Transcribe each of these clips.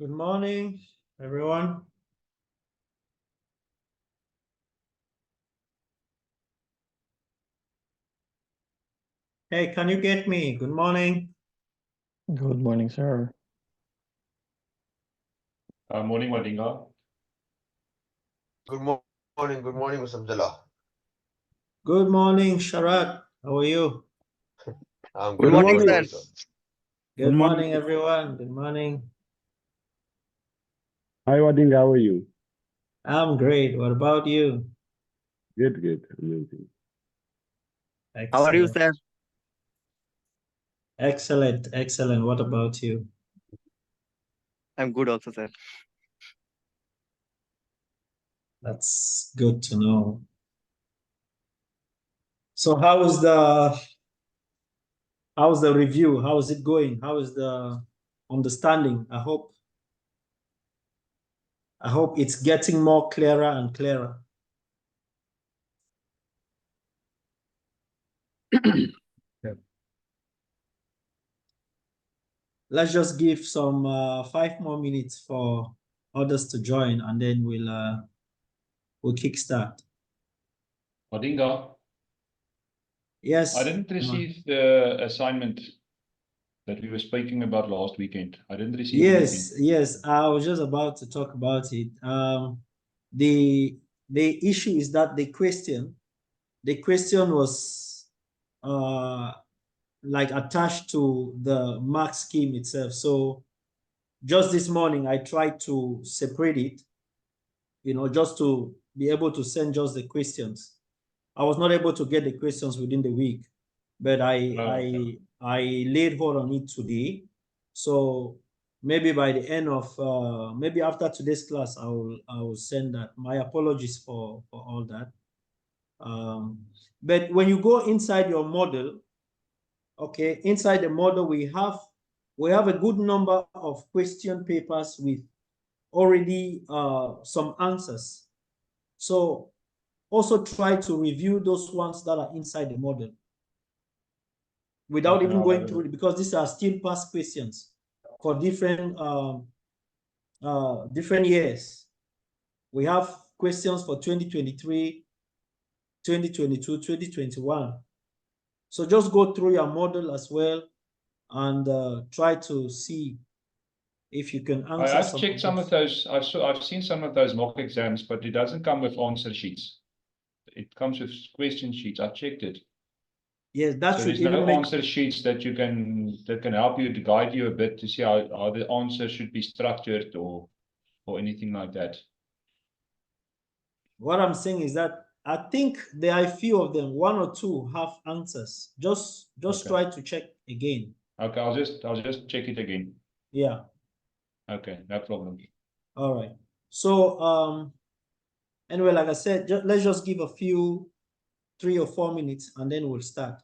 Good morning, everyone. Hey, can you get me? Good morning. Good morning, sir. Morning, Wadinga. Good morning, Mr. Abdullah. Good morning, Sharat. How are you? I'm Good good. morning, How are sir. you, Good morning, everyone. Good morning. Hi, Wading, how are you? I'm great. What about you? Good, amazing. Excellent. How are you, sir? Excellent, excellent. What about you? I'm good also, sir. That's good to know. So how's the review? How is it going? How is the understanding? I hope it's getting more clearer and clearer. Let's just give some 5 more minutes for others to join, and then we'll kickstart. Wadinga, Yes. I didn't receive the assignment that we were speaking about last weekend. I didn't receive anything. Yes. I was just about to talk about it. The issue is that the question was like attached to the mark scheme itself. So just this morning, I tried to separate it, just to be able to send just the questions. I was not able to get the questions within the week, but I laid hold on it today. So maybe by the end of maybe after today's class, I will send that. My apologies for all that. But when you go inside your model, okay, inside the model we have a good number of question papers with already some answers. So also try to review those ones that are inside the model without even going through it, because these are still past questions for different years. We have questions for 2023, 2022, 2021. So just go through your model as well and try to see if you can answer. I've checked some of those. I've seen some of those mock exams, but it doesn't come with answer sheets. It comes with question sheets. I checked it. Yes, that So should there's even no make answer sheets that can help you to guide you a bit to see how the answer should be structured or anything like that. What I'm saying is that I think there are a few of them, 1 or 2 have answers. Just Okay. try to check again. Okay, I'll just check it again. Yeah. Okay, no problem. All right. So anyway, like I said, let's just give a few 3 or 4 minutes and then we'll start.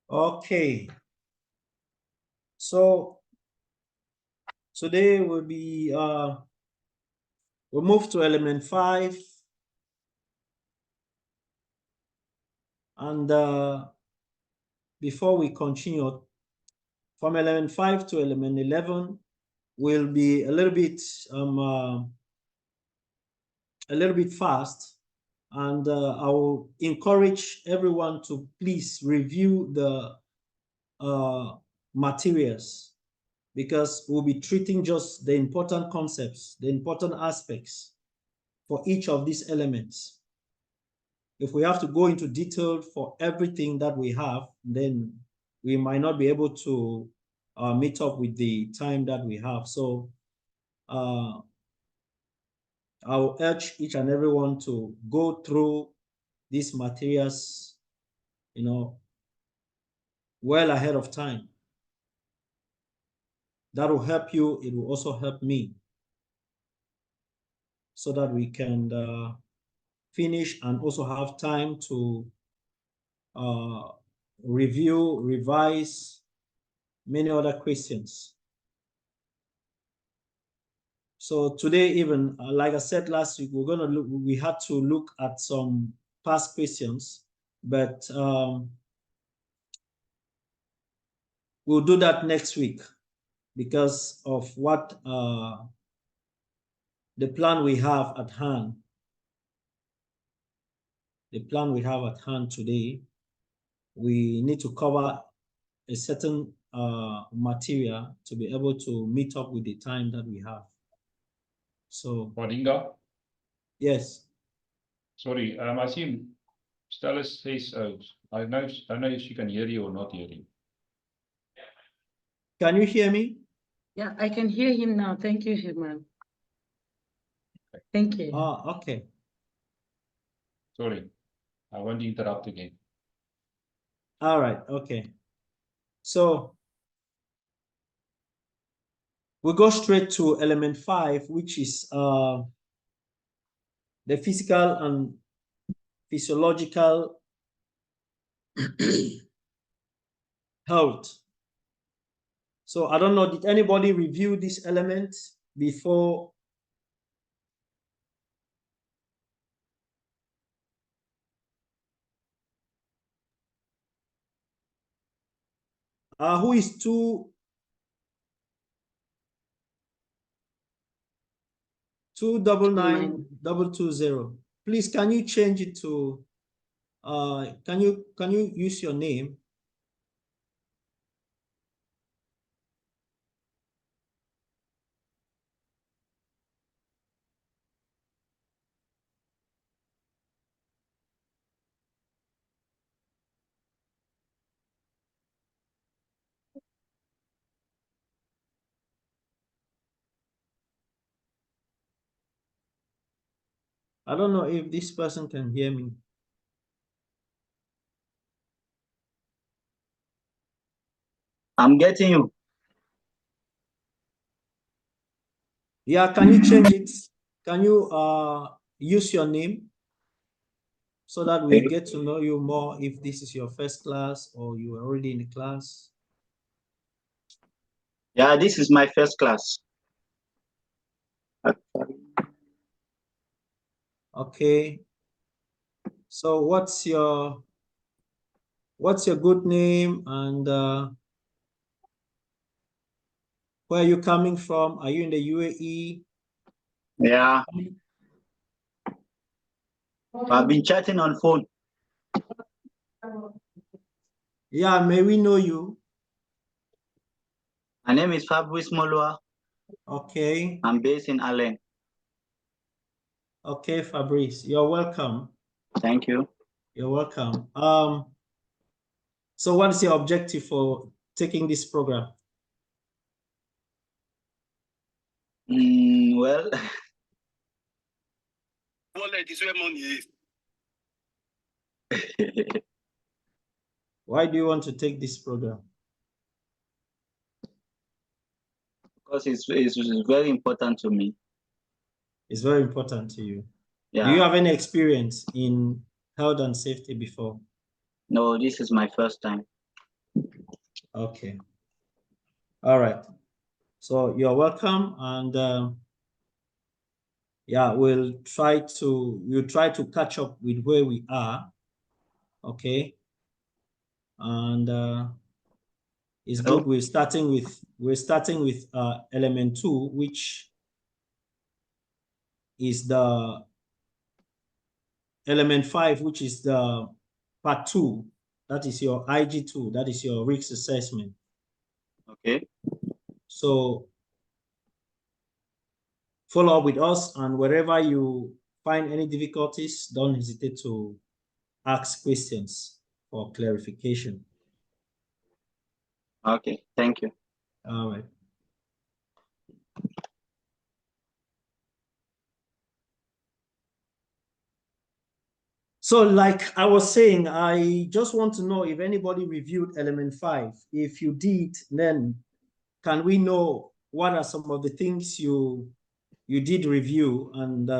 Okay. So today will be we'll move to element 5. And before we continue, from element 5 to element 11 will be a little bit fast, and I will encourage everyone to please review the materials, because we'll be treating just the important concepts, the important aspects for each of these elements. If we have to go into detail for everything that we have, then we might not be able to meet up with the time that we have. So I'll urge each and everyone to go through these materials, well ahead of time. That will help you. It will also help me, so that we can finish and also have time to review, revise many other questions. So today, even like I said last week, we had to look at some past questions, but we'll do that next week because of what the plan we have at hand. The plan we have at hand today, we need to cover a certain material to be able to meet up with the time that we have. So, Wadinga, yes. sorry, I see Stella says, I don't know if she can hear you or not hear you. Can you hear me? Yeah, I can hear him now. Thank you, Herman. Thank you. Okay. Sorry, I won't interrupt again. All right, okay. So we go straight to element 5, which is the physical and physiological health. So I don't know, did anybody review this element before? Who is 299-220? Please, can you change it to can you use your name? I don't know if this person can hear me. I'm getting you. Yeah, can you change it? Can you use your name so that we get to know you more, if this is your first class or you are already in the class? Yeah, this is my first class. Okay. So what's your good name, and where are you coming from? Are you in the UAE? Yeah. I've been chatting on phone. Yeah, may we know you? My name is Fabrice Molua. Okay. I'm based in Allen. Okay, Fabrice, you're welcome. Thank you. You're welcome. So what is your objective for taking this program? Well, Wallet is where money is. Why do you want to take this program? because it's very important to me. It's very important to you. Yeah. Do you have any experience in health and safety before? No, this is my first time. Okay. All right. So you're welcome, and yeah, we'll try to catch up with where we are. Okay. And it's Hello? good. We're starting with element 2, which is the element 5, which is the part 2. That is your IG2. That is your risk assessment. Okay. So follow up with us, and wherever you find any difficulties, don't hesitate to ask questions for clarification. Okay. Thank you. All right. So like I was saying, I just want to know if anybody reviewed element 5. If you did, then can we know what are some of the things you did review? And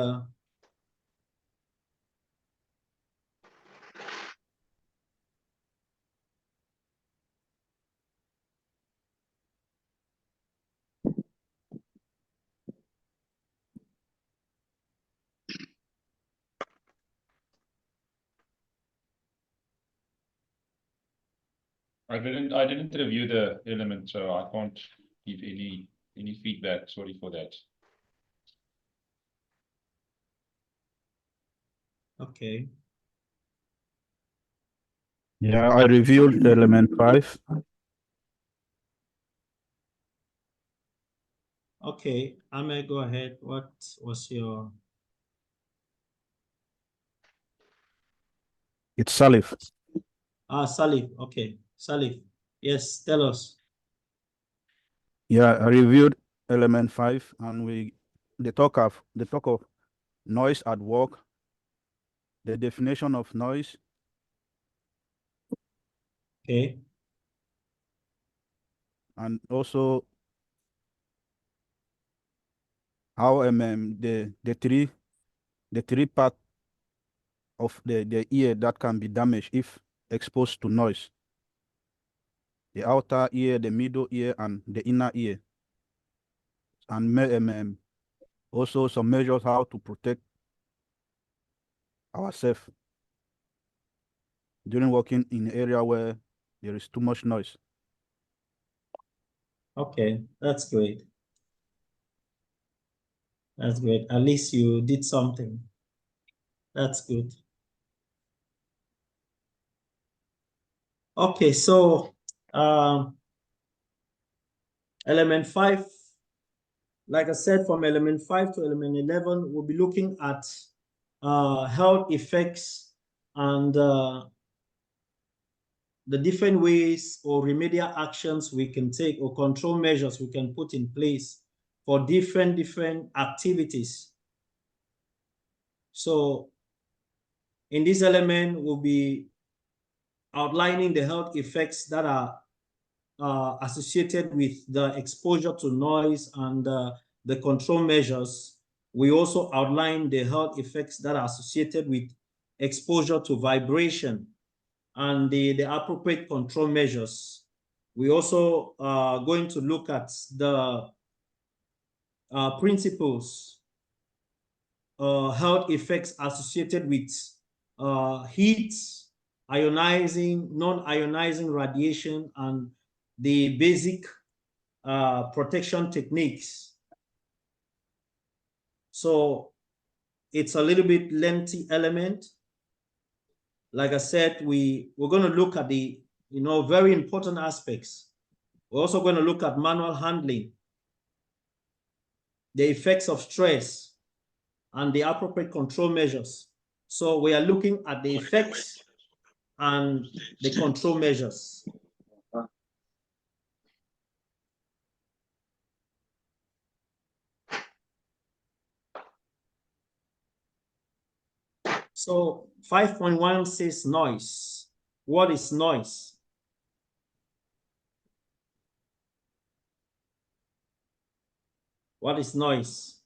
I didn't review the element, so I can't give any feedback. Sorry for that. okay. Yeah, I reviewed element 5. Okay, Ame, go ahead. What was your... It's Salif. Salif, okay. Salif, yes, tell us. Yeah, I reviewed element 5, and they talk of noise at work, the definition of noise, Okay, and also how the three part of the ear that can be damaged if exposed to noise. The outer ear, the middle ear, and the inner ear. And also some measures how to protect ourselves during working in an area where there is too much noise. okay, that's great. That's great. At least you did something. That's good. Okay, so element 5, like I said, from element 5 to element 11, we'll be looking at health effects and the different ways or remedial actions we can take or control measures we can put in place for different activities. So in this element, we'll be outlining the health effects that are associated with the exposure to noise and the control measures. We also outline the health effects that are associated with exposure to vibration and the appropriate control measures. We also are going to look at the principles, health effects associated with heat, ionizing, non-ionizing radiation, and the basic protection techniques. So it's a little bit lengthy element. Like I said, we're going to look at the very important aspects. We're also going to look at manual handling, the effects of stress, and the appropriate control measures. So we are looking at the effects and the control measures. So 5.1 says noise. What is noise? What is noise?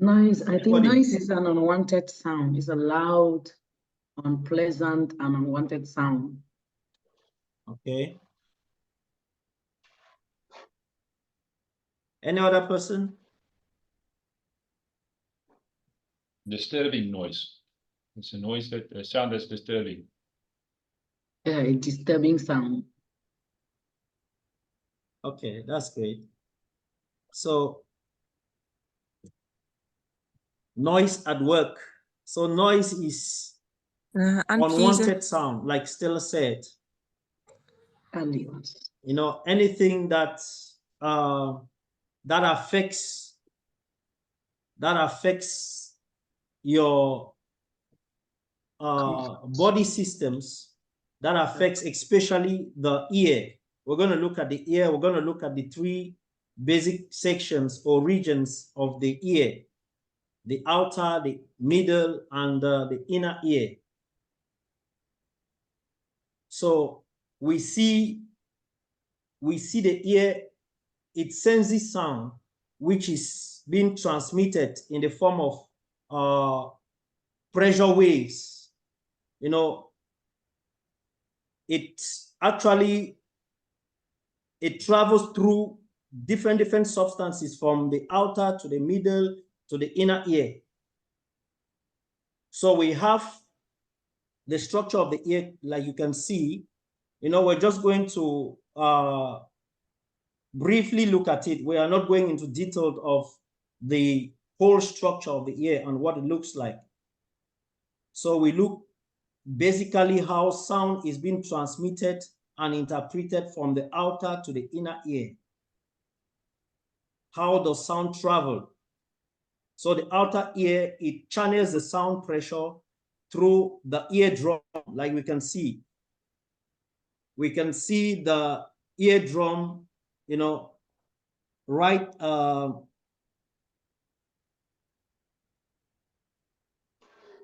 Noise, I think Anybody? noise is an unwanted sound. It's a loud, unpleasant, and unwanted sound. Okay. Any other person? Disturbing noise. It's a noise that a sound that's disturbing. Yeah, a disturbing sound. Okay, that's great. So noise at work. So noise is unwanted sound, like Stella said. Alias. You know, anything that that affects your body systems, that affects especially the ear. We're going to look at the ear. We're going to look at the three basic sections or regions of the ear: the outer, the middle, and the inner ear. So we see the ear, it senses sound, which is being transmitted in the form of pressure waves. You know, it travels through different substances from the outer to the middle to the inner ear. So we have the structure of the ear, like you can see. You know, we're just going to briefly look at it. We are not going into detail of the whole structure of the ear and what it looks like. So we look basically how sound is being transmitted and interpreted from the outer to the inner ear. How does sound travel? So the outer ear, it channels the sound pressure through the eardrum, like we can see. We can see the eardrum, you know, right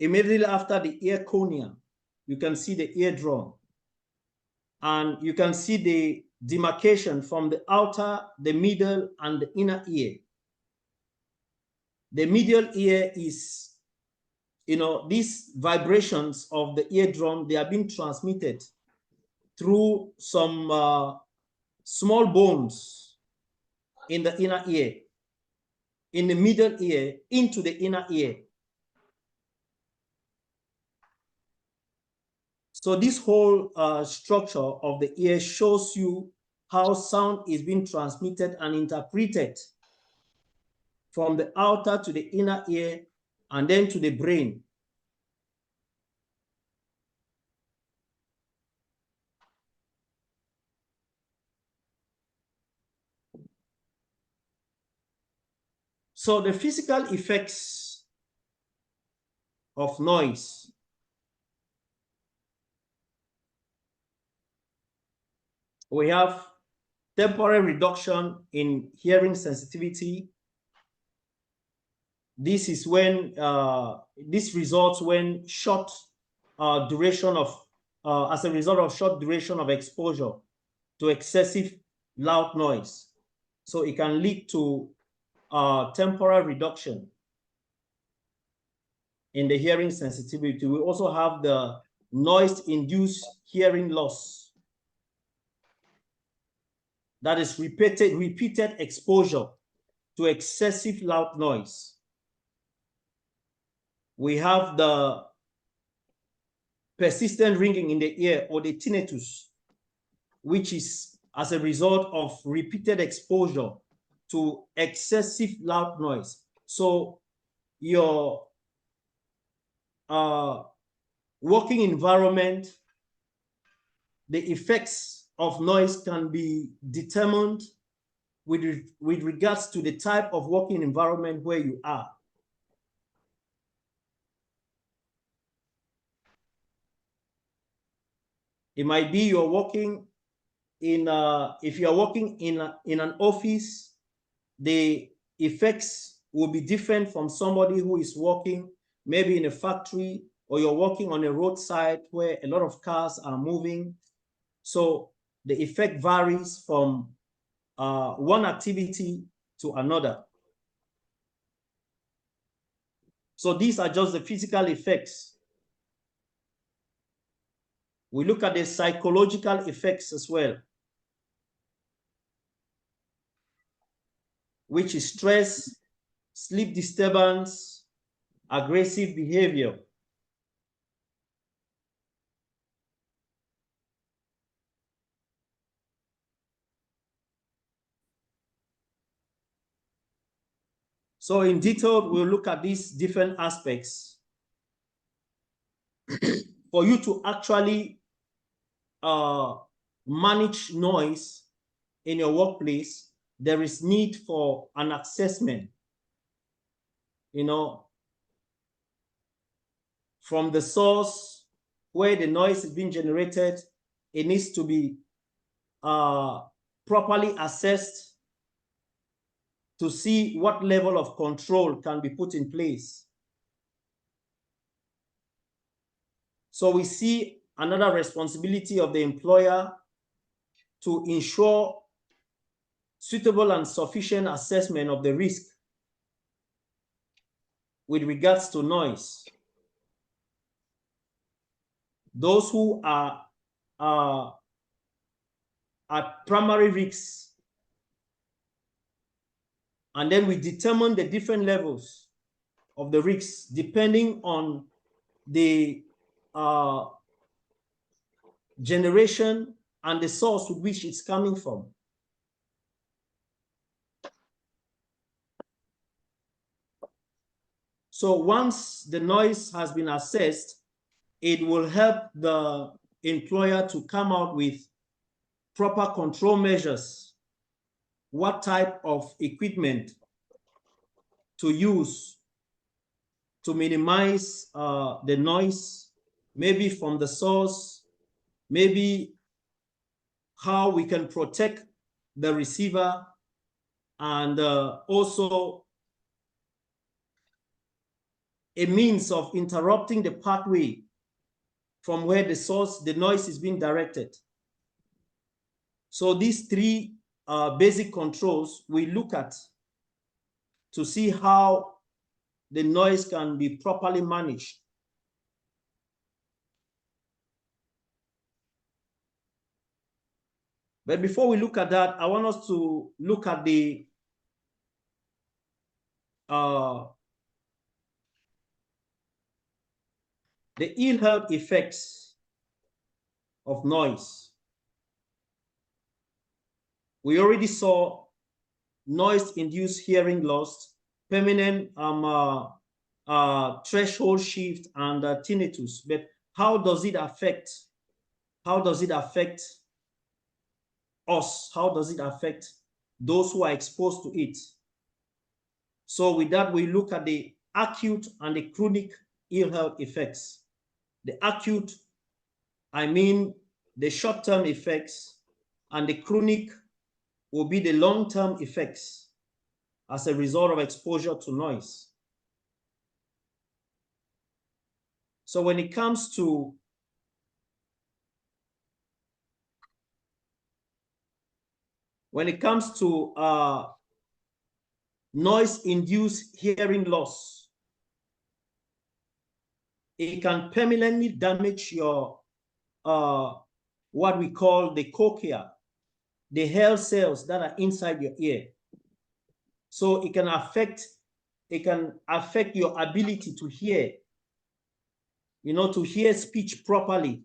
immediately after the ear cornea. You can see the eardrum. And you can see the demarcation from the outer, the middle, and the inner ear. The medial ear is, you know, these vibrations of the eardrum, they are being transmitted through some small bones in the inner ear, in the middle ear, into the inner ear. So this whole structure of the ear shows you how sound is being transmitted and interpreted from the outer to the inner ear and then to the brain. So the physical effects of noise. We have temporary reduction in hearing sensitivity. This is when this results when short duration of as a result of short duration of exposure to excessive loud noise. So it can lead to temporary reduction in the hearing sensitivity. We also have the noise-induced hearing loss. That is repeated exposure to excessive loud noise. We have the persistent ringing in the ear, or the tinnitus, which is as a result of repeated exposure to excessive loud noise. So your working environment, the effects of noise can be determined with regards to the type of working environment where you are. It might be you're working in, if you're working in an office, the effects will be different from somebody who is working maybe in a factory, or you're working on a roadside where a lot of cars are moving. So the effect varies from one activity to another. So these are just the physical effects. We look at the psychological effects as well, which is stress, sleep disturbance, aggressive behavior. So in detail, we'll look at these different aspects for you to actually manage noise in your workplace. There is need for an assessment, you know, from the source where the noise is being generated. It needs to be properly assessed to see what level of control can be put in place. So we see another responsibility of the employer to ensure suitable and sufficient assessment of the risk with regards to noise. Those who are at primary risks, and then we determine the different levels of the risks depending on the generation and the source with which it's coming from. So once the noise has been assessed, it will help the employer to come out with proper control measures, what type of equipment to use to minimize the noise, maybe from the source, maybe how we can protect the receiver, and also a means of interrupting the pathway from where the source, the noise is being directed. So these three basic controls we look at to see how the noise can be properly managed. But before we look at that, I want us to look at the ill health effects of noise. We already saw noise-induced hearing loss, permanent threshold shift, and tinnitus. But how does it affect? How does it affect us? How does it affect those who are exposed to it? So with that, we look at the acute and the chronic ill health effects. The acute, I mean the short-term effects, and the chronic will be the long-term effects as a result of exposure to noise. So when it comes to noise-induced hearing loss, it can permanently damage your what we call the cochlea, the hair cells that are inside your ear. So it can affect your ability to hear, you know, to hear speech properly,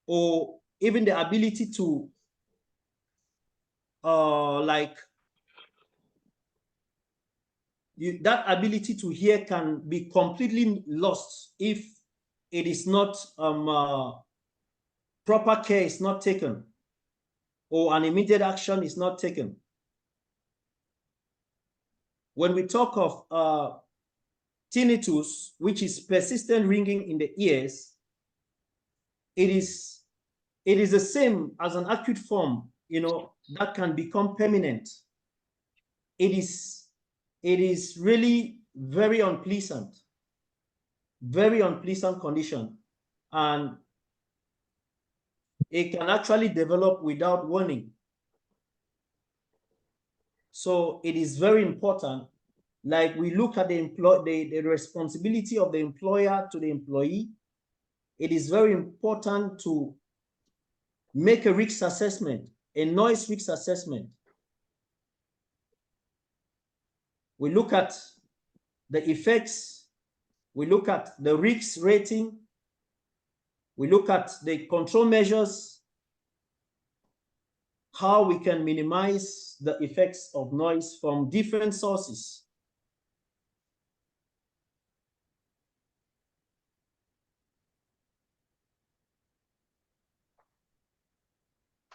or even the ability to that ability to hear can be completely lost if it is not proper care is not taken, or an immediate action is not taken. When we talk of tinnitus, which is persistent ringing in the ears, it is the same as an acute form, you know, that can become permanent. It is really very unpleasant condition, and it can actually develop without warning. So it is very important like we look at the responsibility of the employer to the employee, it is very important to make a risk assessment, a noise risk assessment. We look at the effects, we look at the risk rating, we look at the control measures, how we can minimize the effects of noise from different sources.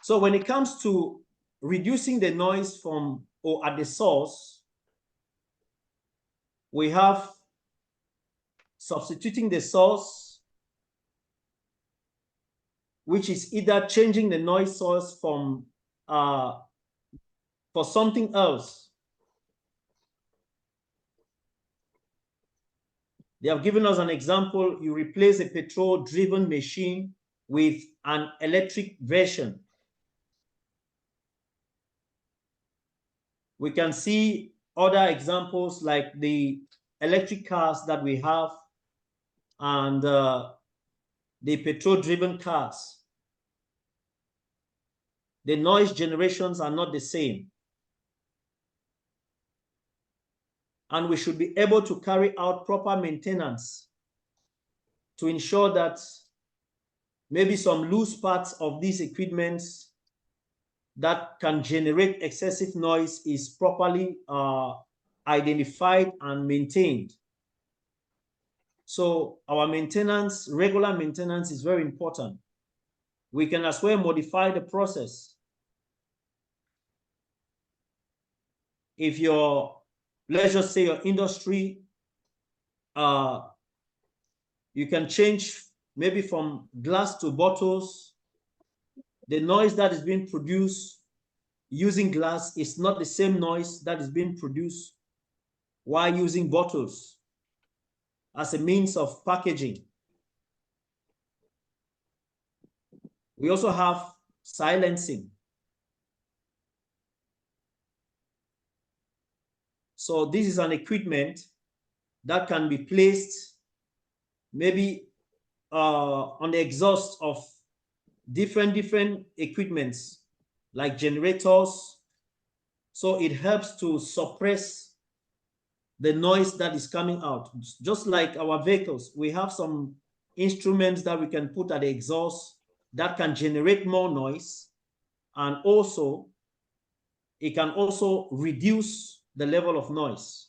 So when it comes to reducing the noise from or at the source, we have substituting the source, which is either changing the noise source from for something else. They have given us an example. You replace a petrol-driven machine with an electric version. We can see other examples like the electric cars that we have and the petrol-driven cars. The noise generations are not the same. And we should be able to carry out proper maintenance to ensure that maybe some loose parts of these equipments that can generate excessive noise is properly identified and maintained. So our maintenance, regular maintenance, is very important. We can as well modify the process. If your, let's just say your industry, you can change maybe from glass to bottles. The noise that is being produced using glass is not the same noise that is being produced while using bottles as a means of packaging. We also have silencing. So this is an equipment that can be placed maybe on the exhaust of different equipments like generators. So it helps to suppress the noise that is coming out. Just like our vehicles, we have some instruments that we can put at the exhaust that can generate more noise, and also it can also reduce the level of noise.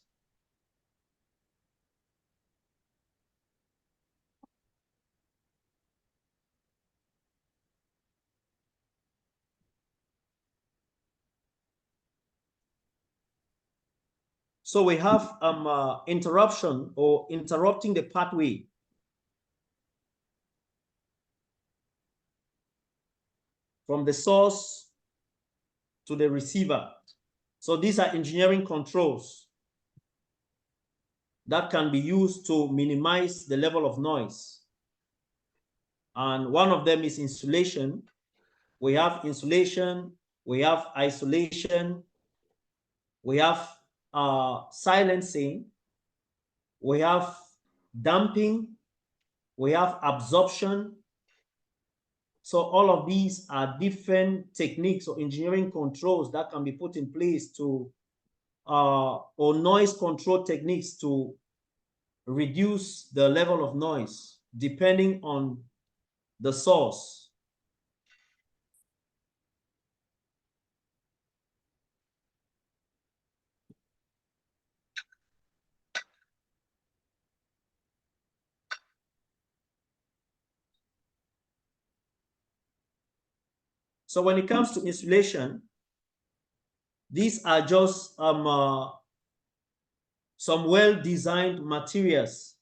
So we have interruption or interrupting the pathway. From the source to the receiver. So these are engineering controls that can be used to minimize the level of noise. And one of them is insulation. We have insulation, we have isolation, we have silencing, we have damping, we have absorption. So all of these are different techniques or engineering controls that can be put in place to, or noise control techniques to reduce the level of noise depending on the source. So when it comes to insulation, these are just some well-designed materials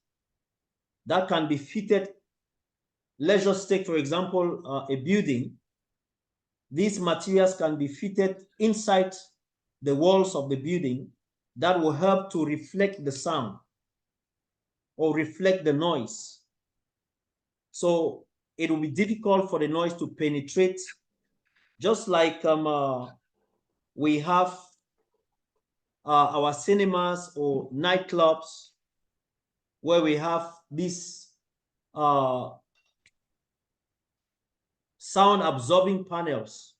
that can be fitted. Let's just take, for example, a building. These materials can be fitted inside the walls of the building that will help to reflect the sound or reflect the noise. So it will be difficult for the noise to penetrate, just like we have our cinemas or nightclubs where we have these sound absorbing panels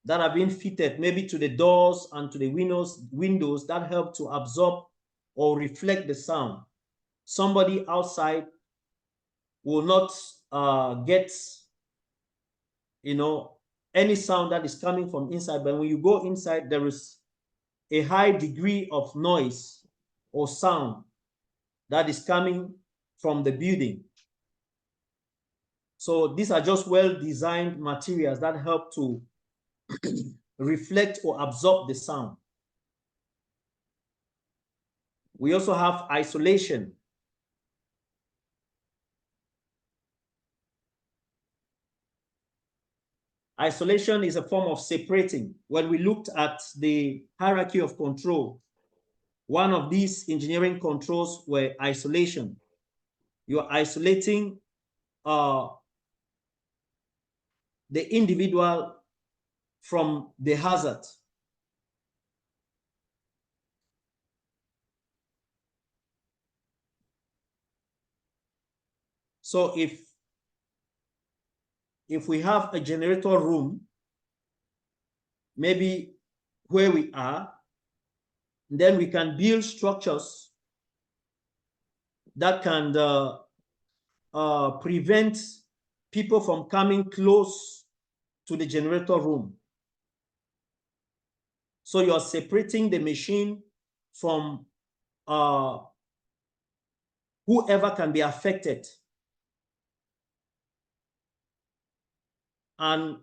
that have been fitted maybe to the doors and to the windows that help to absorb or reflect the sound. Somebody outside will not get, you know, any sound that is coming from inside. But when you go inside, there is a high degree of noise or sound that is coming from the building. So these are just well-designed materials that help to reflect or absorb the sound. We also have isolation. Isolation is a form of separating. When we looked at the hierarchy of control, one of these engineering controls were isolation. You are isolating the individual from the hazard. So if we have a generator room, maybe where we are, then we can build structures that can prevent people from coming close to the generator room. So you're separating the machine from whoever can be affected. And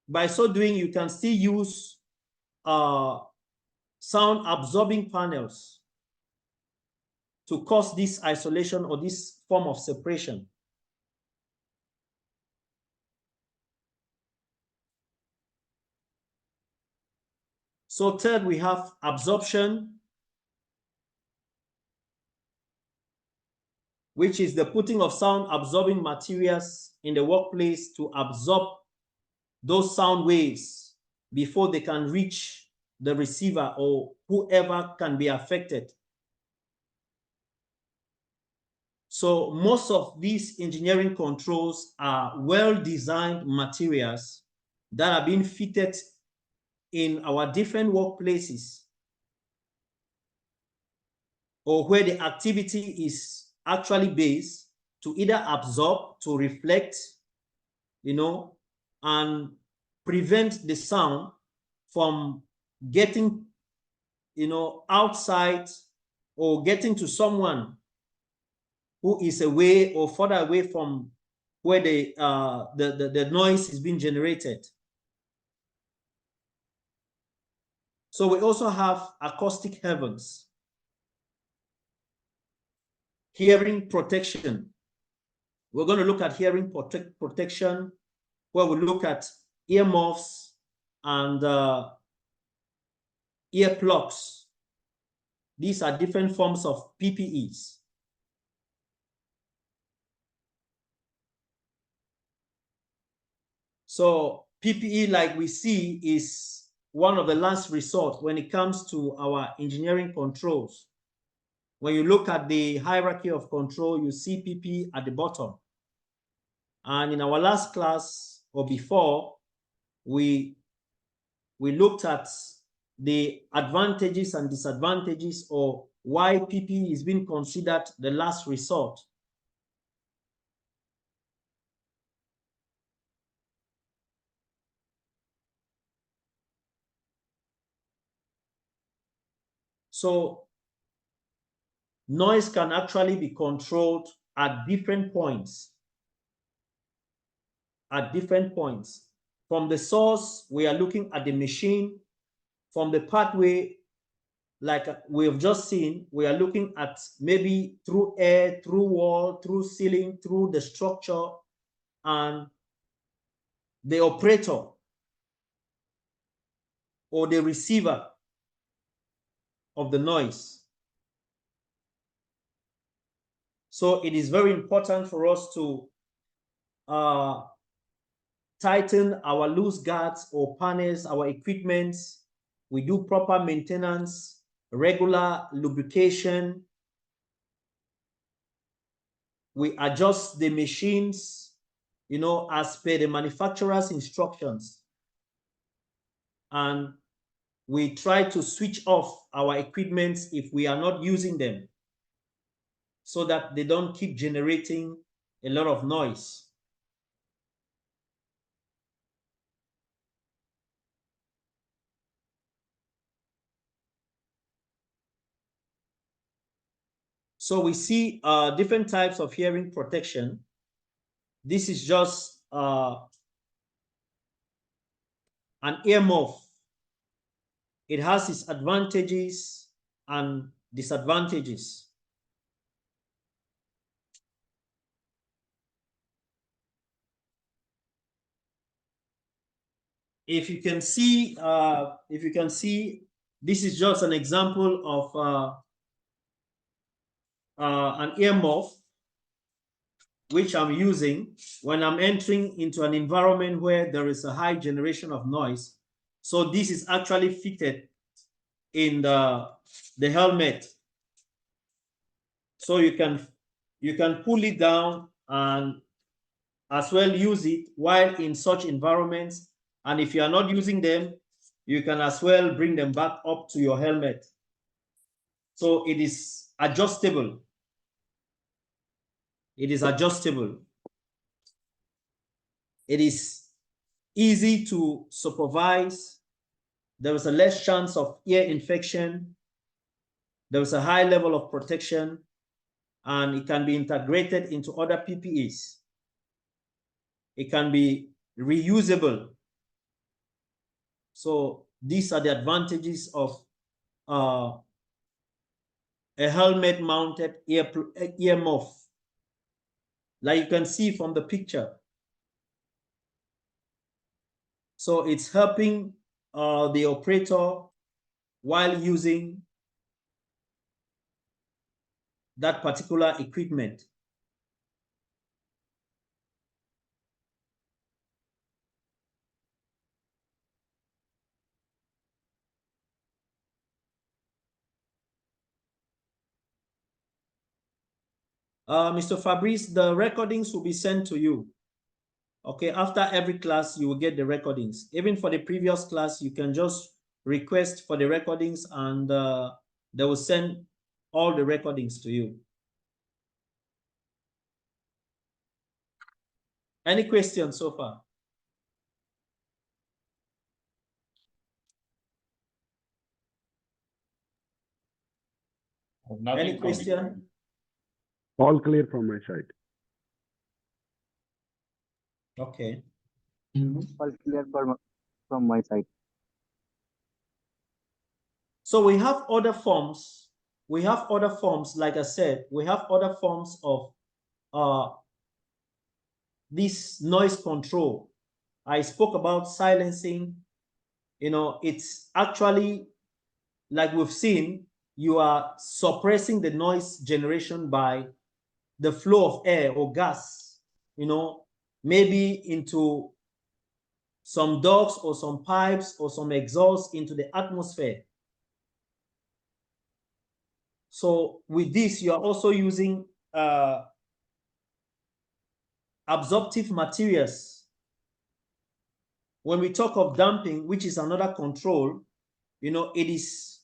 by so doing, you can still use sound absorbing panels to cause this isolation or this form of separation. So third, we have absorption, which is the putting of sound absorbing materials in the workplace to absorb those sound waves before they can reach the receiver or whoever can be affected. So most of these engineering controls are well-designed materials that are being fitted in our different workplaces or where the activity is actually based to either absorb, to reflect, you know, and prevent the sound from getting, you know, outside or getting to someone who is away or further away from where the noise is being generated. So we also have acoustic heavens, hearing protection. We're going to look at hearing protection, where we look at earmuffs and earplugs. These are different forms of PPEs. So PPE, like we see, is one of the last resort when it comes to our engineering controls. When you look at the hierarchy of control, you see PPE at the bottom. And in our last class or before, we looked at the advantages and disadvantages or why PPE is being considered the last resort. So noise can actually be controlled at different points. At different points. From the source, we are looking at the machine. From the pathway, like we have just seen, we are looking at maybe through air, through wall, through ceiling, through the structure, and the operator or the receiver of the noise. So it is very important for us to tighten our loose guards or panels, our equipment, we do proper maintenance, regular lubrication. We adjust the machines, you know, as per the manufacturer's instructions. And we try to switch off our equipment if we are not using them, so that they don't keep generating a lot of noise. So we see different types of hearing protection. This is just an earmuff. It has its advantages and disadvantages. If you can see, this is just an example of an earmuff which I'm using when I'm entering into an environment where there is a high generation of noise. So this is actually fitted in the helmet. So you can pull it down and as well use it while in such environments. And if you are not using them, you can as well bring them back up to your helmet. So it is adjustable. It is adjustable. It is easy to supervise. There is a less chance of ear infection. There is a high level of protection, and it can be integrated into other PPEs. It can be reusable. So these are the advantages of a helmet-mounted earmuff, like you can see from the picture. So it's helping the operator while using that particular equipment. Mr. Fabrice, the recordings will be sent to you. Okay, after every class, you will get the recordings. Even for the previous class, you can just request for the recordings and they will send all the recordings to you. Any questions so far? Nothing Any from me. question? All clear from my side. Okay. All clear from my side. So we have other forms. We have other forms, like I said, we have other forms of this noise control. I spoke about silencing. You know, it's actually, like we've seen, you are suppressing the noise generation by the flow of air or gas, you know, maybe into some ducts or some pipes or some exhaust into the atmosphere. So with this, you are also using absorptive materials. When we talk of damping, which is another control, you know, it is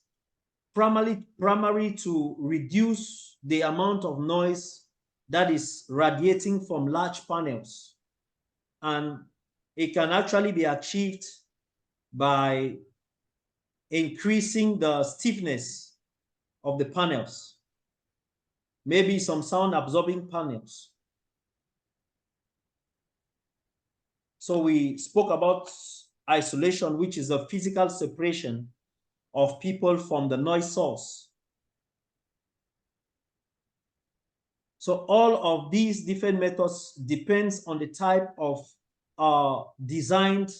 primary to reduce the amount of noise that is radiating from large panels. And it can actually be achieved by increasing the stiffness of the panels, maybe some sound absorbing panels. So we spoke about isolation, which is a physical separation of people from the noise source. So all of these different methods depends on the type of designed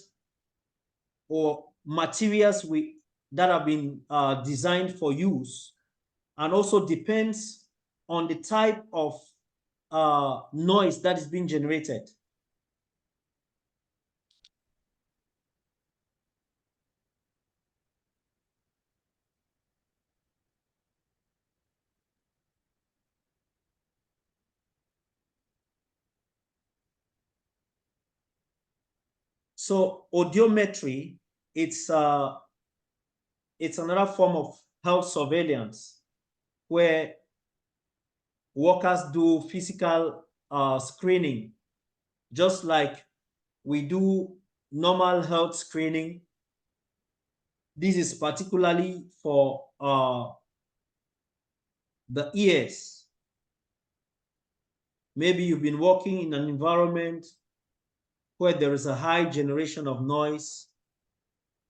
or materials that have been designed for use, and also depends on the type of noise that is being generated. So audiometry, it's another form of health surveillance where workers do physical screening, just like we do normal health screening. This is particularly for the ears. Maybe you've been working in an environment where there is a high generation of noise.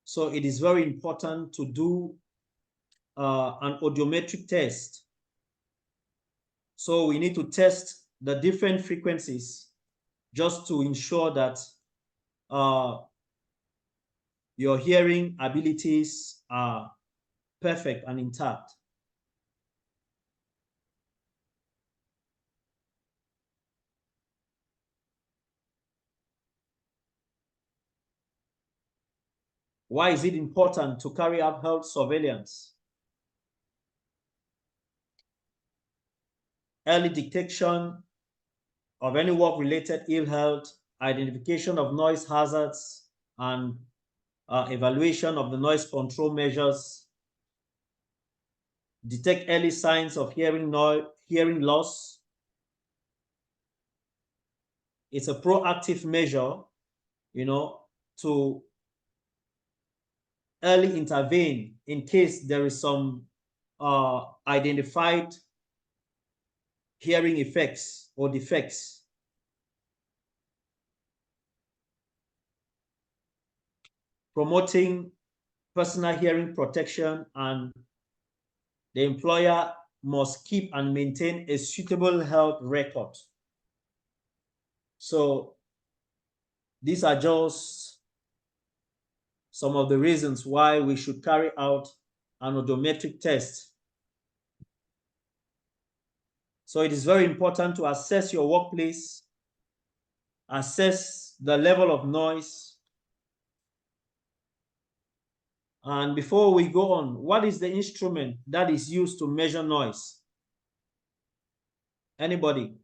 So it is very important to do an audiometric test. So we need to test the different frequencies just to ensure that your hearing abilities are perfect and intact. Why is it important to carry out health surveillance? Early detection of any work-related ill health, identification of noise hazards, and evaluation of the noise control measures, detect early signs of hearing loss. It's a proactive measure, to early intervene in case there is some identified hearing effects or defects. Promoting personal hearing protection, and the employer must keep and maintain a suitable health record. So these are just some of the reasons why we should carry out an audiometric test. So it is very important to assess your workplace, assess the level of noise. And before we go on, what is the instrument that is used to measure noise? Anybody?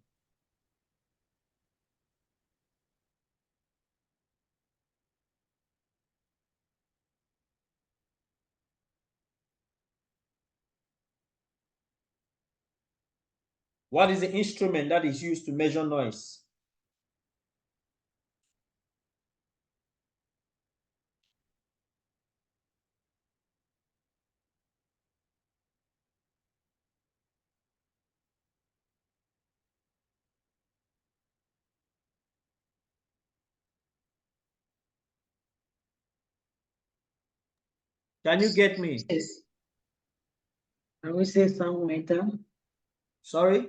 What is the instrument that is used to measure noise? Can you get me? Yes. I will say sound meter. Sorry?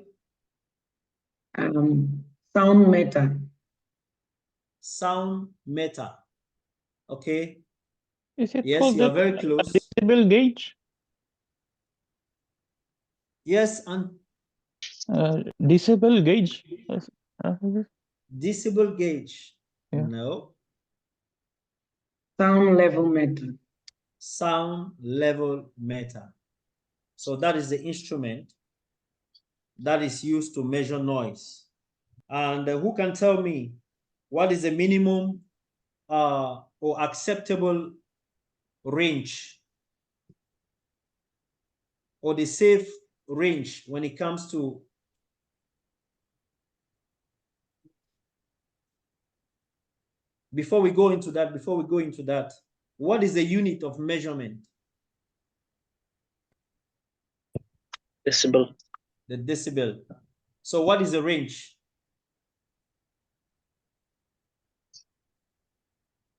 Sound meter. Sound meter. Okay. Is it Yes, called you are the very close. decibel gauge? Yes, and Decibel gauge? decibel gauge. Yeah. No. Sound level meter. Sound level meter. So that is the instrument that is used to measure noise. And who can tell me what is the minimum or acceptable range or the safe range when it comes to before we go into that, what is the unit of measurement? Decibel. The decibel. So what is the range?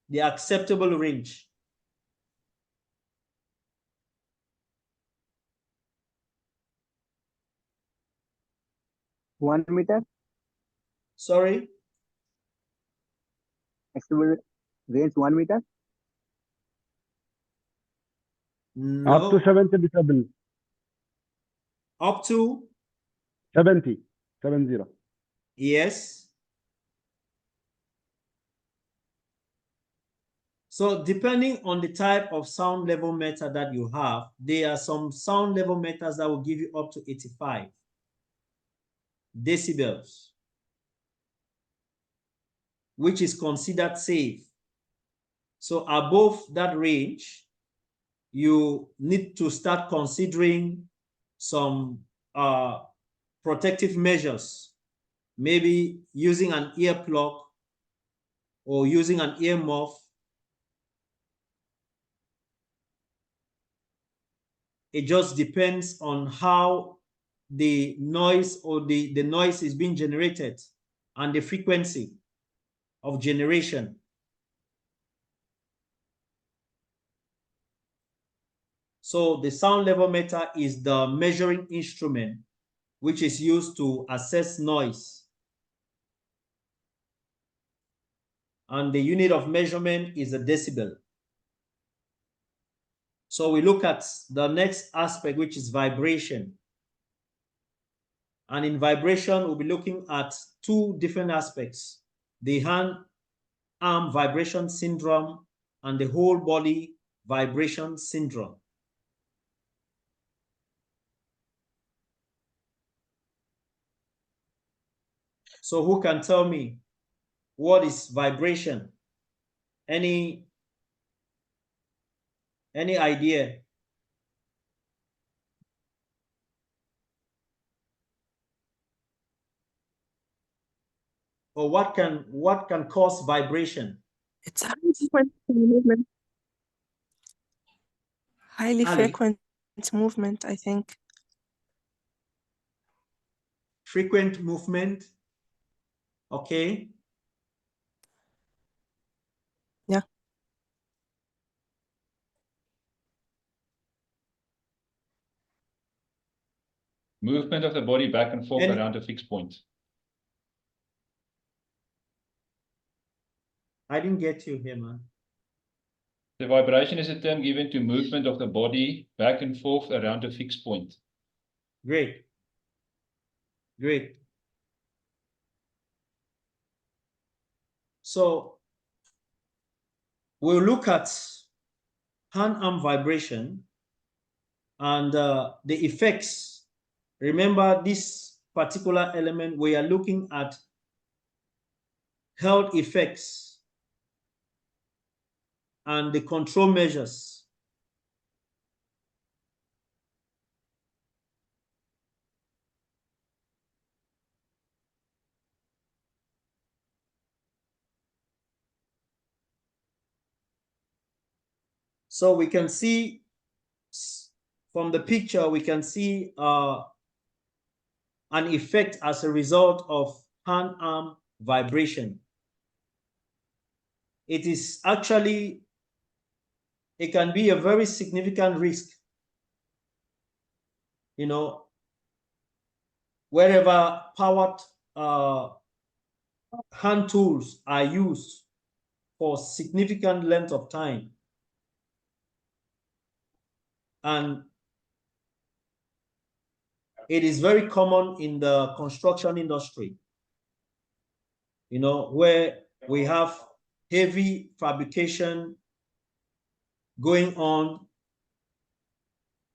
The acceptable range. One meter. Sorry? Acceptable range 1 meter. No. Up to 70 decibel. Up to 70. 70. yes. So depending on the type of sound level meter that you have, there are some sound level meters that will give you up to 85 decibels, which is considered safe. So above that range, you need to start considering some protective measures, maybe using an earplug or using an earmuff. It just depends on how the noise or the noise is being generated and the frequency of generation. So the sound level meter is the measuring instrument which is used to assess noise. And the unit of measurement is a decibel. So we look at the next aspect, which is vibration. And in vibration, we'll be looking at two different aspects: the hand-arm vibration syndrome and the whole body vibration syndrome. So who can tell me what is vibration? Any idea? Or what can cause vibration? It's highly frequent movement. Highly Ali? frequent movement, I think. Frequent movement. Okay. Yeah. Movement of the body back and forth Any- around a fixed point. I didn't get you here, man. The vibration is a term given to movement of the body back and forth around a fixed point. Great. Great. So we'll look at hand-arm vibration and the effects. Remember this particular element, we are looking at health effects and the control measures. So we can see from the picture, we can see an effect as a result of hand-arm vibration. It is actually, it can be a very significant risk, you know, wherever powered hand tools are used for significant length of time. And it is very common in the construction industry, you know, where we have heavy fabrication going on,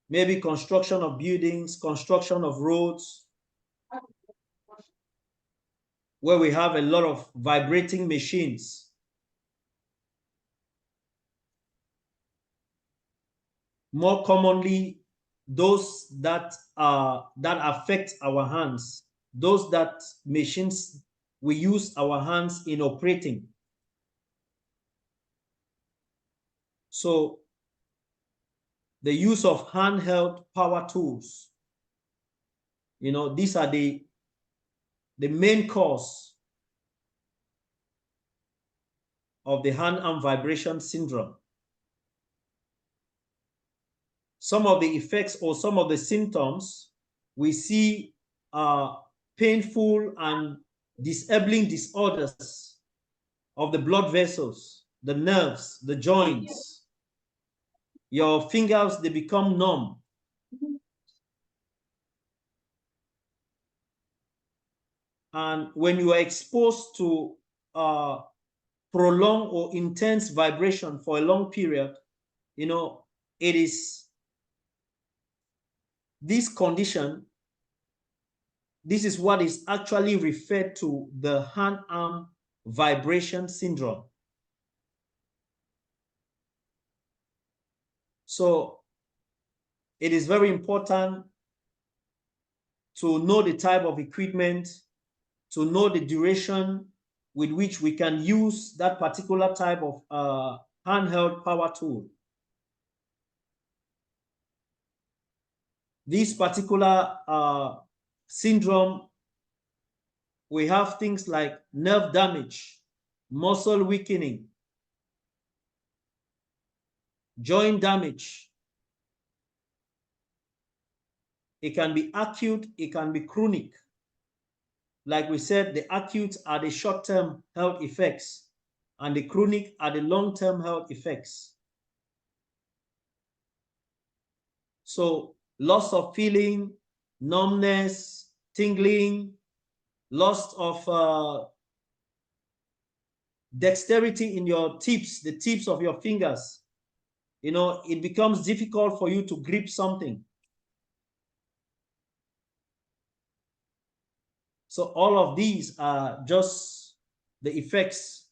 maybe construction of buildings, construction of roads, where we have a lot of vibrating machines. More commonly, those that affect our hands, those that machines we use our hands in operating. So the use of handheld power tools, you know, these are the main cause of the hand-arm vibration syndrome. Some of the effects or some of the symptoms we see are painful and disabling disorders of the blood vessels, the nerves, the joints. Your fingers, they become numb. And when you are exposed to prolonged or intense vibration for a long period, you know, it is this condition, this is what is actually referred to the hand-arm vibration syndrome. So it is very important to know the type of equipment, to know the duration with which we can use that particular type of handheld power tool. This particular syndrome, we have things like nerve damage, muscle weakening, joint damage. It can be acute, it can be chronic. Like we said, the acute are the short-term health effects, and the chronic are the long-term health effects. So loss of feeling, numbness, tingling, loss of dexterity in your tips, the tips of your fingers. You know, it becomes difficult for you to grip something. So all of these are just the effects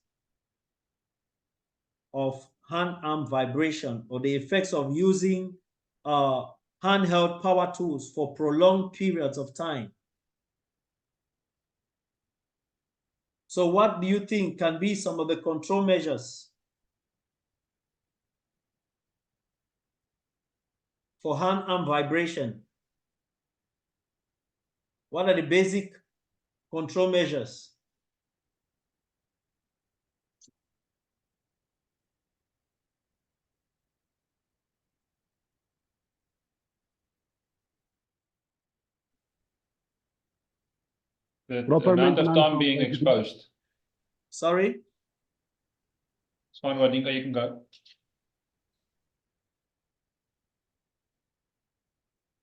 of hand-arm vibration, or the effects of using handheld power tools for prolonged periods of time. So what do you think can be some of the control measures for hand-arm vibration? What are the basic control measures? The Proper amount of maintenance time of being the equipment. exposed. Sorry? It's fine, Wadinka, you can go.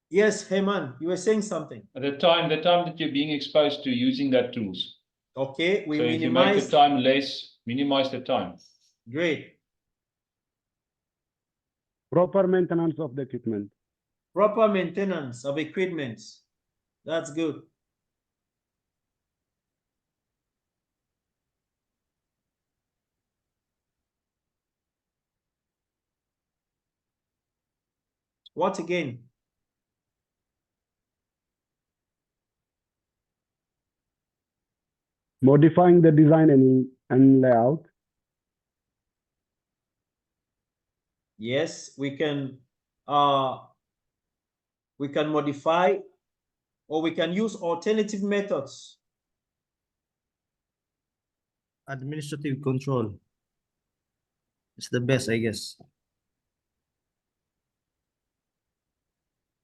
Yes, Heyman, you were saying something. The time that you're being exposed to using that tools. Okay, we So if you make minimize. the time less, minimize the time. Great. Proper maintenance of the equipment. Proper maintenance of equipment. That's good. What again? Modifying the design and layout. Yes, we can modify, or we can use alternative methods. Administrative control. It's the best, I guess.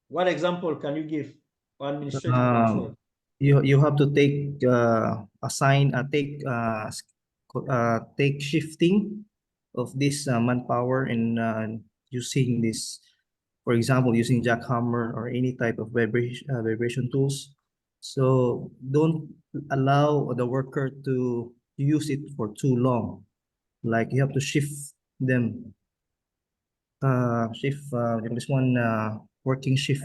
What example can you give for administrative control? You have to take take shifting of this manpower and using this, for example, using jackhammer or any type of vibration tools. So don't allow the worker to use it for too long. Like you have to shift them. This one working shift,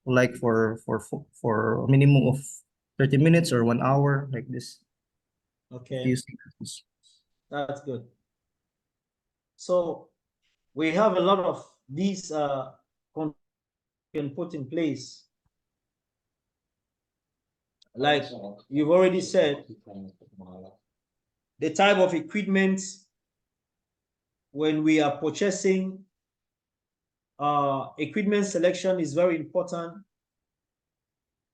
like for a minimum of 30 minutes or 1 hour, like this. Okay, that's good. So we have a lot of these can put in place. Like you've already said, the type of equipment when we are purchasing, equipment selection is very important.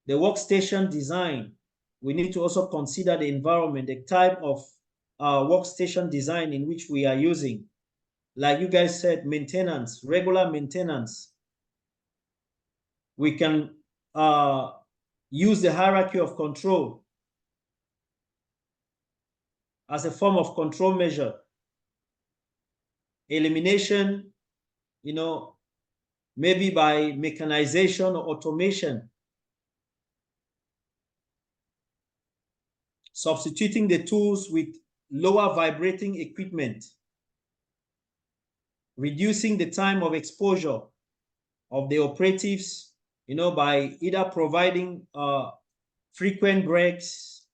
The workstation design, we need to also consider the environment, the type of workstation design in which we are using. Like you guys said, maintenance, regular maintenance. We can use the hierarchy of control as a form of control measure. Elimination, you know, maybe by mechanization or automation. Substituting the tools with lower vibrating equipment. Reducing the time of exposure of the operatives, you know, by either providing frequent breaks,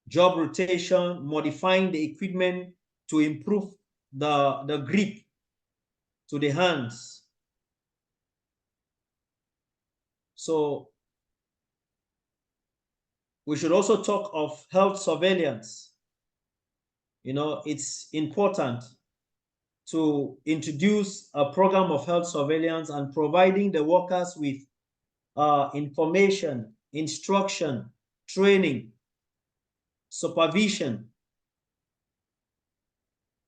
job rotation, modifying the equipment to improve the grip. to the hands. So we should also talk of health surveillance. You know, it's important to introduce a program of health surveillance and providing the workers with information, instruction, training, supervision.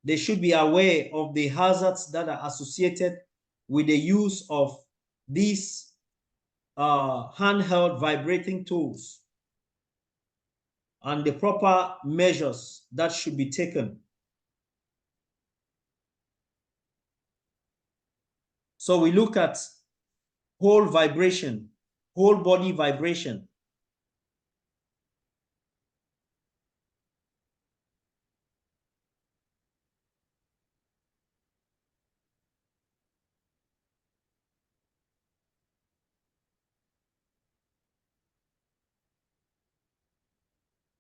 They should be aware of the hazards that are associated with the use of these handheld vibrating tools and the proper measures that should be taken. So we look at whole vibration, whole body vibration.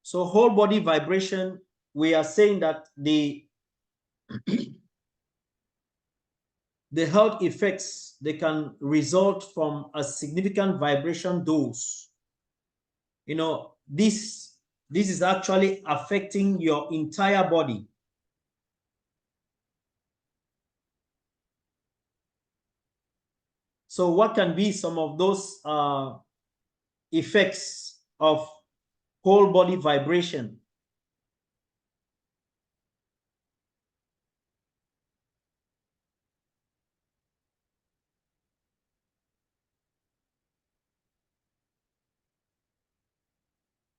So whole body vibration, we are saying that the health effects, they can result from a significant vibration dose. You know, this is actually affecting your entire body. So what can be some of those effects of whole body vibration?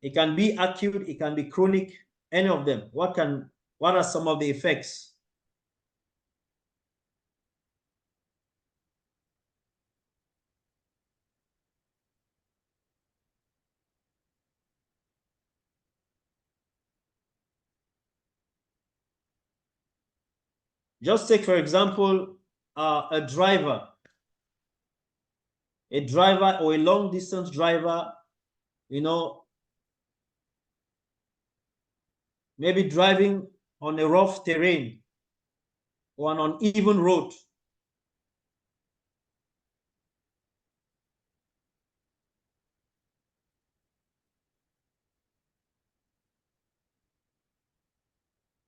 It can be acute, it can be chronic, any of them. What are some of the effects? Just take, for example, a driver or a long distance driver, you know, maybe driving on a rough terrain or an uneven road.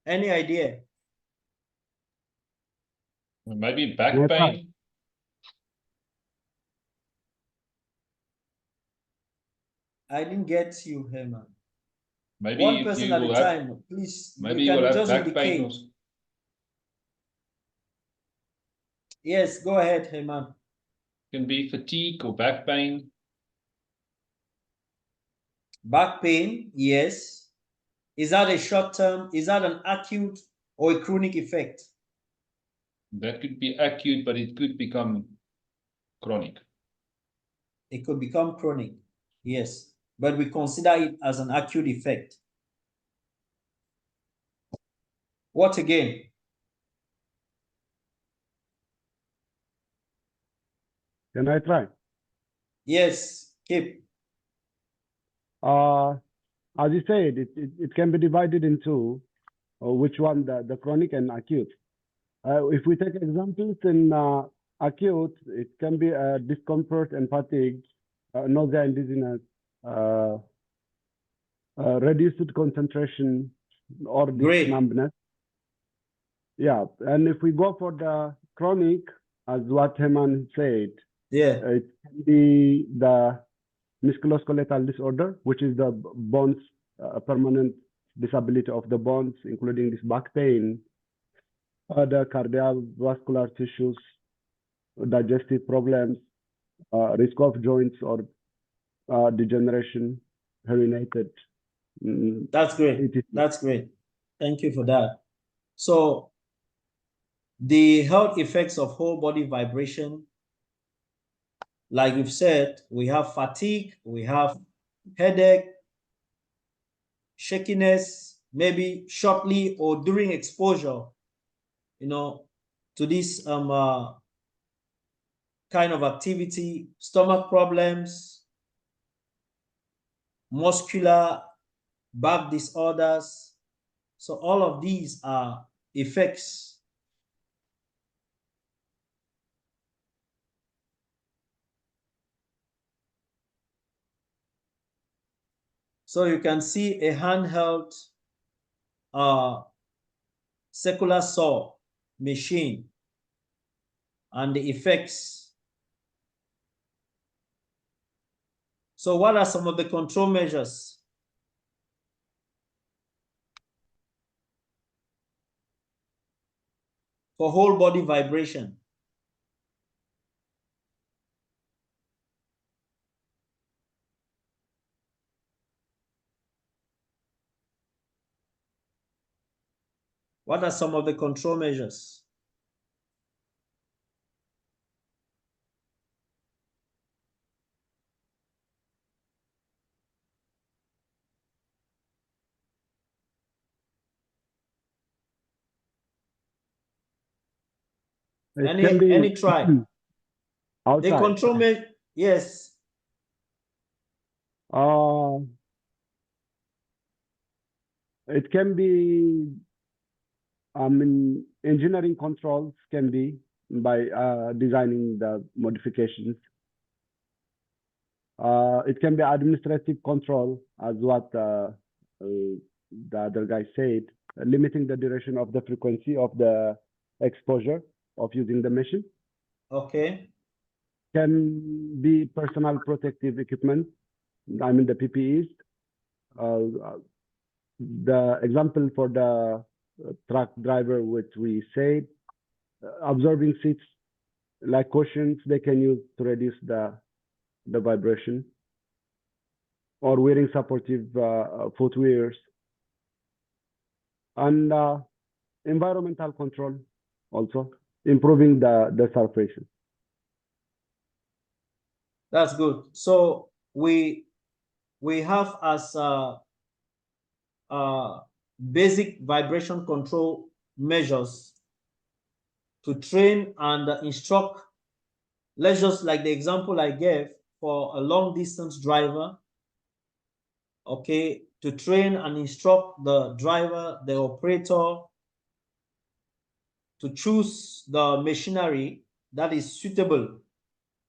Any idea? Maybe back pain. I didn't get you, Herman. Maybe One if person you at a will have, time, please. maybe You you will can have just back pain. indicate. Yes, go ahead, Herman. Can be fatigue or back pain. Back pain, yes. Is that a short term? Is that an acute or a chronic effect? That could be acute, but it could become chronic. It could become chronic, yes. But we consider it as an acute effect. What again? Can I try? Yes, keep. As you said, it can be divided into which one, the chronic and acute. If we take examples in acute, it can be discomfort and fatigue, nausea and dizziness, reduced concentration, or numbness. Yeah, and if we go for the chronic, as what Herman said, yeah, it can be the musculoskeletal disorder, which is the bones, permanent disability of the bones, including this back pain, other cardiovascular tissues, digestive problems, risk of joints or degeneration, herniated. That's great. That's great. Thank you for that. So the health effects of whole body vibration, like we've said, we have fatigue, we have headache, shakiness, maybe shortly or during exposure, you know, to this kind of activity, stomach problems, muscular back disorders. So all of these are effects So you can see a handheld circular saw machine and the effects. So what are some of the control measures? For whole body vibration? What are some of the control measures? It can be Any try? The outside. control measure, yes. It can be, engineering controls can be by designing the modifications. It can be administrative control, as what the other guy said, limiting the duration of the frequency of the exposure of using the machine. Okay. Can be personal protective equipment, the PPEs. The example for the truck driver, which we said, absorbing seats like cushions, they can use to reduce the vibration, or wearing supportive footwears, and environmental control, also improving the surface. That's good. So we have as basic vibration control measures to train and instruct. Let's just like the example I gave for a long distance driver. Okay, to train and instruct the driver, the operator, to choose the machinery that is suitable.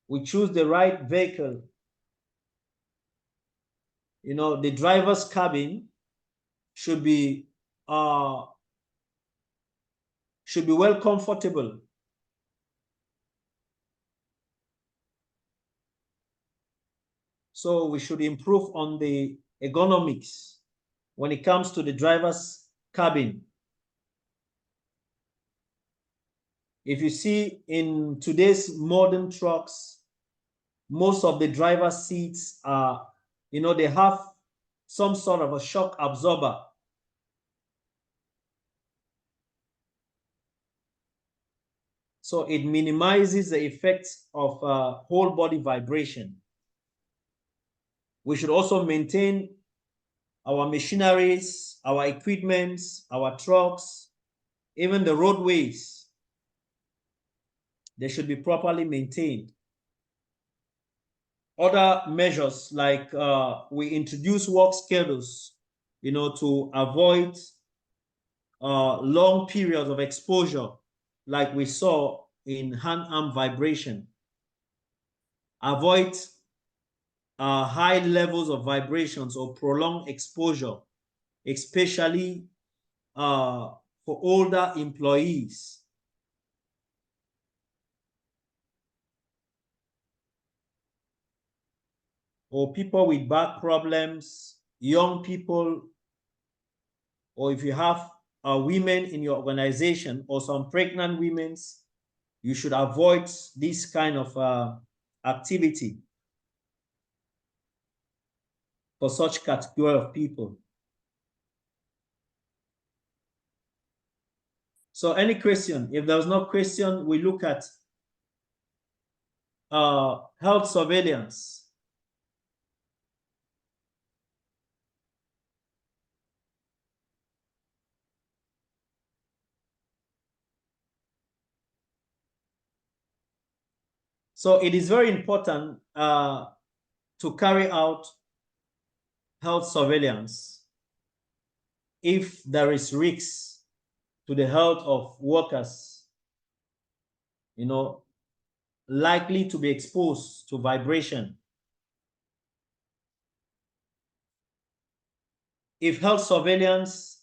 We choose the right vehicle. You know, the driver's cabin should be well comfortable. So we should improve on the ergonomics when it comes to the driver's cabin. If you see in today's modern trucks, most of the driver's seats are, they have some sort of a shock absorber. So it minimizes the effects of whole body vibration. We should also maintain our machineries, our equipments, our trucks, even the roadways. They should be properly maintained. Other measures like we introduce work schedules, to avoid long periods of exposure, like we saw in hand-arm vibration. Avoid high levels of vibrations or prolonged exposure, especially for older employees. Or people with back problems, young people, or if you have women in your organization or some pregnant women, you should avoid this kind of activity for such category of people. So any question? If there's no question, we look at health surveillance. So it is very important to carry out health surveillance if there is risks to the health of workers, likely to be exposed to vibration. if health surveillance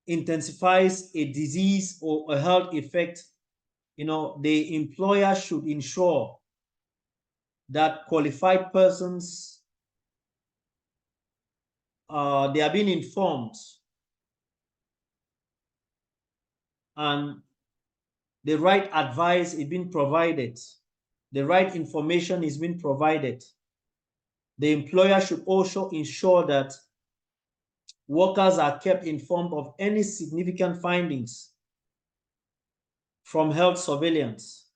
intensifies a disease or a health effect, the employer should ensure that qualified persons they are being informed and the right advice is being provided, the right information is being provided. The employer should also ensure that workers are kept informed of any significant findings from health surveillance.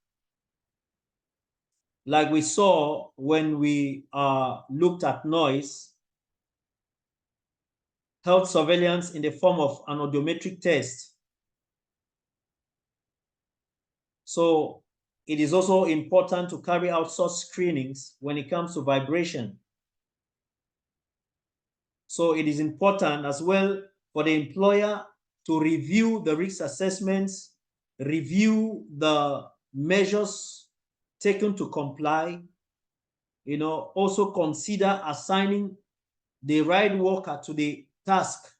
Like we saw when we looked at noise, health surveillance in the form of an audiometric test. So it is also important to carry out such screenings when it comes to vibration. So it is important as well for the employer to review the risk assessments, review the measures taken to comply, also consider assigning the right worker to the task,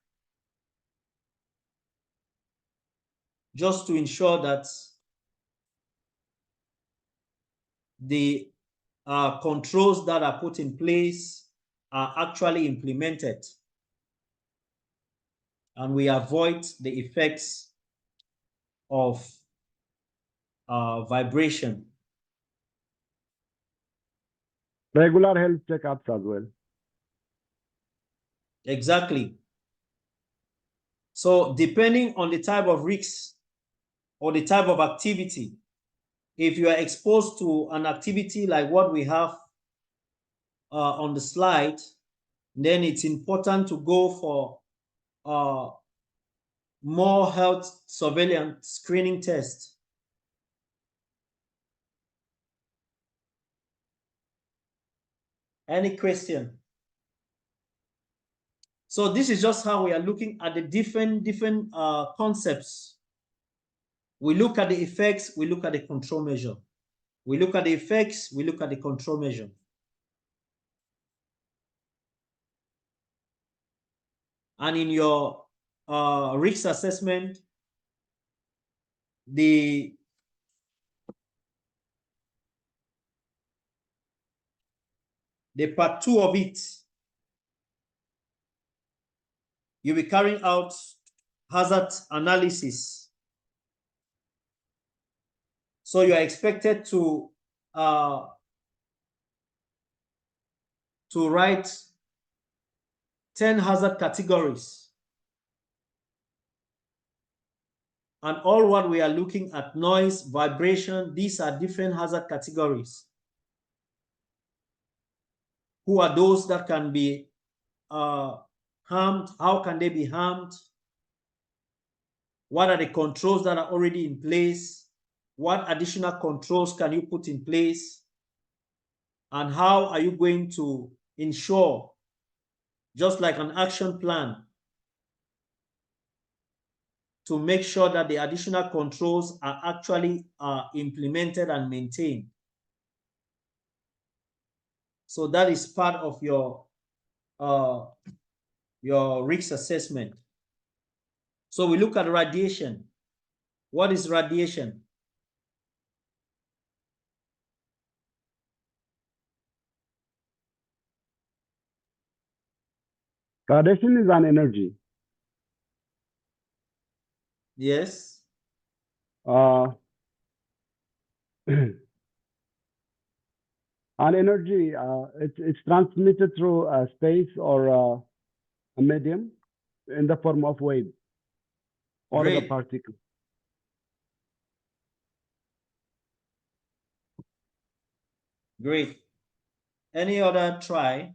just to ensure that the controls that are put in place are actually implemented and we avoid the effects of vibration. Regular health checkups as well. Exactly. So depending on the type of risks or the type of activity, if you are exposed to an activity like what we have on the slide, then it's important to go for more health surveillance screening tests. Any question? So this is just how we are looking at the different concepts. We look at the effects, we look at the control measure. We look at the effects, we look at the control measure. And in your risk assessment, the part 2 of it, you'll be carrying out hazard analysis. So you are expected to write 10 hazard categories. And all what we are looking at, noise, vibration, these are different hazard categories. Who are those that can be harmed? How can they be harmed? What are the controls that are already in place? What additional controls can you put in place? And how are you going to ensure, just like an action plan, to make sure that the additional controls are actually implemented and maintained? So that is part of your risk assessment. So we look at radiation. What is radiation? Radiation is an energy. Yes. An energy, it's transmitted through space or a medium in the form of wave or the Great. particle. Great. Any other try?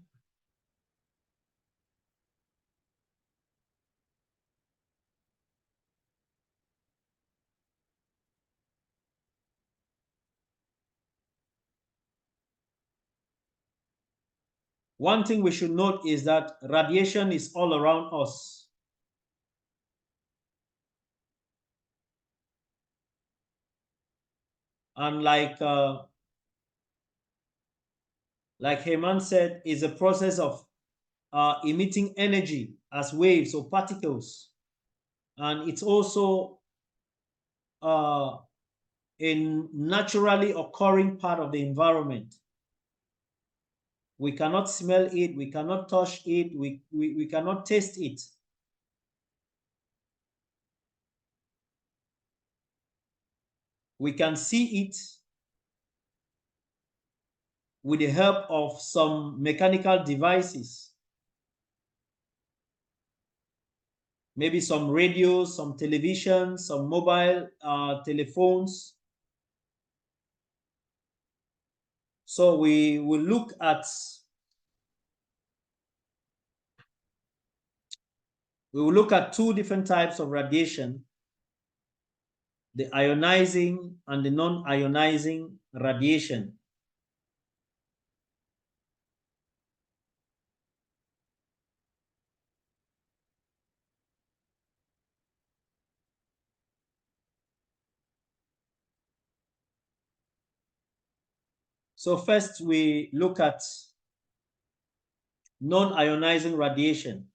One thing we should note is that radiation is all around us. And like Heyman said, is a process of emitting energy as waves or particles. And it's also a naturally occurring part of the environment. We cannot smell it, we cannot touch it, we cannot taste it. We can see it with the help of some mechanical devices. Maybe some radios, some television, some mobile telephones. So we will look at two different types of radiation: the ionizing and the non-ionizing radiation. So first we look at non-ionizing radiation.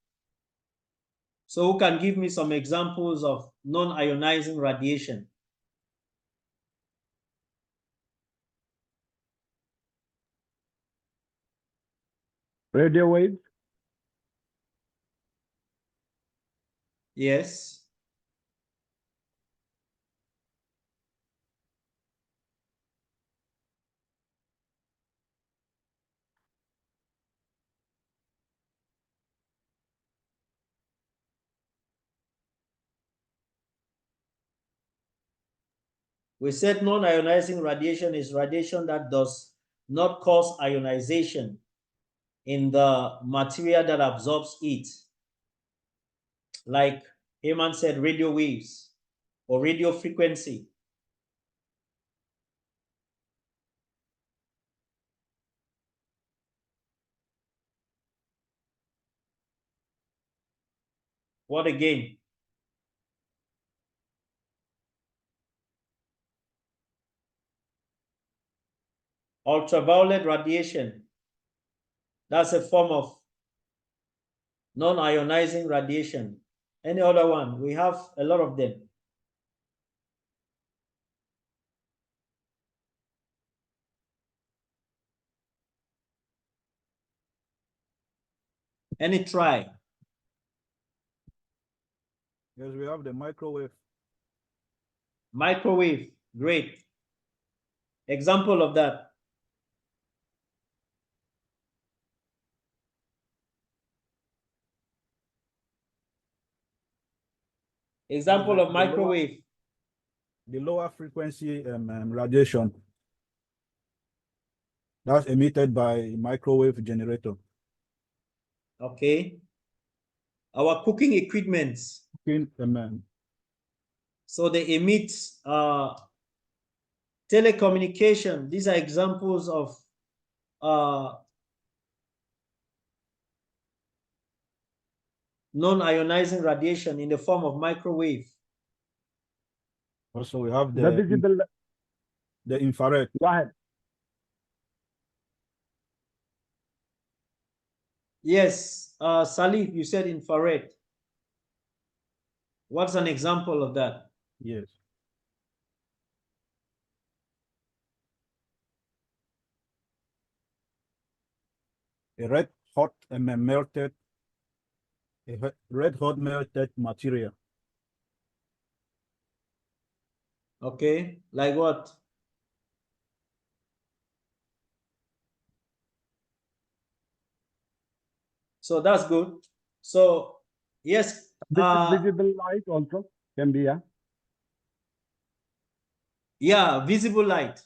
So who can give me some examples of non-ionizing radiation? Radio waves. Yes. We said non-ionizing radiation is radiation that does not cause ionization in the material that absorbs it. Like Heyman said, radio waves or radio frequency. What again? Ultraviolet radiation. That's a form of non-ionizing radiation. Any other one? We have a lot of them. Any try? Yes, we have the microwave. Microwave, great. Example of that. Example of microwave. The lower frequency radiation that's emitted by microwave generator. Okay. Our cooking equipment. So they emit telecommunication. These are examples of non-ionizing radiation in the form of microwave. Also, we have The visible. The infrared. Go ahead. Yes, Salif, you said infrared. What's an example of that? Yes. A red hot melted material. Okay, like what? So that's good. So yes, visible light also can be, yeah. Yeah, visible light.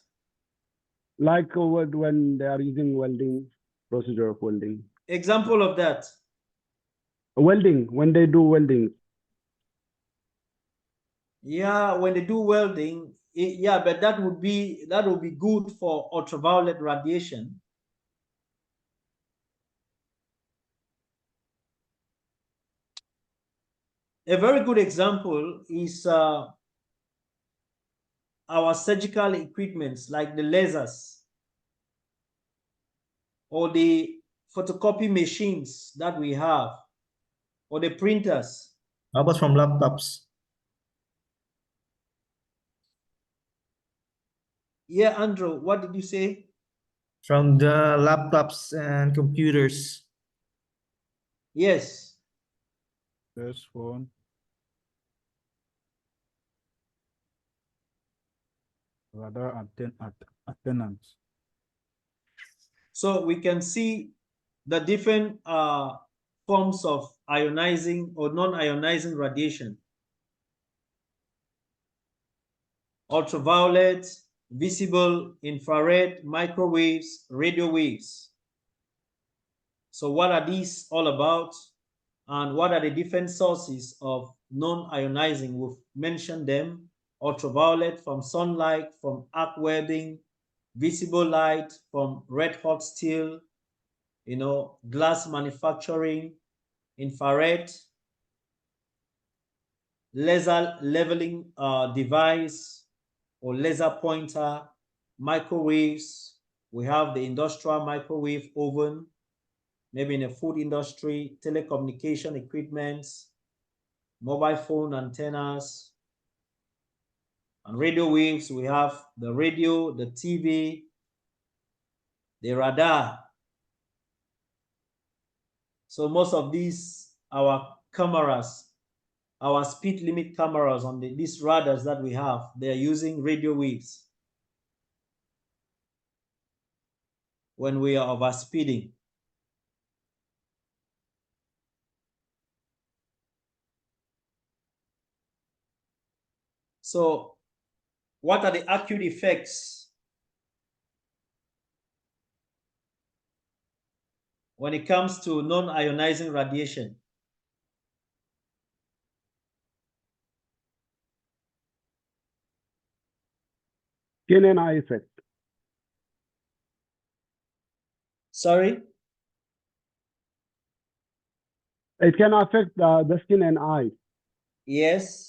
Like when they are using welding, procedure of welding. Example of that. Welding, when they do welding. Yeah, when they do welding, yeah, but that would be good for ultraviolet radiation. A very good example is our surgical equipments like the lasers or the photocopy machines that we have, or the printers. How about from laptops? Yeah, Andrew, what did you say? From the laptops and computers. Yes. First phone. Radar antennas. So we can see the different forms of ionizing or non-ionizing radiation. Ultraviolet, visible, infrared, microwaves, radio waves. So what are these all about? And what are the different sources of non-ionizing? We've mentioned them. Ultraviolet from sunlight, from arc welding, visible light from red hot steel, glass manufacturing, infrared, laser leveling device or laser pointer, microwaves. We have the industrial microwave oven, maybe in the food industry, telecommunication equipment, mobile phone antennas, and radio waves. We have the radio, the TV, the radar. So most of these, our cameras, our speed limit cameras on these radars that we have, they are using radio waves when we are overspeeding. So what are the acute effects when it comes to non-ionizing radiation? Skin and eye effect. Sorry? It can affect the skin and eye. Yes.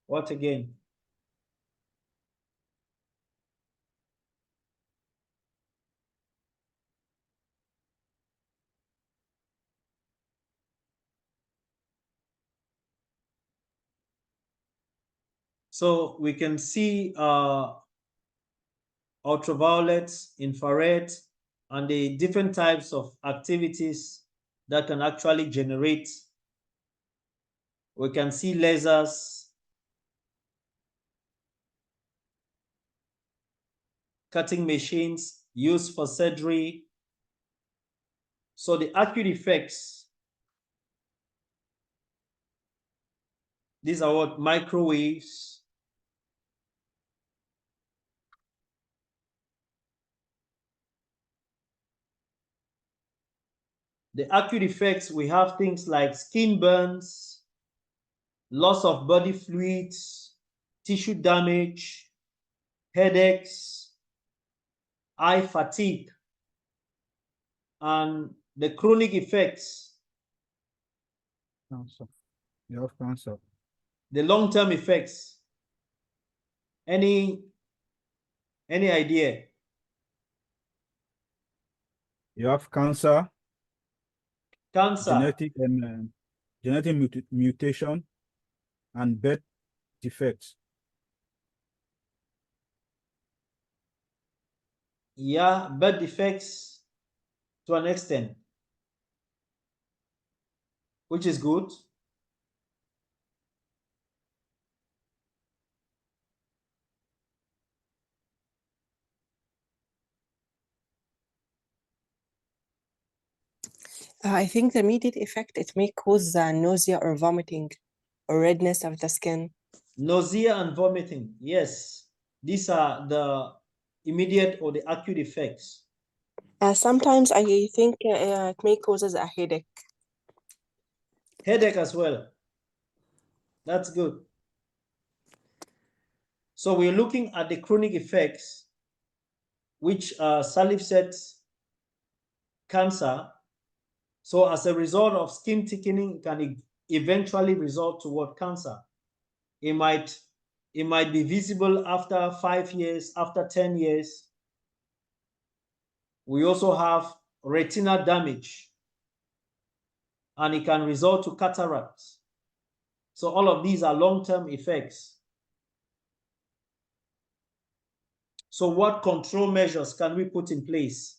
What again? So we can see ultraviolet, infrared, and the different types of activities that can actually generate. We can see lasers, cutting machines used for surgery. So the acute effects, these are what? Microwaves, the acute effects, we have things like skin burns, loss of body fluids, tissue damage, headaches, eye fatigue, and the chronic effects, Cancer. You have cancer. the long-term effects. Any idea? You have cancer. Cancer. Genetic mutation and birth defects. Yeah, birth defects to an extent, which is good. I think the immediate effect, it may cause nausea or vomiting or redness of the skin. Nausea and vomiting, yes. These are the immediate or the acute effects. Sometimes I think it may cause a headache. Headache as well. That's good. So we're looking at the chronic effects, which Salif said cancer, So as a result of skin thickening, it can eventually result toward cancer. It might be visible after 5 years, after 10 years. We also have retinal damage, and it can result to cataracts. So all of these are long-term effects. So what control measures can we put in place?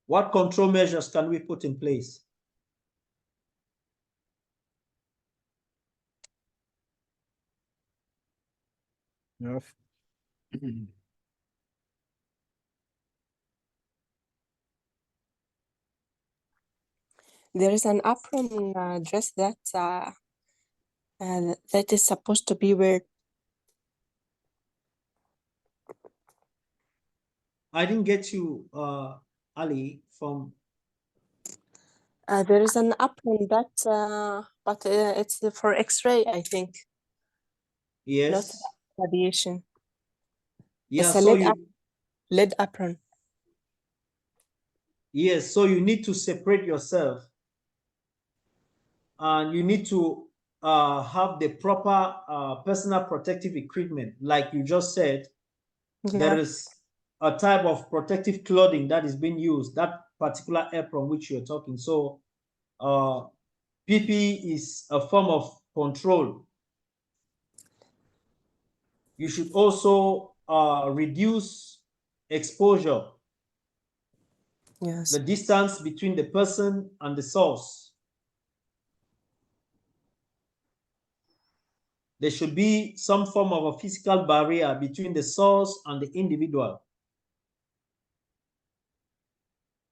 What control measures can we put in place? Yes. There is an apron dress that that is supposed to be wear. I didn't get you, Ali, from. There is an apron that, but it's for X-ray, I think. Yes. Not radiation. Yeah, It's a so you. lead apron. Yes, so you need to separate yourself, and you need to have the proper personal protective equipment. Like you just said, there is a type of protective clothing that is being used, that particular apron which you're talking. So PPE is a form of control. You should also reduce exposure. Yes. The distance between the person and the source. There should be some form of a physical barrier between the source and the individual.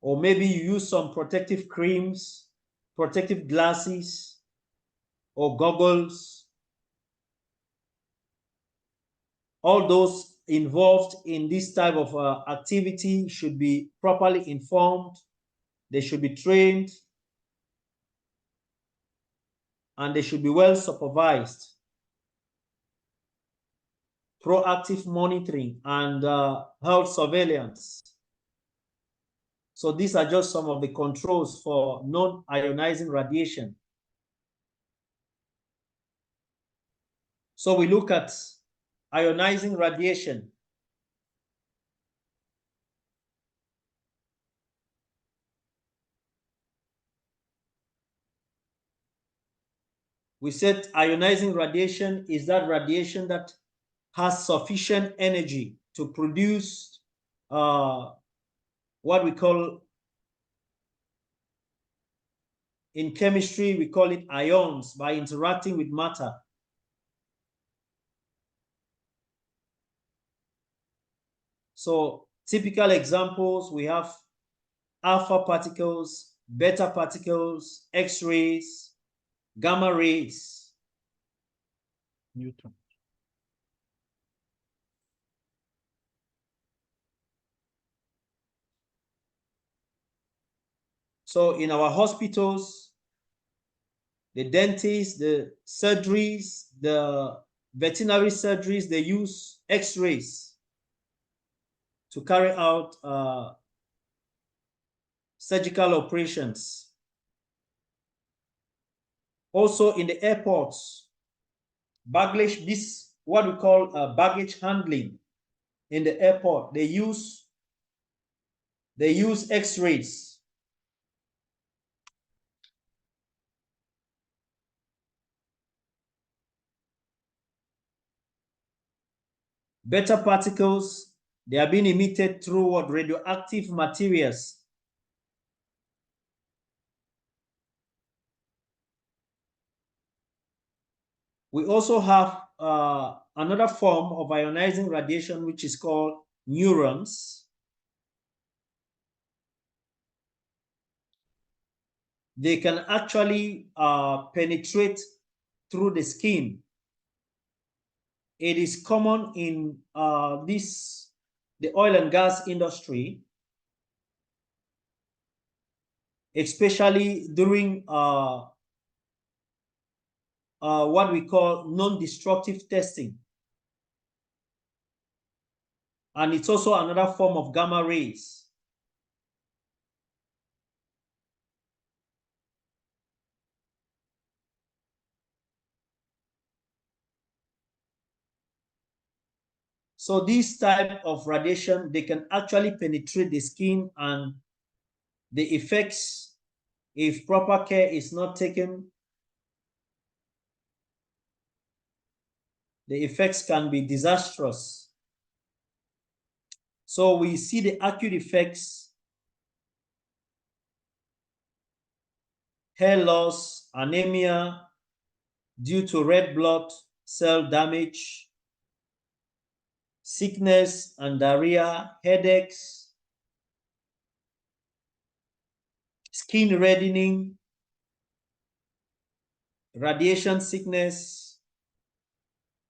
Or maybe you use some protective creams, protective glasses, or goggles. All those involved in this type of activity should be properly informed. They should be trained, and they should be well supervised. Proactive monitoring and health surveillance. So these are just some of the controls for non-ionizing radiation. So we look at ionizing radiation. We said ionizing radiation is that radiation that has sufficient energy to produce what we call, in chemistry, we call it ions, by interacting with matter. So typical examples, we have alpha particles, beta particles, X-rays, gamma rays. Neutron. So in our hospitals, the dentists, the surgeries, the veterinary surgeries, they use X-rays to carry out surgical operations. Also in the airports, baggage, this what we call baggage handling in the airport, they use X-rays. Beta particles, they are being emitted through what radioactive materials. We also have another form of ionizing radiation, which is called neurons. They can actually penetrate through the skin. It is common in the oil and gas industry, especially during what we call non-destructive testing. And it's also another form of gamma rays. So this type of radiation, they can actually penetrate the skin, and the effects, if proper care is not taken, the effects can be disastrous. So we see the acute effects: hair loss, anemia due to red blood cell damage, sickness and diarrhea, headaches, skin reddening, radiation sickness,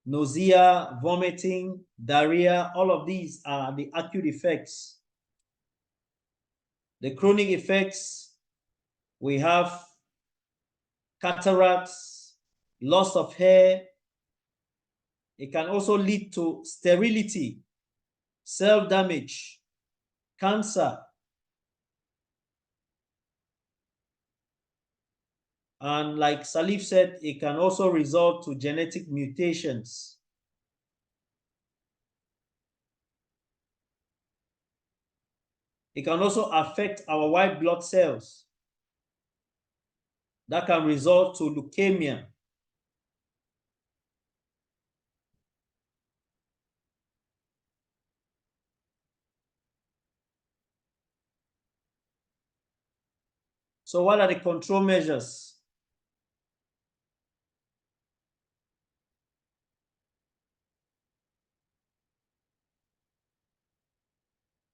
nausea, vomiting, diarrhea. All of these are the acute effects. The chronic effects, we have cataracts, loss of hair. It can also lead to sterility, self-damage, cancer, and like Salif said, it can also result to genetic mutations. It can also affect our white blood cells. That can result to leukemia. So what are the control measures?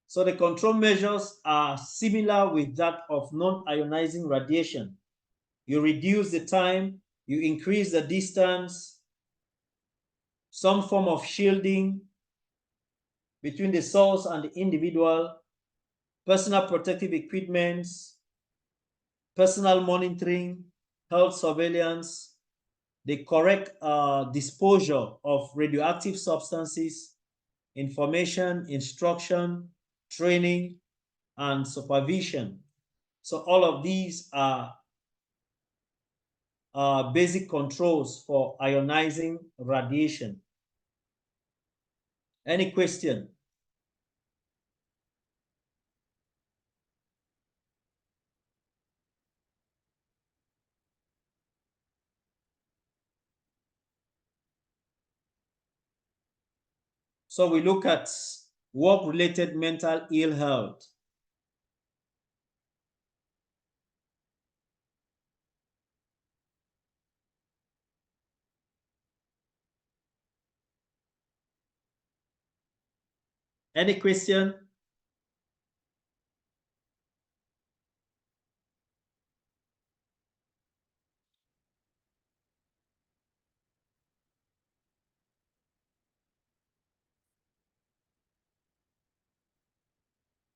So the control measures are similar with that of non-ionizing radiation. You reduce the time, you increase the distance, some form of shielding between the source and the individual, personal protective equipment, personal monitoring, health surveillance, the correct disposal of radioactive substances, information, instruction, training, and supervision. So all of these are basic controls for ionizing radiation. Any question? So we look at work-related mental ill health. Any question?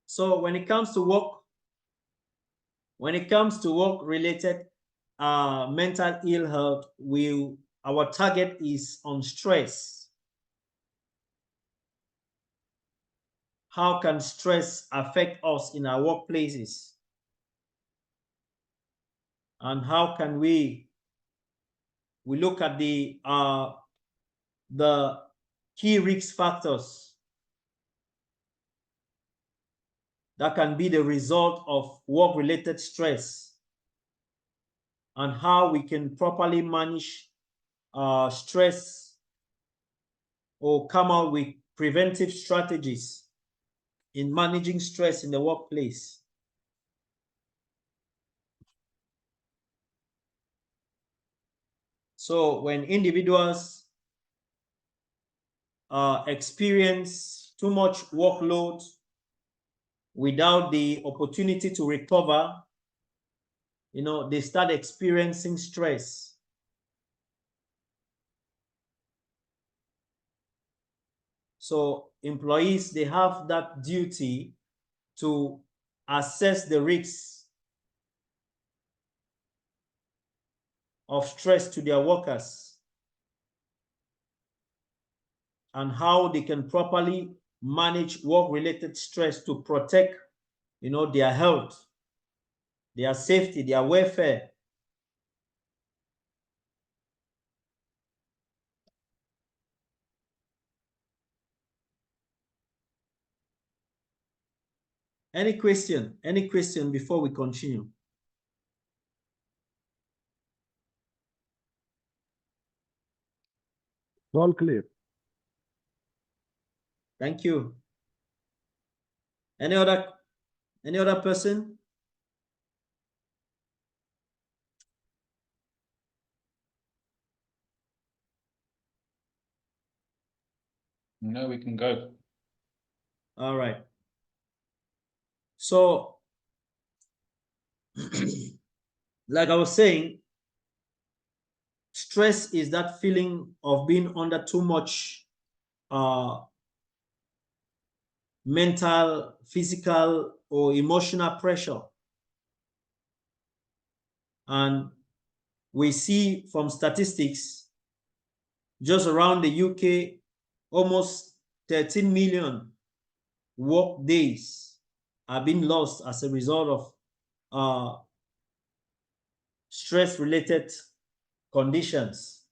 So when it comes to work-related mental ill health, our target is on stress. How can stress affect us in our workplaces? And how can we look at the key risk factors that can be the result of work-related stress, and how we can properly manage stress or come out with preventive strategies in managing stress in the workplace. So when individuals experience too much workload without the opportunity to recover, they start experiencing stress. So employees, they have that duty to assess the risks of stress to their workers and how they can properly manage work-related stress to protect, their health, their safety, their welfare. Any question before we continue? All clear. Thank you. Any other person? No, we can go. All right. So, like I was saying, stress is that feeling of being under too much mental, physical, or emotional pressure. And we see from statistics, just around the UK, almost 13 million work days are being lost as a result of stress-related conditions.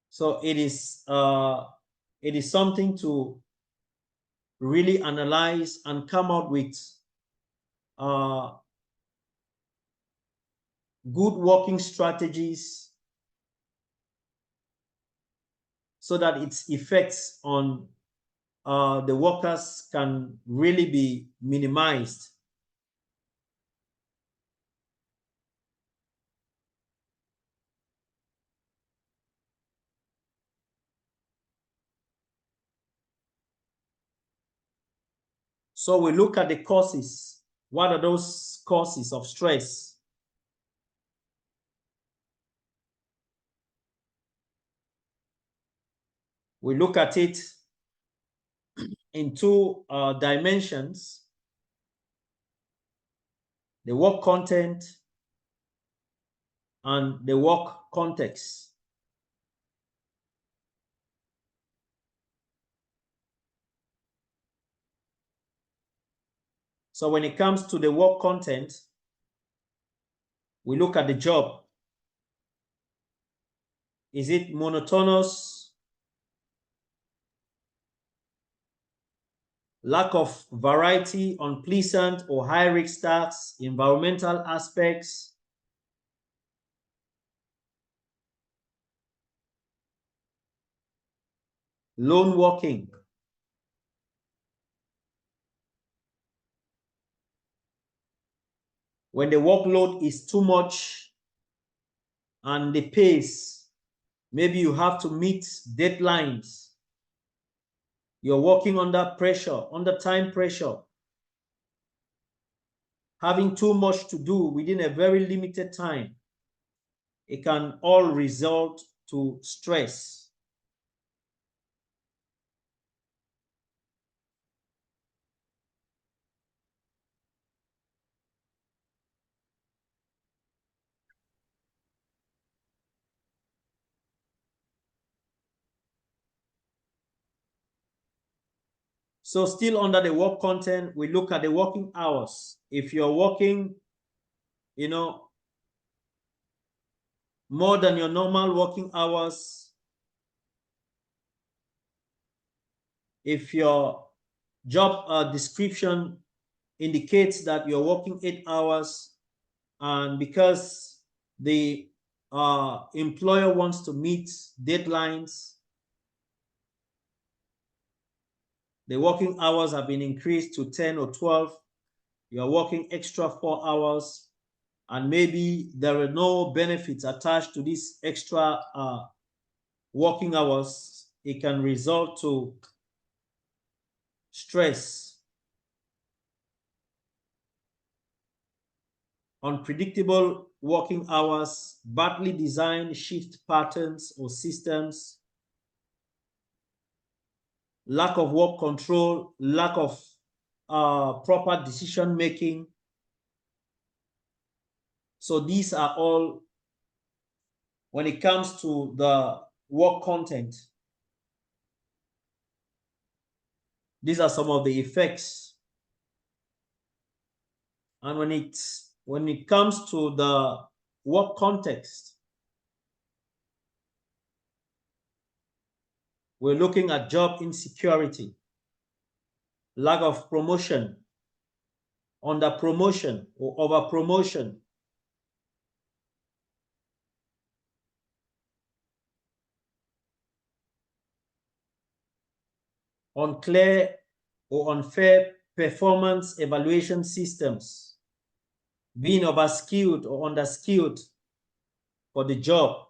So it is something to really analyze and come out with good working strategies so that its effects on the workers can really be minimized. So we look at the causes. What are those causes of stress? We look at it in two dimensions: the work content and the work context. So when it comes to the work content, we look at the job. Is it monotonous? Lack of variety, unpleasant or high-risk tasks, environmental aspects, lone working. When the workload is too much and the pace, maybe you have to meet deadlines. You're working under pressure, under time pressure. Having too much to do within a very limited time, it can all result to stress. So still under the work content, we look at the working hours. If you're working, more than your normal working hours, if your job description indicates that you're working 8 hours, and because the employer wants to meet deadlines, the working hours have been increased to 10 or 12, you're working extra 4 hours, and maybe there are no benefits attached to this extra working hours, it can result to stress. Unpredictable working hours, badly designed shift patterns or systems, lack of work control, lack of proper decision making, So these are all, when it comes to the work content, these are some of the effects. And when it comes to the work context, we're looking at job insecurity, lack of promotion, under promotion or over promotion, unclear or unfair performance evaluation systems, being overskilled or underskilled for the job.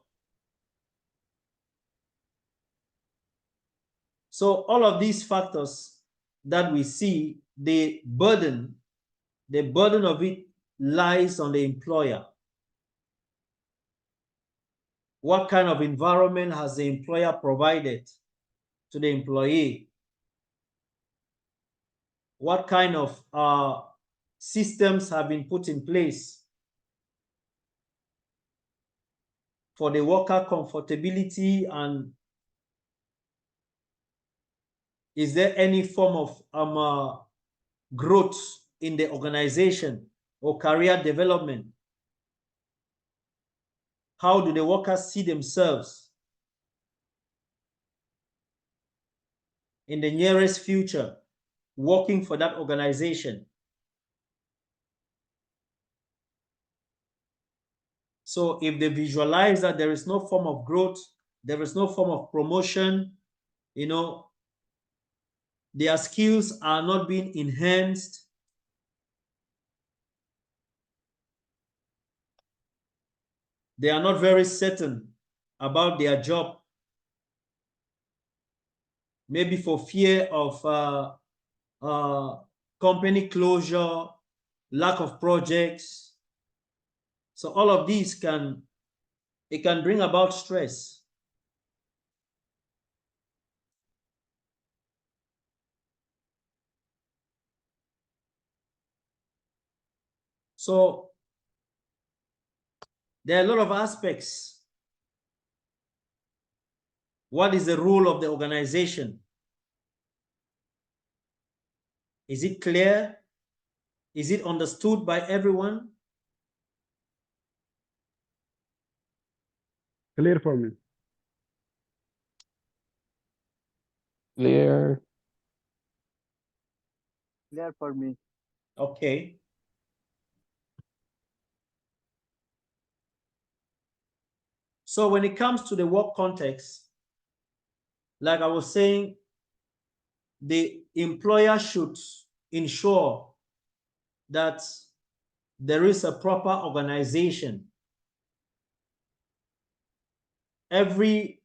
So all of these factors that we see, the burden of it lies on the employer. What kind of environment has the employer provided to the employee? What kind of systems have been put in place for the worker comfortability, and is there any form of growth in the organization or career development? How do the workers see themselves in the nearest future working for that organization? So if they visualize that there is no form of growth, there is no form of promotion, you know, their skills are not being enhanced, they are not very certain about their job, maybe for fear of company closure, lack of projects. So all of these can bring about stress. So there are a lot of aspects. What is the role of the organization? Is it clear? Is it understood by everyone? Clear for me. Clear. Clear for me. Okay. So when it comes to the work context, like I was saying, the employer should ensure that there is a proper organization. Every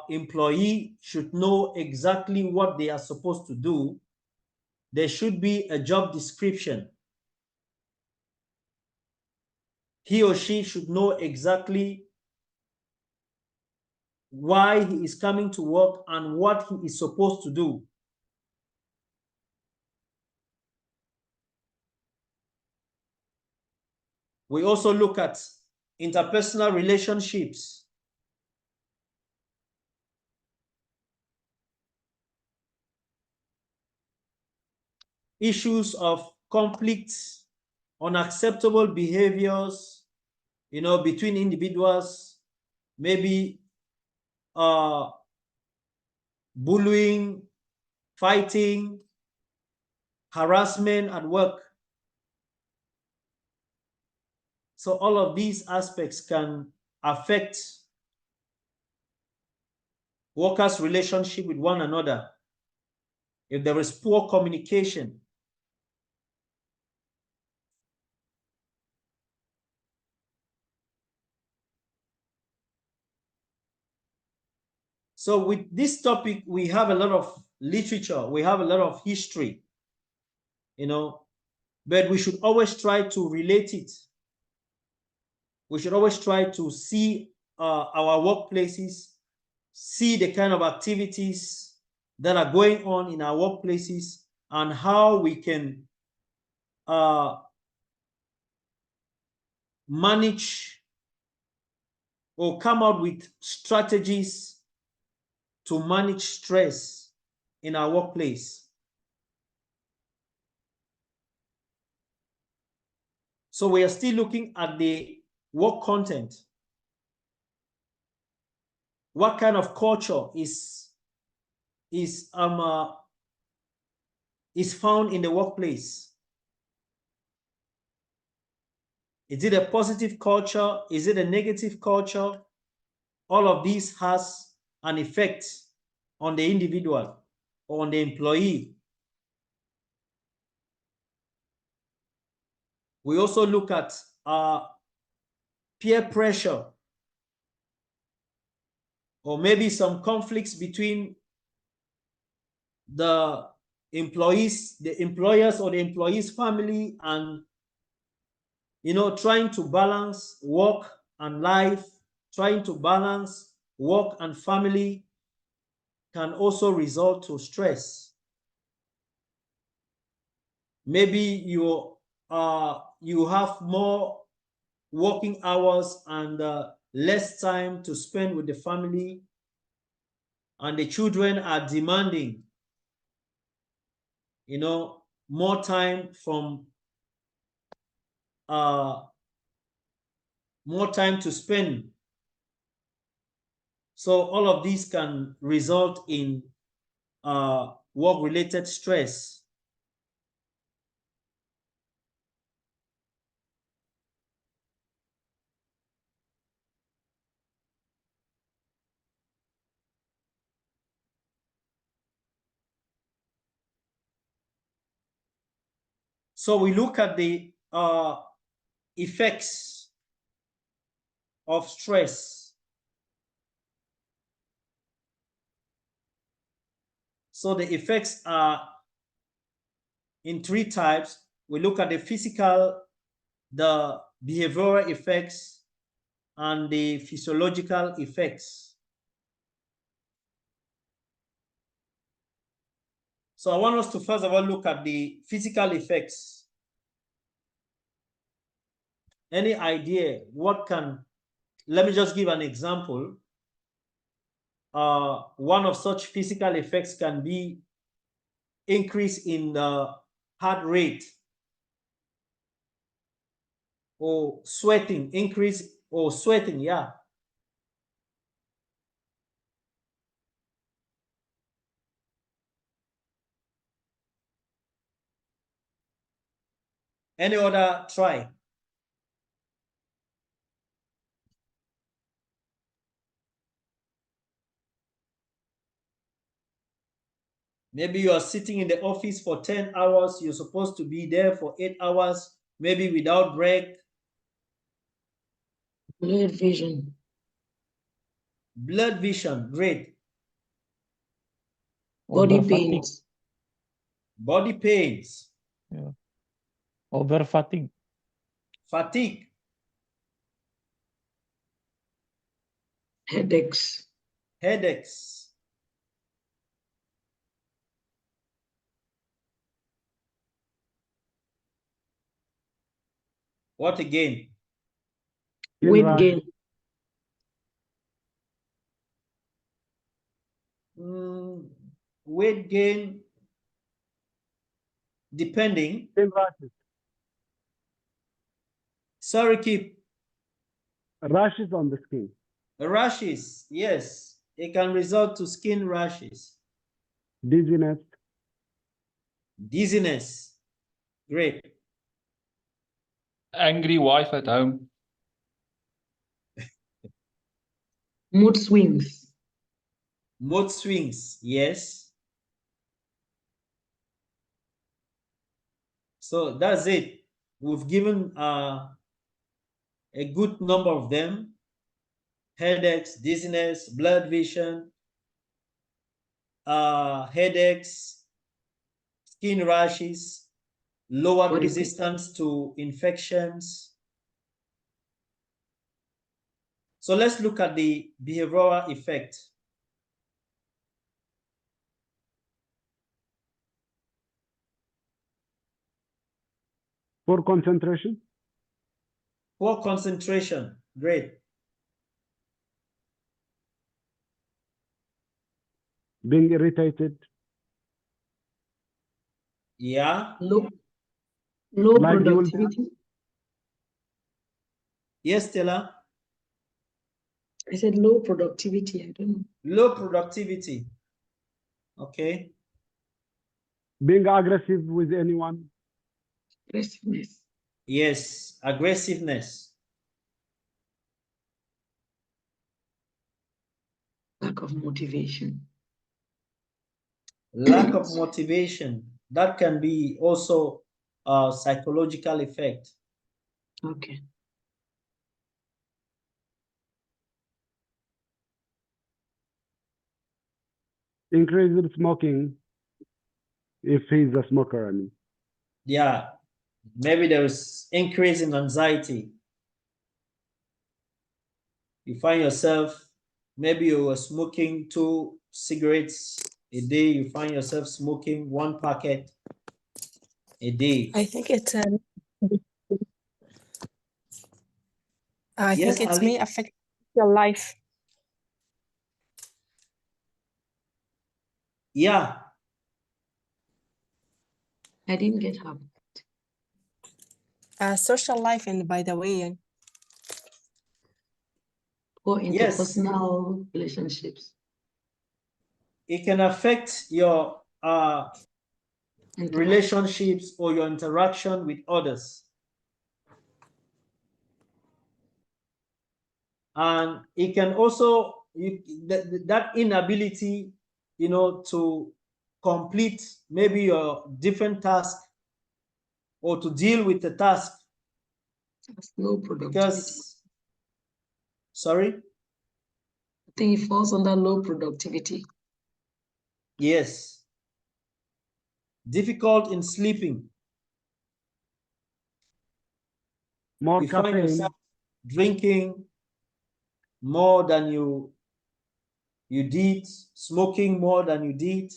employee should know exactly what they are supposed to do. There should be a job description. He or she should know exactly why he is coming to work and what he is supposed to do. We also look at interpersonal relationships. Issues of conflicts, unacceptable behaviors, you know, between individuals, maybe bullying, fighting, harassment at work. So all of these aspects can affect workers' relationship with one another. If there is poor communication, so with this topic, we have a lot of literature, we have a lot of history, you know, but we should always try to relate it. We should always try to see our workplaces, see the kind of activities that are going on in our workplaces and how we can manage or come out with strategies to manage stress in our workplace. So we are still looking at the work content. What kind of culture is found in the workplace? Is it a positive culture? Is it a negative culture? All of these has an effect on the individual or on the employee. We also look at peer pressure, or maybe some conflicts between the employees, the employers or the employees' family, and trying to balance work and life, trying to balance work and family can also result to stress. Maybe you have more working hours and less time to spend with the family, and the children are demanding more time to spend. So all of these can result in work-related stress. So we look at the effects of stress. So the effects are in three types. We look at the physical, the behavioral effects, and the physiological effects. So I want us to first of all look at the physical effects. Any idea what can, let me just give an example. One of such physical effects can be increase in the heart rate, or sweating, yeah. Any other try? Maybe you are sitting in the office for 10 hours. You're supposed to be there for 8 hours, maybe without break. Blurred vision. Blurred vision, great. Body Over fatigue. pains. Body pains. Yeah. Over fatigue. Fatigue. Headaches. Headaches. What again? Weight gain. Weight gain, depending. Sorry, keep. Rashes on the skin. Rashes, yes. It can result to skin rashes. Dizziness. Dizziness, great. Angry wife at home. Mood swings. Mood swings, yes. So that's it. We've given a good number of them. Headaches, dizziness, blurred vision, headaches, skin rashes, lowered resistance to infections. So let's look at the behavioral effect. Poor concentration. Poor concentration. Great. Being irritated. Yeah. Low Like you will- productivity. Yes, Stella. I said low productivity. I don't know. Low productivity. Okay. Being aggressive with anyone. Aggressiveness. Yes, aggressiveness. Lack of motivation. Lack of motivation. That can be also a psychological effect. Okay. Increased smoking. If he's a smoker, I mean. Yeah. Maybe there's increase in anxiety. You find yourself, maybe you were smoking 2 cigarettes a day. You find yourself smoking 1 packet a day. I think it Yes, think it Ali? may affect your life. Yeah. I didn't get her. Social life, and by the way, Or Yes. interpersonal relationships. It can affect your relationships or your interaction with others. And it can also, that inability, to complete maybe your different task or to deal with the task. That's low productivity. Because, sorry? I think it falls under low productivity. Yes. Difficult in sleeping. More You find caffeine. yourself drinking more than you did, smoking more than you did.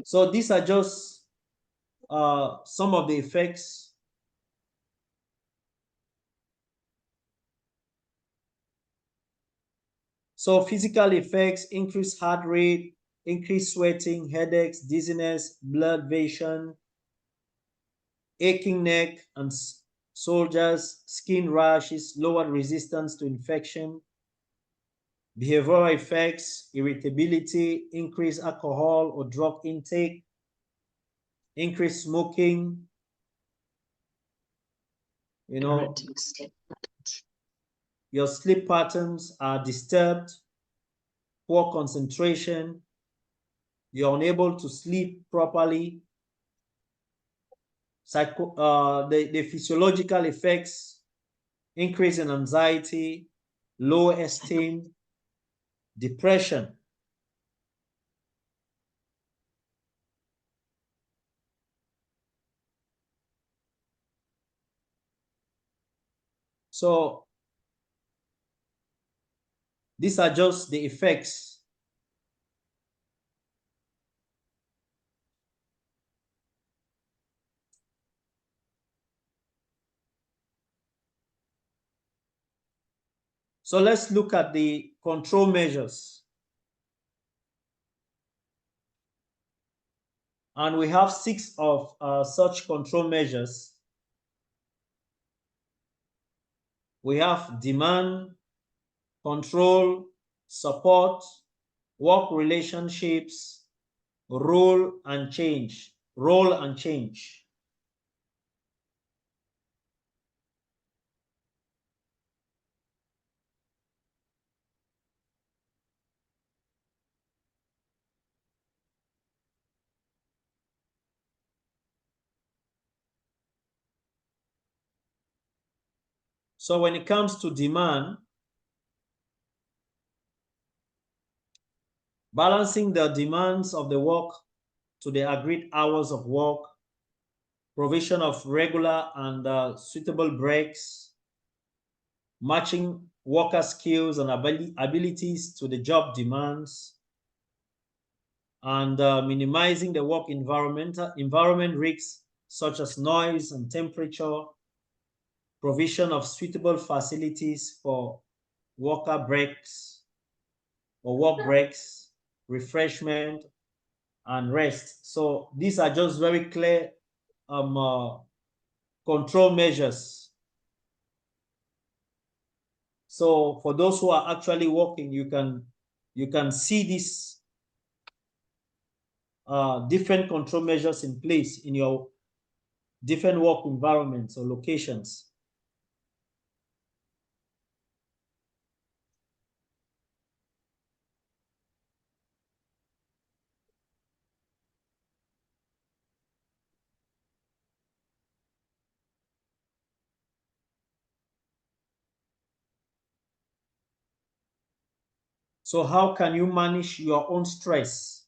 So these are just some of the effects. So physical effects: increased heart rate, increased sweating, headaches, dizziness, blood vision, aching neck and shoulders, skin rashes, lowered resistance to infection. Behavioral effects: irritability, increased alcohol or drug intake, increased smoking, your sleep patterns are disturbed, poor concentration, you're unable to sleep properly. The physiological effects: increase in anxiety, low esteem, depression. So these are just the effects. So let's look at the control measures. And we have 6 of such control measures. We have demand, control, support, work relationships, role and change. Role and change. So when it comes to demand, balancing the demands of the work to the agreed hours of work, provision of regular and suitable breaks, matching worker skills and abilities to the job demands, and minimizing the work environment risks such as noise and temperature, provision of suitable facilities for worker breaks or work breaks, refreshment, and rest. So these are just very clear control measures. So for those who are actually working, you can see these different control measures in place in your different work environments or locations. So how can you manage your own stress?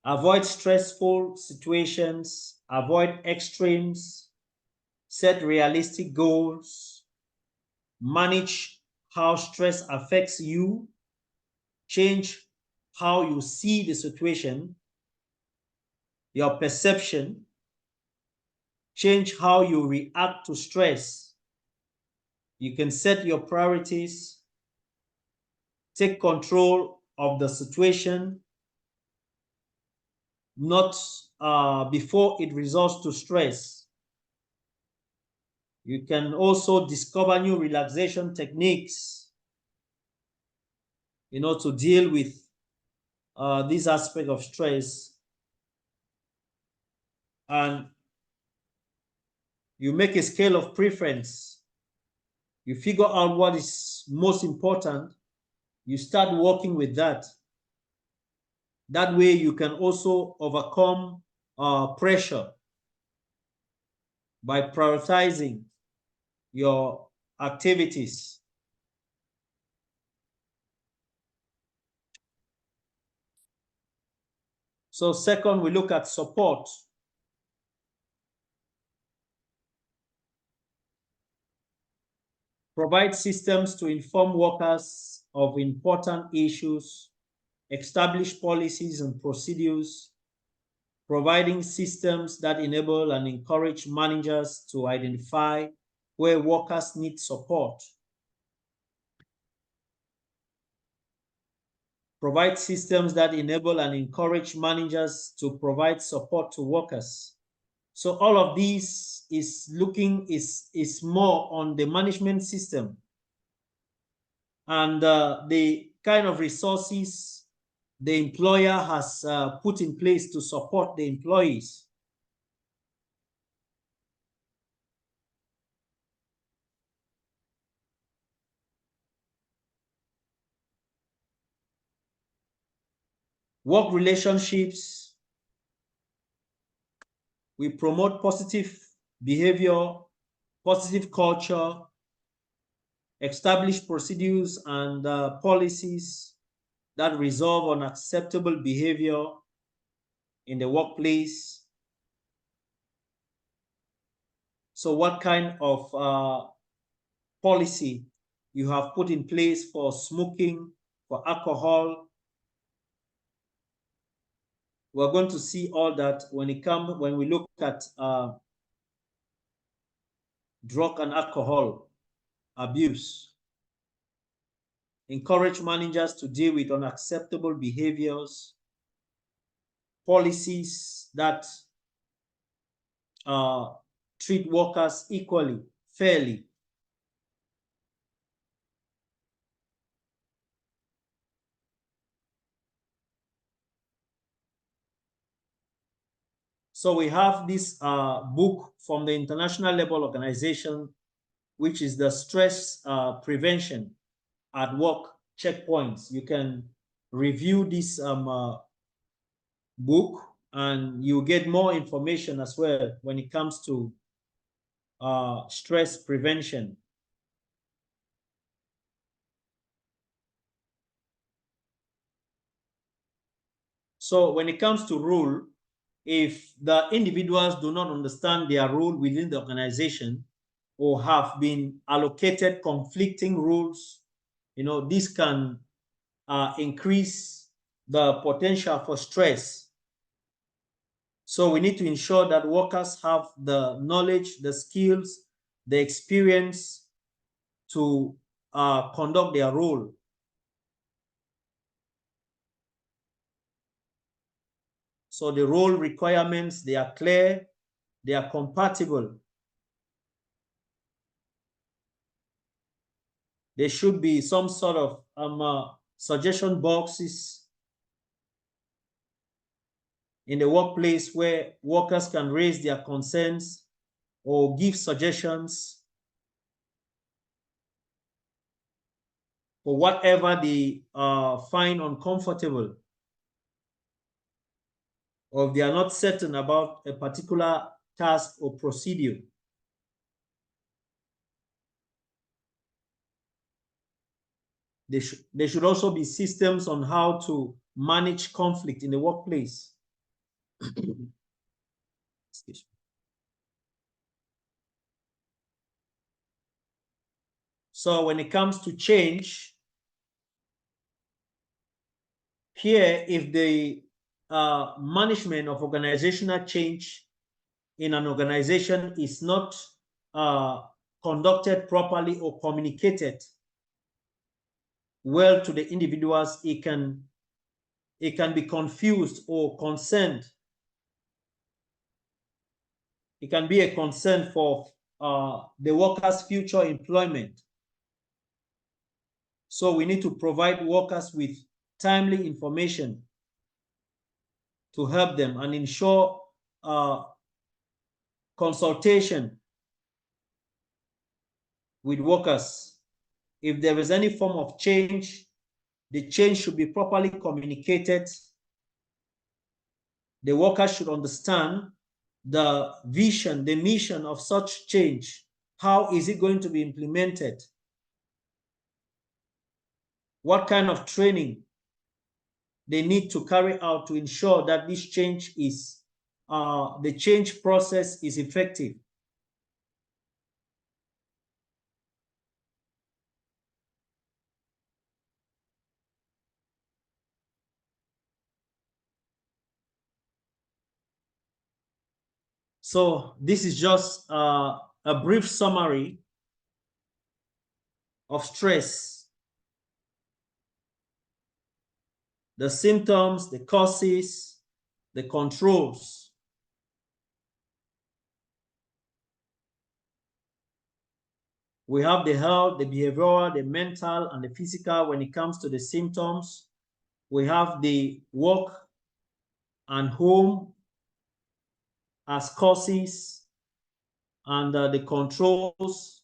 Avoid stressful situations, avoid extremes, set realistic goals, manage how stress affects you, change how you see the situation, your perception, change how you react to stress. You can set your priorities, take control of the situation, not before it results to stress. You can also discover new relaxation techniques, to deal with this aspect of stress. And you make a scale of preference. You figure out what is most important. You start working with that. That way you can also overcome pressure by prioritizing your activities. So second, we look at support. Provide systems to inform workers of important issues, establish policies and procedures, providing systems that enable and encourage managers to identify where workers need support. Provide systems that enable and encourage managers to provide support to workers. So all of these is more on the management system and the kind of resources the employer has put in place to support the employees. Work relationships. We promote positive behavior, positive culture, establish procedures and policies that resolve unacceptable behavior in the workplace. So what kind of policy you have put in place for smoking, for alcohol? We're going to see all that when we look at drug and alcohol abuse. Encourage managers to deal with unacceptable behaviors, policies that treat workers equally, fairly. So we have this book from the International Labour Organization, which is the Stress Prevention at Work Checkpoints. You can review this book and you get more information as well when it comes to stress prevention. So when it comes to rule, if the individuals do not understand their role within the organization or have been allocated conflicting rules, this can increase the potential for stress. So we need to ensure that workers have the knowledge, the skills, the experience to conduct their role. So the role requirements, they are clear, they are compatible. There should be some sort of suggestion boxes in the workplace where workers can raise their concerns or give suggestions for whatever they find uncomfortable, or if they are not certain about a particular task or procedure. There should also be systems on how to manage conflict in the workplace. Excuse me. So when it comes to change, here, if the management of organizational change in an organization is not conducted properly or communicated well to the individuals, it can be confused or concerned. It can be a concern for the workers' future employment. So we need to provide workers with timely information to help them and ensure consultation with workers. If there is any form of change, the change should be properly communicated. The workers should understand the vision, the mission of such change. How is it going to be implemented? What kind of training they need to carry out to ensure that this change is, the change process is effective. So this is just a brief summary of stress, the symptoms, the causes, the controls. We have the health, the behavioral, the mental, and the physical when it comes to the symptoms. We have the work and home as causes, and the controls,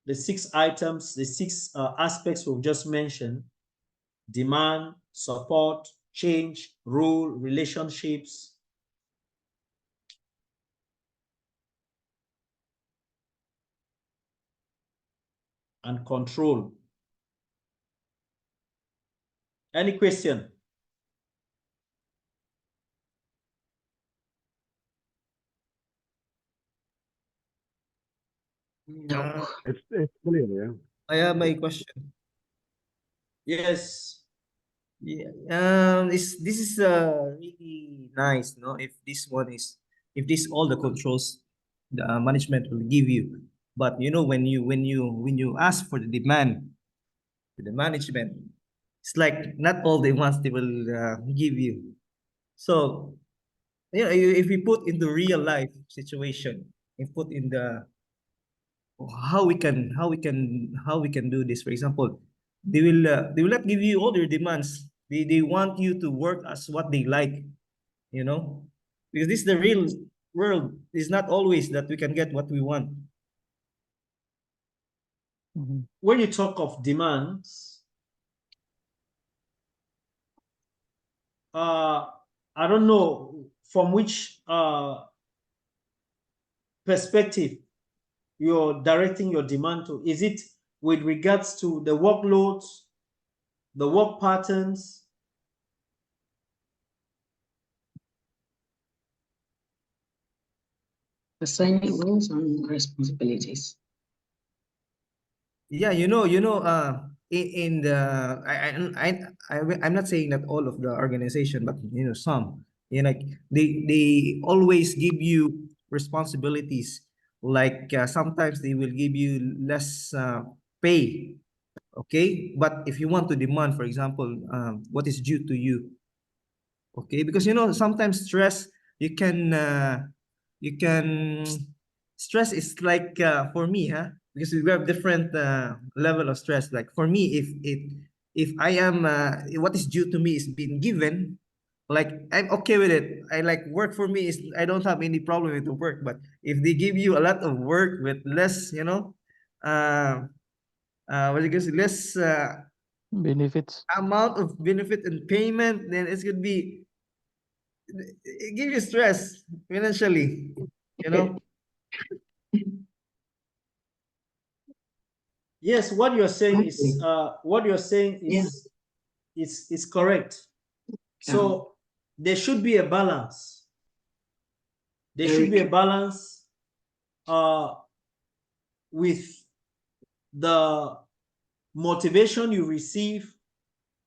the 6 items, the 6 aspects we've just mentioned: demand, support, change, rule, relationships, and control. Any question? No. It's clear, yeah. I have a question. Yes. Yeah. This is really nice, no? If this one is, if this all the controls the management will give you, but you know when you ask for the demand to the management, it's like not all they want they will give you. So you know, if we put into real life situation, and put in the how we can do this. For example, they will not give you all their demands. They want you to work as what they like, you know, because this is the real world. It's not always that we can get what we want. When you talk of demands, I don't know from which perspective you're directing your demand to. Is it with regards to the workloads, the work patterns? Assigning roles and responsibilities. Yeah, in the I'm not saying that all of the organization, but some, like they always give you responsibilities, like sometimes they will give you less pay, okay, but if you want to demand, for example, what is due to you, okay, because sometimes stress, you can stress is like, for me, because we have different level of stress. Like for me, if I am what is due to me is being given, like I'm okay with it. I like work, for me is I don't have any problem with the work. But if they give you a lot of work with less, what you say, less Benefits. amount of benefit and payment, then it's gonna be, it gives you stress financially, Yes, what you're saying is is correct. So there should be a balance. There should be a balance with the motivation you receive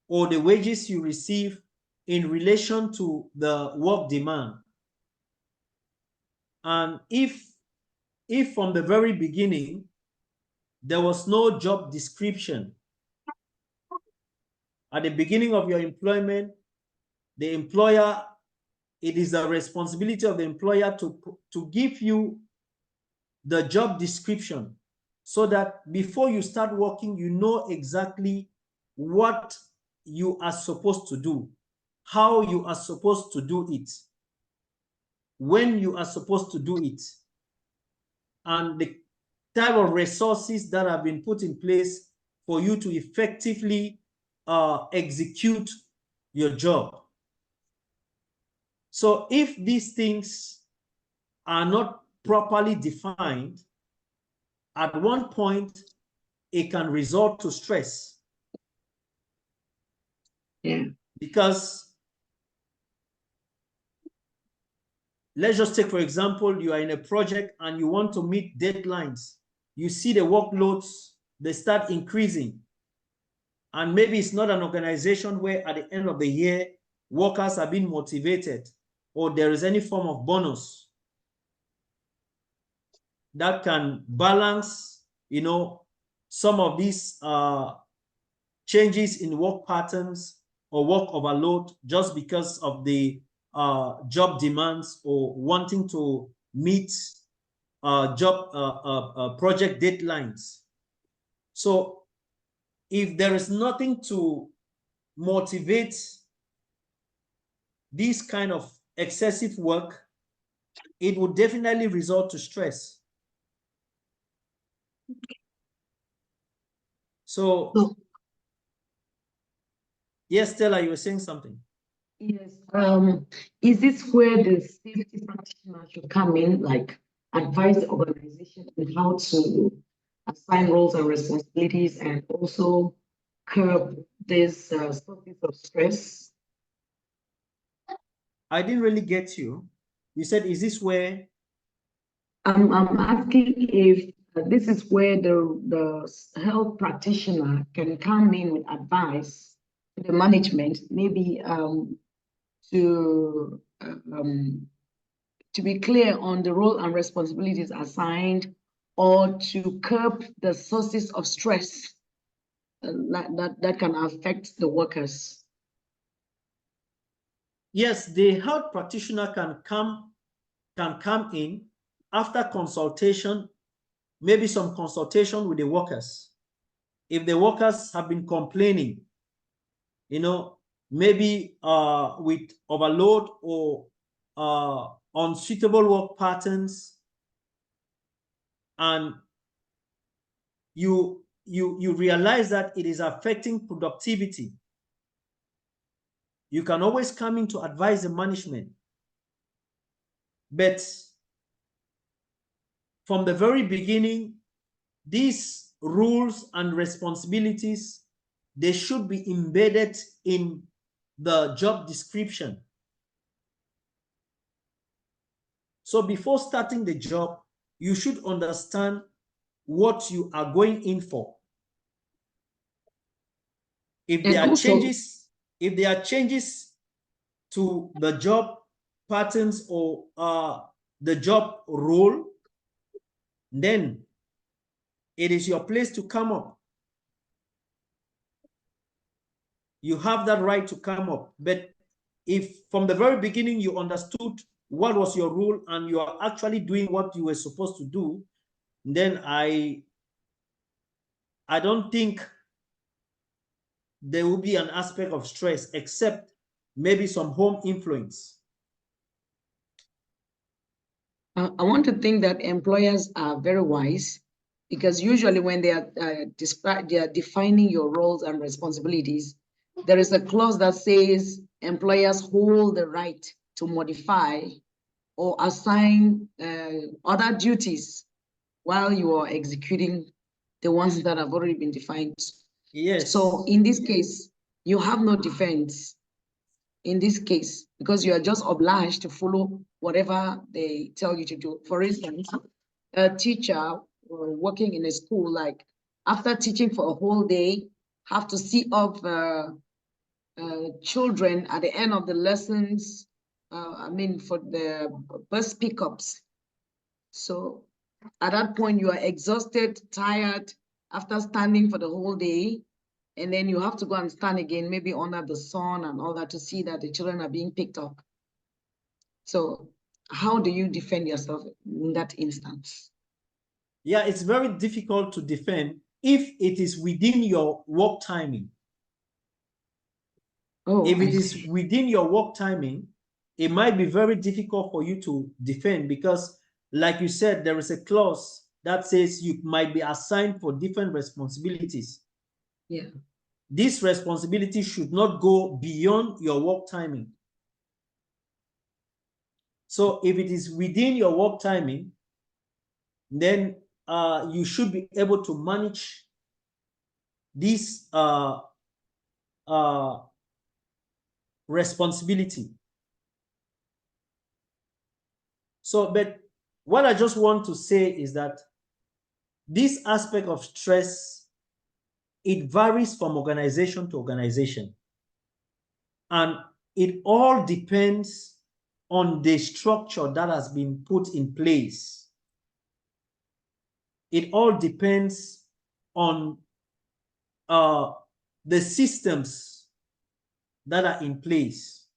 or the wages you receive in relation to the work demand. And if from the very beginning there was no job description at the beginning of your employment, the employer, it is the responsibility of the employer to give you the job description, so that before you start working, you know exactly what you are supposed to do, how you are supposed to do it, when you are supposed to do it, and the type of resources that have been put in place for you to effectively execute your job. So if these things are not properly defined, at one point, it can result to stress. Yeah. Because let's just take, for example, you are in a project and you want to meet deadlines. You see the workloads, they start increasing. And maybe it's not an organization where at the end of the year, workers are being motivated or there is any form of bonus that can balance, some of these changes in work patterns or work overload just because of the job demands or wanting to meet project deadlines. So if there is nothing to motivate this kind of excessive work, it would definitely result to stress. So, yes, Stella, you were saying something. Yes. Is this where the safety practitioner should come in, like advise the organization on how to assign roles and responsibilities and also curb this sources of stress? I didn't really get you. You said, is this where? I'm asking if this is where the health practitioner can come in with advice to the management, maybe to be clear on the role and responsibilities assigned, or to curb the sources of stress that can affect the workers. Yes, the health practitioner can come in after consultation, maybe some consultation with the workers. If the workers have been complaining, maybe with overload or unsuitable work patterns, and you realize that it is affecting productivity, you can always come in to advise the management. But from the very beginning, these rules and responsibilities, they should be embedded in the job description. So before starting the job, you should understand what you are going in for. If And there are also- changes to the job patterns or the job role, then it is your place to come up. You have that right to come up. But if from the very beginning you understood what was your role and you are actually doing what you were supposed to do, then I don't think there will be an aspect of stress, except maybe some home influence. I want to think that employers are very wise, because usually when they are defining your roles and responsibilities, there is a clause that says employers hold the right to modify or assign other duties while you are executing the ones that have already been defined. Yes. So in this case, you have no defense in this case, because you are just obliged to follow whatever they tell you to do. For instance, a teacher working in a school, like after teaching for a whole day, have to see off children at the end of the lessons, for the bus pickups. So at that point, you are exhausted, tired, after standing for the whole day, and then you have to go and stand again, maybe under the sun and all that, to see that the children are being picked up. So how do you defend yourself in that instance? Yeah, it's very difficult to defend if it is within your work timing. Oh, if it is within your work timing, it might be very difficult for you to defend, because like you said, there is a clause that says you might be assigned for different responsibilities. Yeah. This responsibility should not go beyond your work timing. So if it is within your work timing, then you should be able to manage this responsibility. So, but what I just want to say is that this aspect of stress, it varies from organization to organization. And it all depends on the structure that has been put in place. It all depends on the systems that are in place.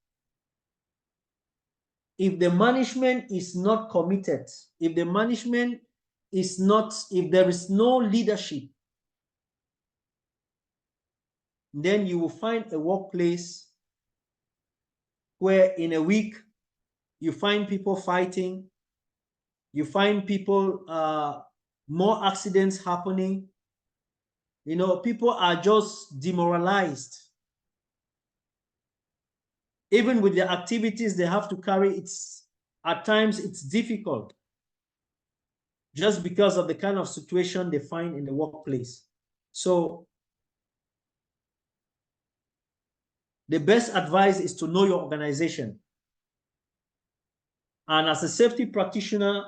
If the management is not committed, if the management is not, if there is no leadership, then you will find a workplace where in a week you find people fighting, you find people, more accidents happening. You know, people are just demoralized. Even with the activities they have to carry, at times it's difficult, just because of the kind of situation they find in the workplace. So the best advice is to know your organization. And as a safety practitioner,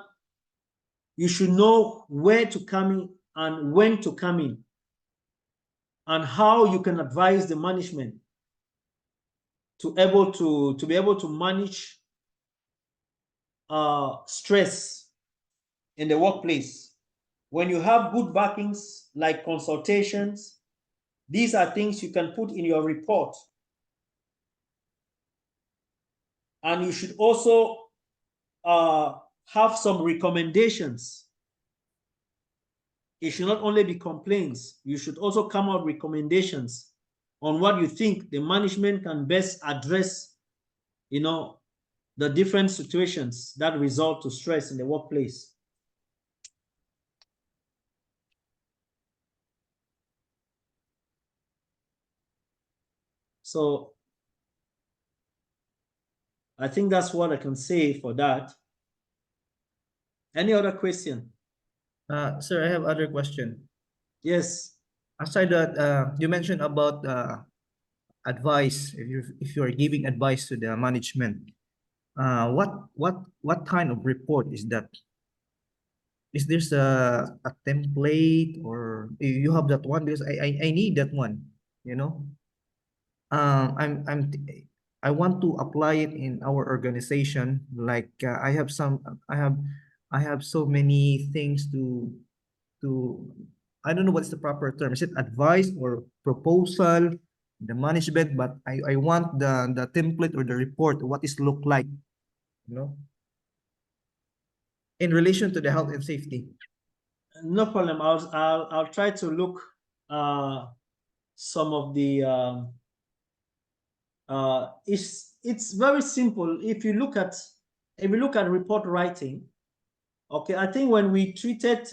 you should know where to come in and when to come in, and how you can advise the management to be able to manage stress in the workplace. When you have good backings like consultations, these are things you can put in your report. And you should also have some recommendations. It should not only be complaints. You should also come out with recommendations on what you think the management can best address, you know, the different situations that result to stress in the workplace. So I think that's what I can say for that. Any other question? Sir, I have other question. Yes. Aside that, you mentioned about advice. If you are giving advice to the management, what kind of report is that? Is there a template, or you have that one? Because I need that one, you know. I want to apply it in our organization. Like I have so many things to I don't know what's the proper term. Is it advice or proposal, the management? But I want the template or the report, what is look like, you know, in relation to the health and safety. No problem. I'll try to look some of the it's very simple. If you look at report writing, okay, I think when we treated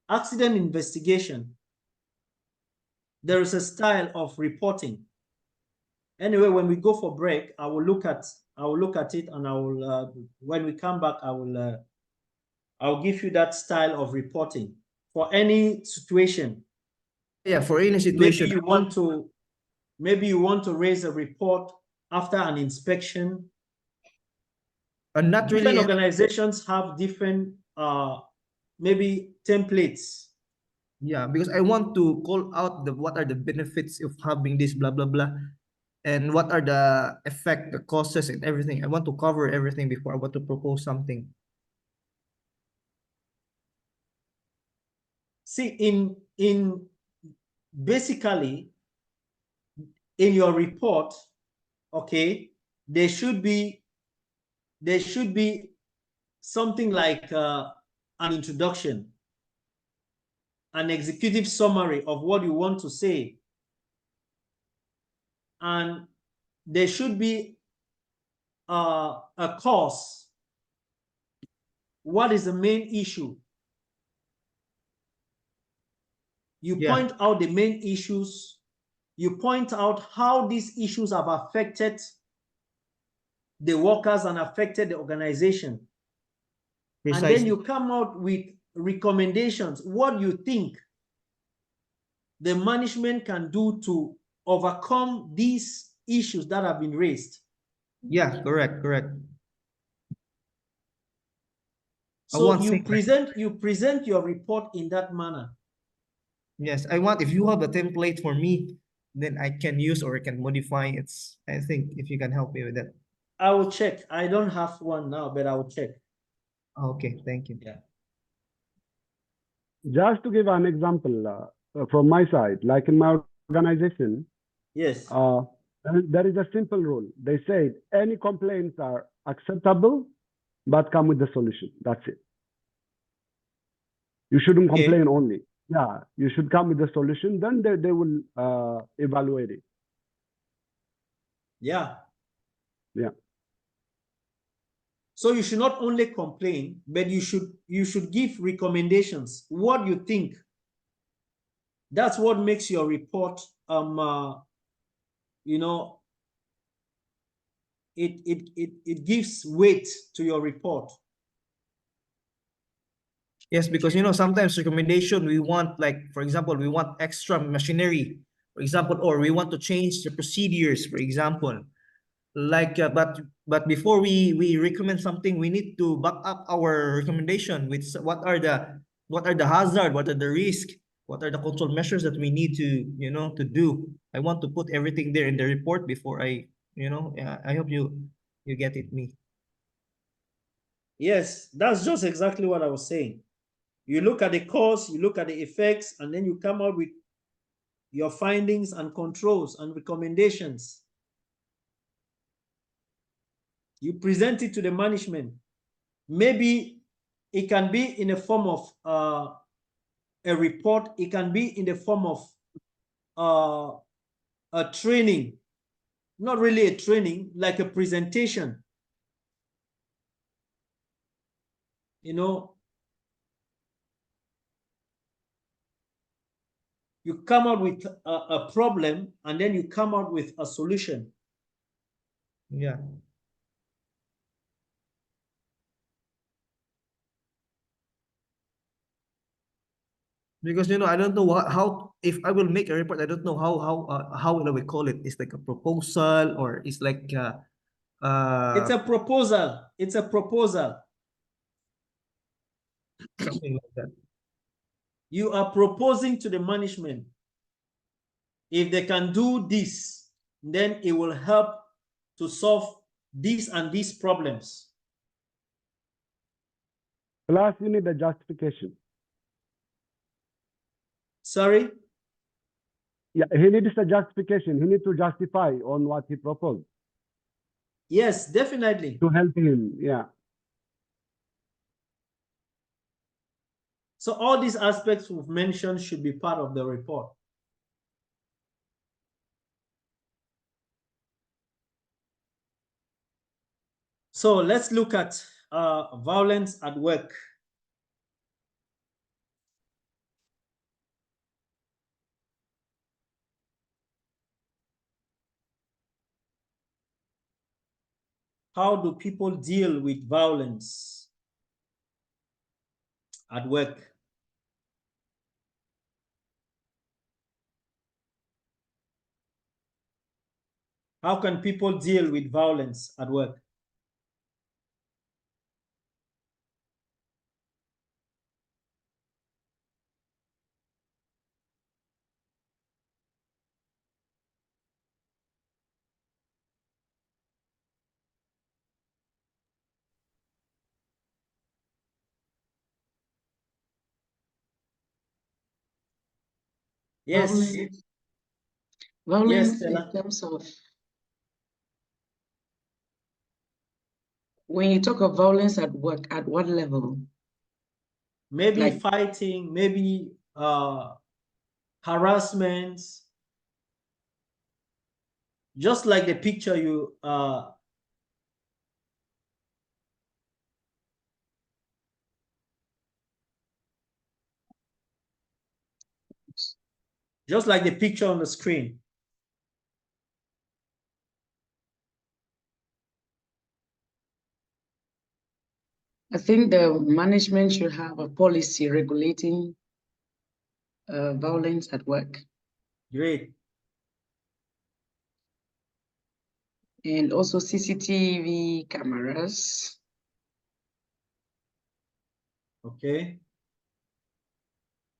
accident investigation, there is a style of reporting. Anyway, when we go for break, I will look at it, and I will when we come back, I'll give you that style of reporting for any situation. Yeah, for any situation. Maybe you want to raise a report after an inspection. Not really. Different organizations have different maybe templates. Yeah, because I want to call out what are the benefits of having this blah blah blah, and what are the effect, the causes, and everything. I want to cover everything before I want to propose something. See, in basically in your report, okay, there should be something like an introduction, an executive summary of what you want to say, and there should be a cause. What is the main issue? You point out the main issues. You point out how these issues have affected the workers and affected the organization. Precisely. And then you come out with recommendations, what you think the management can do to overcome these issues that have been raised. Yeah, correct. So you present your report in that manner. Yes, I want, if you have a template for me, then I can use or I can modify it. I think if you can help me with that. I will check. I don't have one now, but I will check. Okay, thank you. Yeah. Just to give an example from my side, like in my organization, yes, there is a simple rule. They say any complaints are acceptable, but come with the solution. That's it. You shouldn't complain only. Yeah, you should come with the solution. Then they will evaluate it. Yeah. Yeah. So you should not only complain, but you should give recommendations. What you think. That's what makes your report you know, it gives weight to your report. Yes, because you know, sometimes recommendation we want, like for example, we want extra machinery, for example, or we want to change the procedures, for example. Like but before we recommend something, we need to back up our recommendation with what are the hazard, what are the risk, what are the control measures that we need to, you know, to do. I want to put everything there in the report before I, you know, I hope you get it, me. Yes, that's just exactly what I was saying. You look at the cause, you look at the effects, and then you come out with your findings and controls and recommendations. You present it to the management. Maybe it can be in the form of a report. It can be in the form of a training. Not really a training, like a presentation. You know, you come out with a problem, and then you come out with a solution. Yeah. Because you know, I don't know how if I will make a report, I don't know how will we call it. It's like a proposal, or it's like it's a proposal. It's a proposal. Something like that. You are proposing to the management, if they can do this, then it will help to solve these and these problems. Plus, you need a justification. Sorry? Yeah, he needs a justification. He needs to justify on what he proposed Yes, definitely. to help him. Yeah. So all these aspects we've mentioned should be part of the report. So let's look at violence at work. How do people deal with violence at work? How can people deal with violence at work? Yes. Violence Yes, in Stella. terms of, when you talk of violence at work, at what level? Maybe Like- fighting, maybe harassment. Just like the picture you just like the picture on the screen. I think the management should have a policy regulating violence at work. Great. And also CCTV cameras. Okay.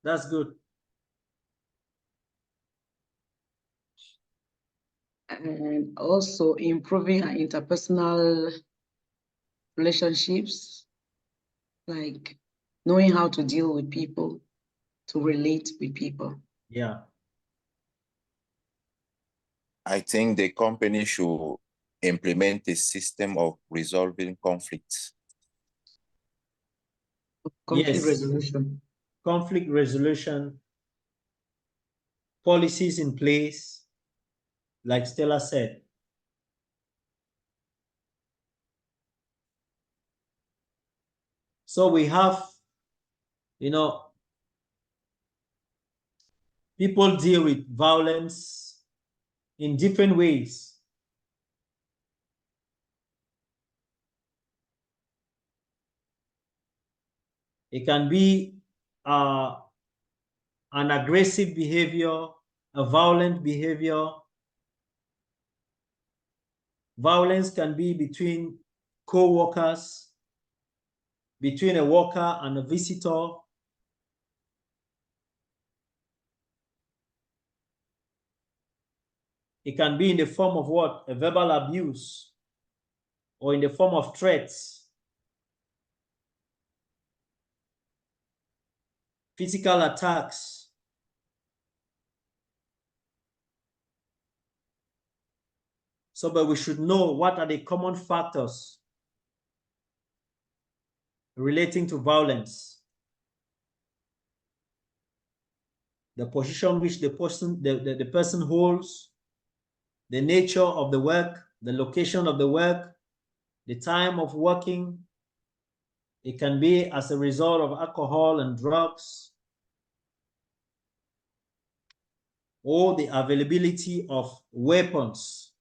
That's good. And also improving our interpersonal relationships, like knowing how to deal with people, to relate with people. Yeah. I think the company should implement a system of resolving conflicts. Conflict resolution. Conflict resolution, policies in place, like Stella said. So we have, people deal with violence in different ways. It can be an aggressive behavior, a violent behavior. Violence can be between co-workers, between a worker and a visitor. It can be in the form of what? A verbal abuse, or in the form of threats, physical attacks. So, but we should know what are the common factors relating to violence. The position which the person holds, the nature of the work, the location of the work, the time of working. It can be as a result of alcohol and drugs, or the availability of weapons.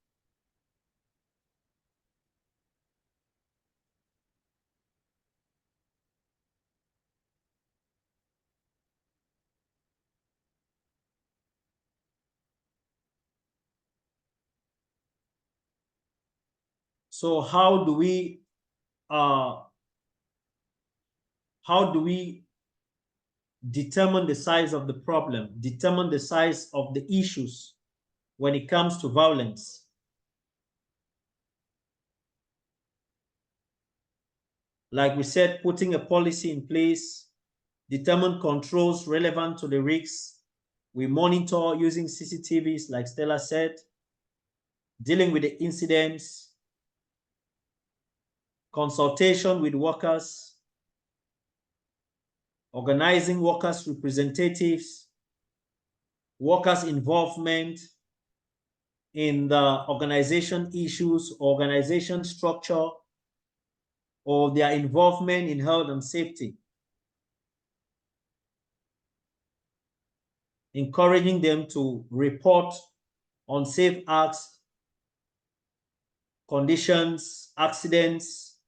So how do we determine the size of the problem, determine the size of the issues? when it comes to violence. Like we said, putting a policy in place, determine controls relevant to the risks. We monitor using CCTVs, like Stella said, dealing with the incidents, consultation with workers, organizing workers' representatives, workers' involvement in the organization issues, organization structure, or their involvement in health and safety. Encouraging them to report unsafe acts, conditions, accidents.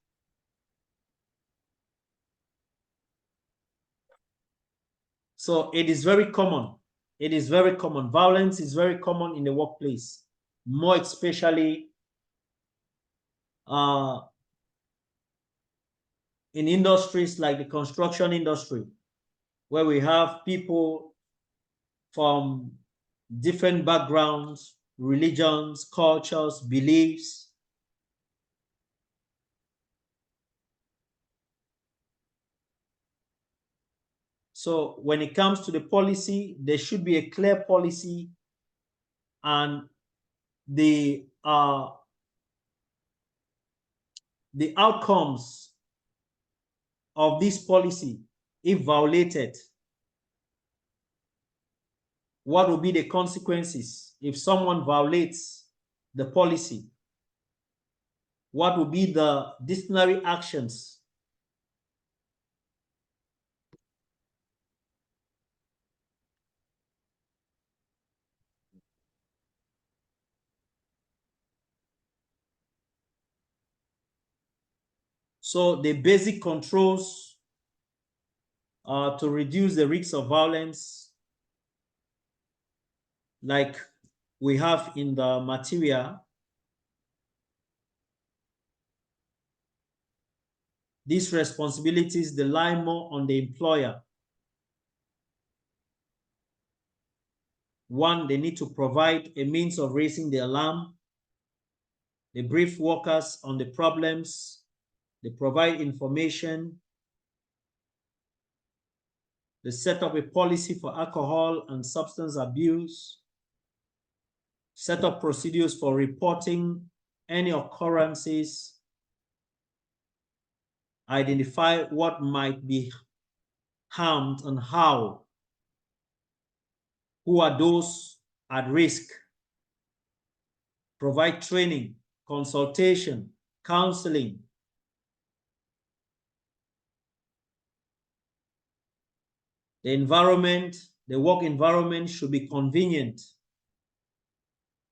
So it is very common. It is very common. Violence is very common in the workplace, more especially in industries like the construction industry, where we have people from different backgrounds, religions, cultures, beliefs. So when it comes to the policy, there should be a clear policy, and the outcomes of this policy, if violated, what will be the consequences if someone violates the policy? What will be the disciplinary actions? So the basic controls to reduce the risks of violence, like we have in the material, these responsibilities, they lie more on the employer. One, they need to provide a means of raising the alarm. They brief workers on the problems. They provide information. They set up a policy for alcohol and substance abuse. Set up procedures for reporting any occurrences. Identify what might be harmed and how. Who are those at risk? Provide training, consultation, counseling. The environment, the work environment should be convenient,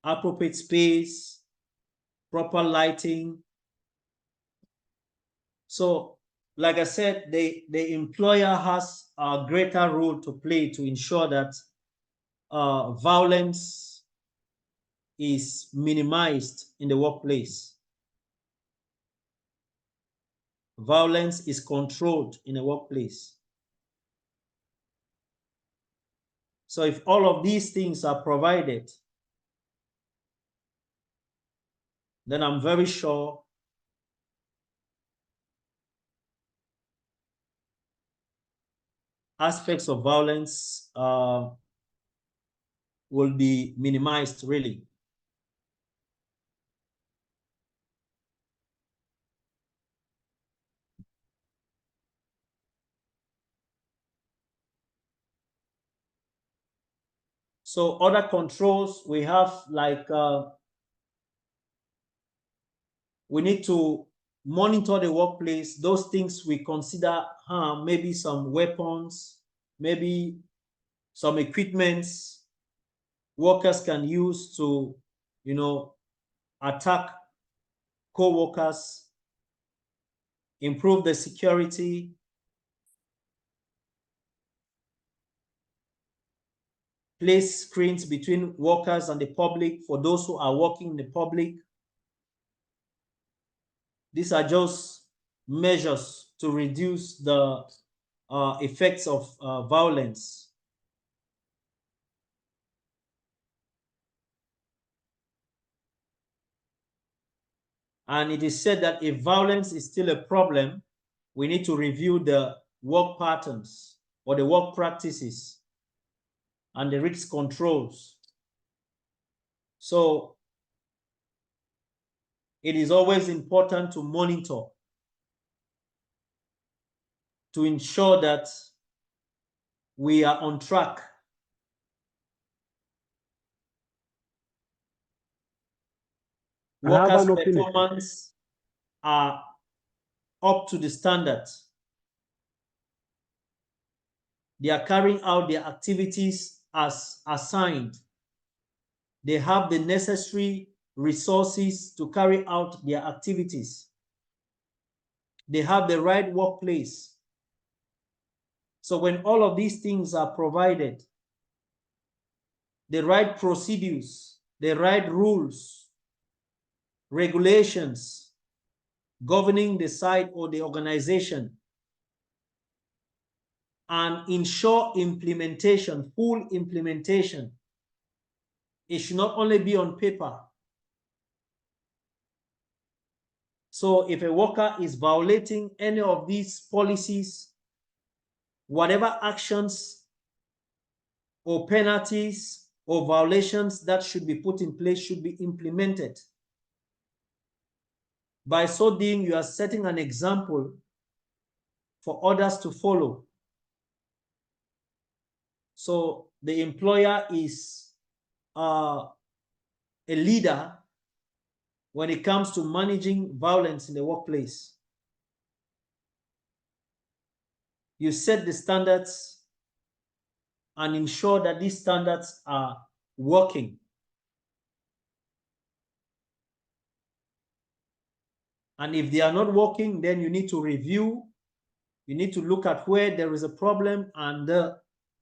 appropriate space, proper lighting. So, like I said, the employer has a greater role to play to ensure that violence is minimized in the workplace. Violence is controlled in the workplace. So if all of these things are provided, then I'm very sure aspects of violence will be minimized, really. So other controls we have, like we need to monitor the workplace, those things we consider harm, maybe some weapons, maybe some equipments workers can use to, attack co-workers, improve the security. Place screens between workers and the public for those who are working in the public. These are just measures to reduce the effects of violence. And it is said that if violence is still a problem, we need to review the work patterns or the work practices and the risk controls. So it is always important to monitor to ensure that we are on track. Workers' performance are up to the standards. They are carrying out their activities as assigned. They have the necessary resources to carry out their activities. They have the right workplace. So when all of these things are provided, the right procedures, the right rules, regulations governing the site or the organization, and ensure implementation, full implementation. It should not only be on paper. So if a worker is violating any of these policies, whatever actions or penalties or violations that should be put in place should be implemented. By so doing, you are setting an example for others to follow. So the employer is a leader when it comes to managing violence in the workplace. You set the standards and ensure that these standards are working. And if they are not working, then you need to review. You need to look at where there is a problem, and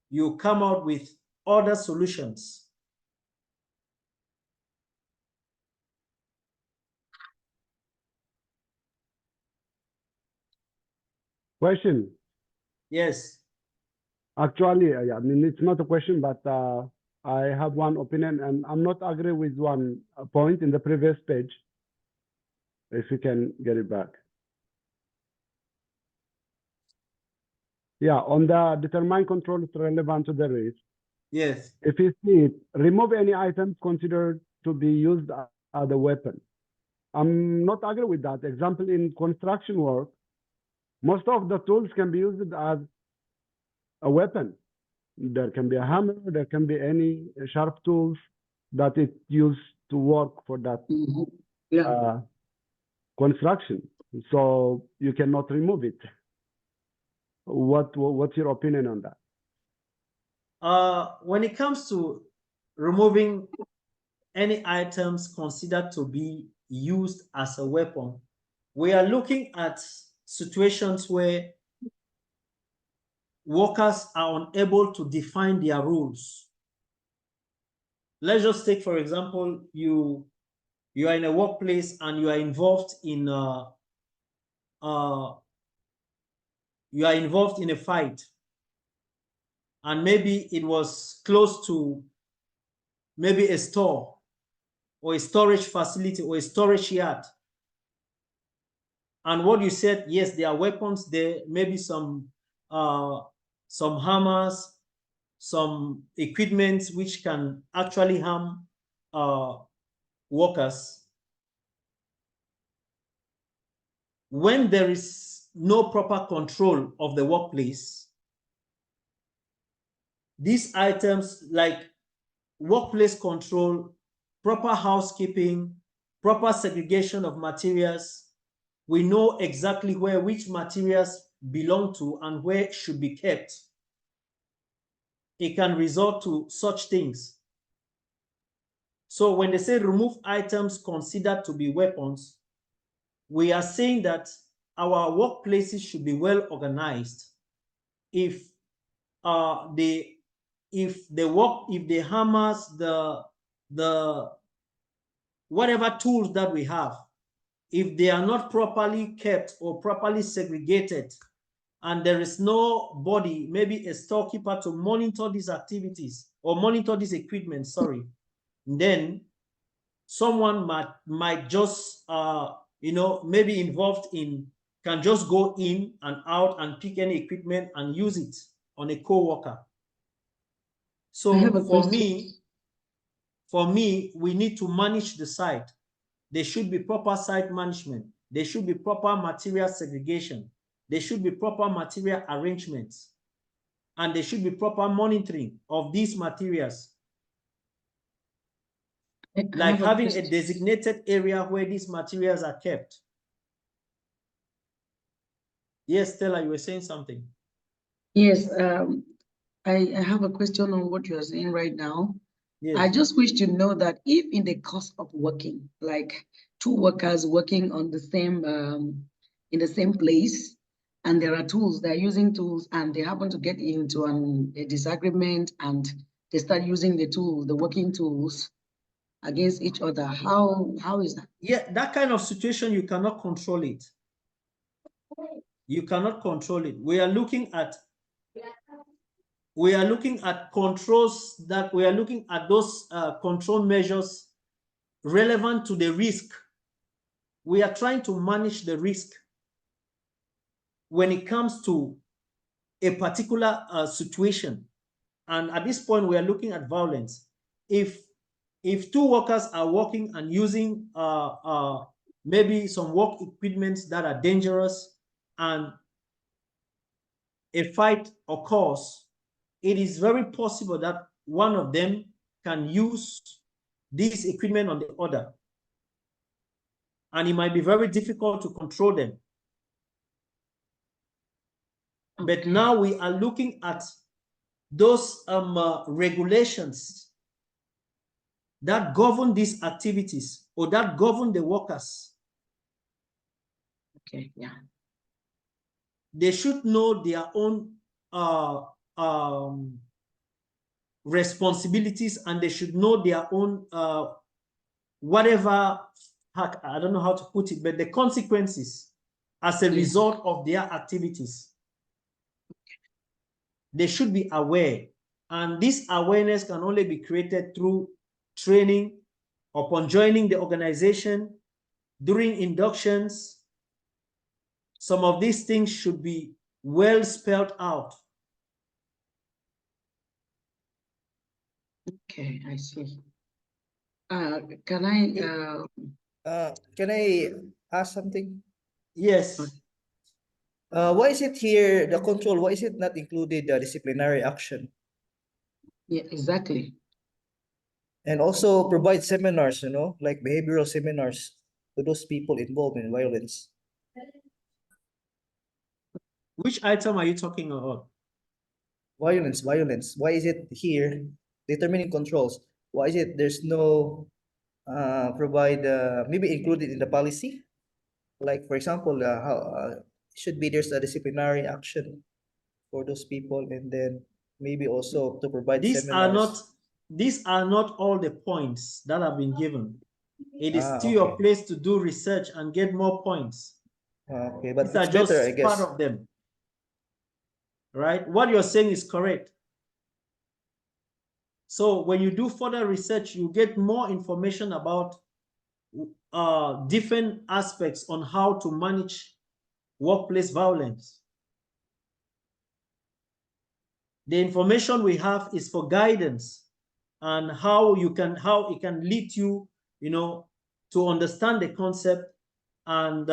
you come out with other solutions. Question. Yes. Actually, I mean, it's not a question, but I have one opinion, and I'm not agree with one point in the previous page. If you can get it back. Yeah, on the determine controls relevant to the risk. Yes. If you see it, remove any items considered to be used as a weapon. I'm not agree with that. Example, in construction work, most of the tools can be used as a weapon. There can be a hammer, there can be any sharp tools that it used to work for that construction. So you cannot remove it. What's your opinion on that? When it comes to removing any items considered to be used as a weapon, we are looking at situations where workers are unable to define their rules. Let's just take, for example, you are in a workplace and you are involved in a fight, and maybe it was close to maybe a store or a storage facility or a storage yard. And what you said, yes, there are weapons there, maybe some hammers, some equipment which can actually harm workers. When there is no proper control of the workplace, these items like workplace control, proper housekeeping, proper segregation of materials, we know exactly where which materials belong to and where should be kept. It can result to such things. So when they say remove items considered to be weapons, we are saying that our workplaces should be well organized. If the hammers, the whatever tools that we have, if they are not properly kept or properly segregated, and there is nobody, maybe a storekeeper, to monitor these activities or monitor this equipment, then someone might just maybe involved in, can just go in and out and pick any equipment and use it on a co-worker. So for me, we need to manage the site. There should be proper site management. There should be proper material segregation. There should be proper material arrangements. And there should be proper monitoring of these materials. Like having a designated area where these materials are kept. Yes, Stella, you were saying something. Yes, I have a question on what you are saying right now. Yes. I just wish to know that if in the course of working, like two workers working on the same in the same place, and there are tools, they're using tools, and they happen to get into a disagreement, and they start using the tools, the working tools, against each other. How is that? Yeah, that kind of situation, you cannot control it. You cannot control it. We are looking at controls, that we are looking at those control measures relevant to the risk. We are trying to manage the risk when it comes to a particular situation. And at this point, we are looking at violence. If two workers are working and using maybe some work equipment that are dangerous, and a fight occurs, it is very possible that one of them can use this equipment on the other. And it might be very difficult to control them. Okay. But now we are looking at those regulations that govern these activities, or that govern the workers. Okay, yeah. They should know their own responsibilities, and they should know their own whatever, I don't know how to put it, but the consequences as a result of their activities. They should be aware, and this awareness can only be created through training, upon joining the organization, during inductions. Some of these things should be well spelled out. Okay, I see. Can I ask something? Yes. Why is it here, the control, why is it not included the disciplinary action? Yeah, exactly. And also provide seminars, like behavioral seminars to those people involved in violence. Which item are you talking about? Violence. Why is it here? Determining controls. Why is it there's no provide maybe included in the policy? Like for example, how should be there's a disciplinary action for those people, and then maybe also to provide seminars. These are not all the points that have been given. It is still your Okay. place to do research and get more points. Okay, but these are it's just better, I guess. part of them. Right? What you're saying is correct. So when you do further research, you get more information about different aspects on how to manage workplace violence. The information we have is for guidance, and how it can lead you, to understand the concept, and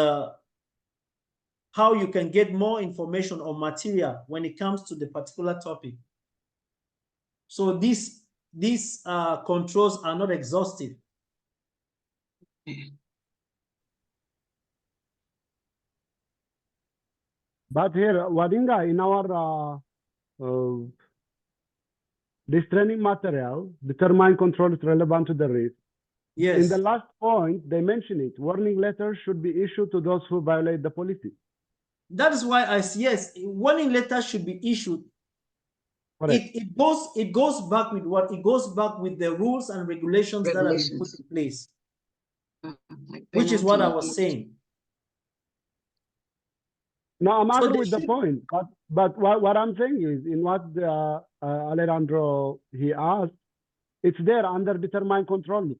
how you can get more information or material when it comes to the particular topic. So these controls are not exhaustive. But here, Wadinga, in our this training material, determine controls relevant to the risk. Yes. In the last point, they mention it. Warning letters should be issued to those who violate the policy. That is why yes, warning letters should be issued. It goes back with what? It goes back with the rules and regulations that have been put in place. Which is what I was saying. No, I'm agree with the point, but what I'm saying is, in what Alejandro he asked, it's there under determined control.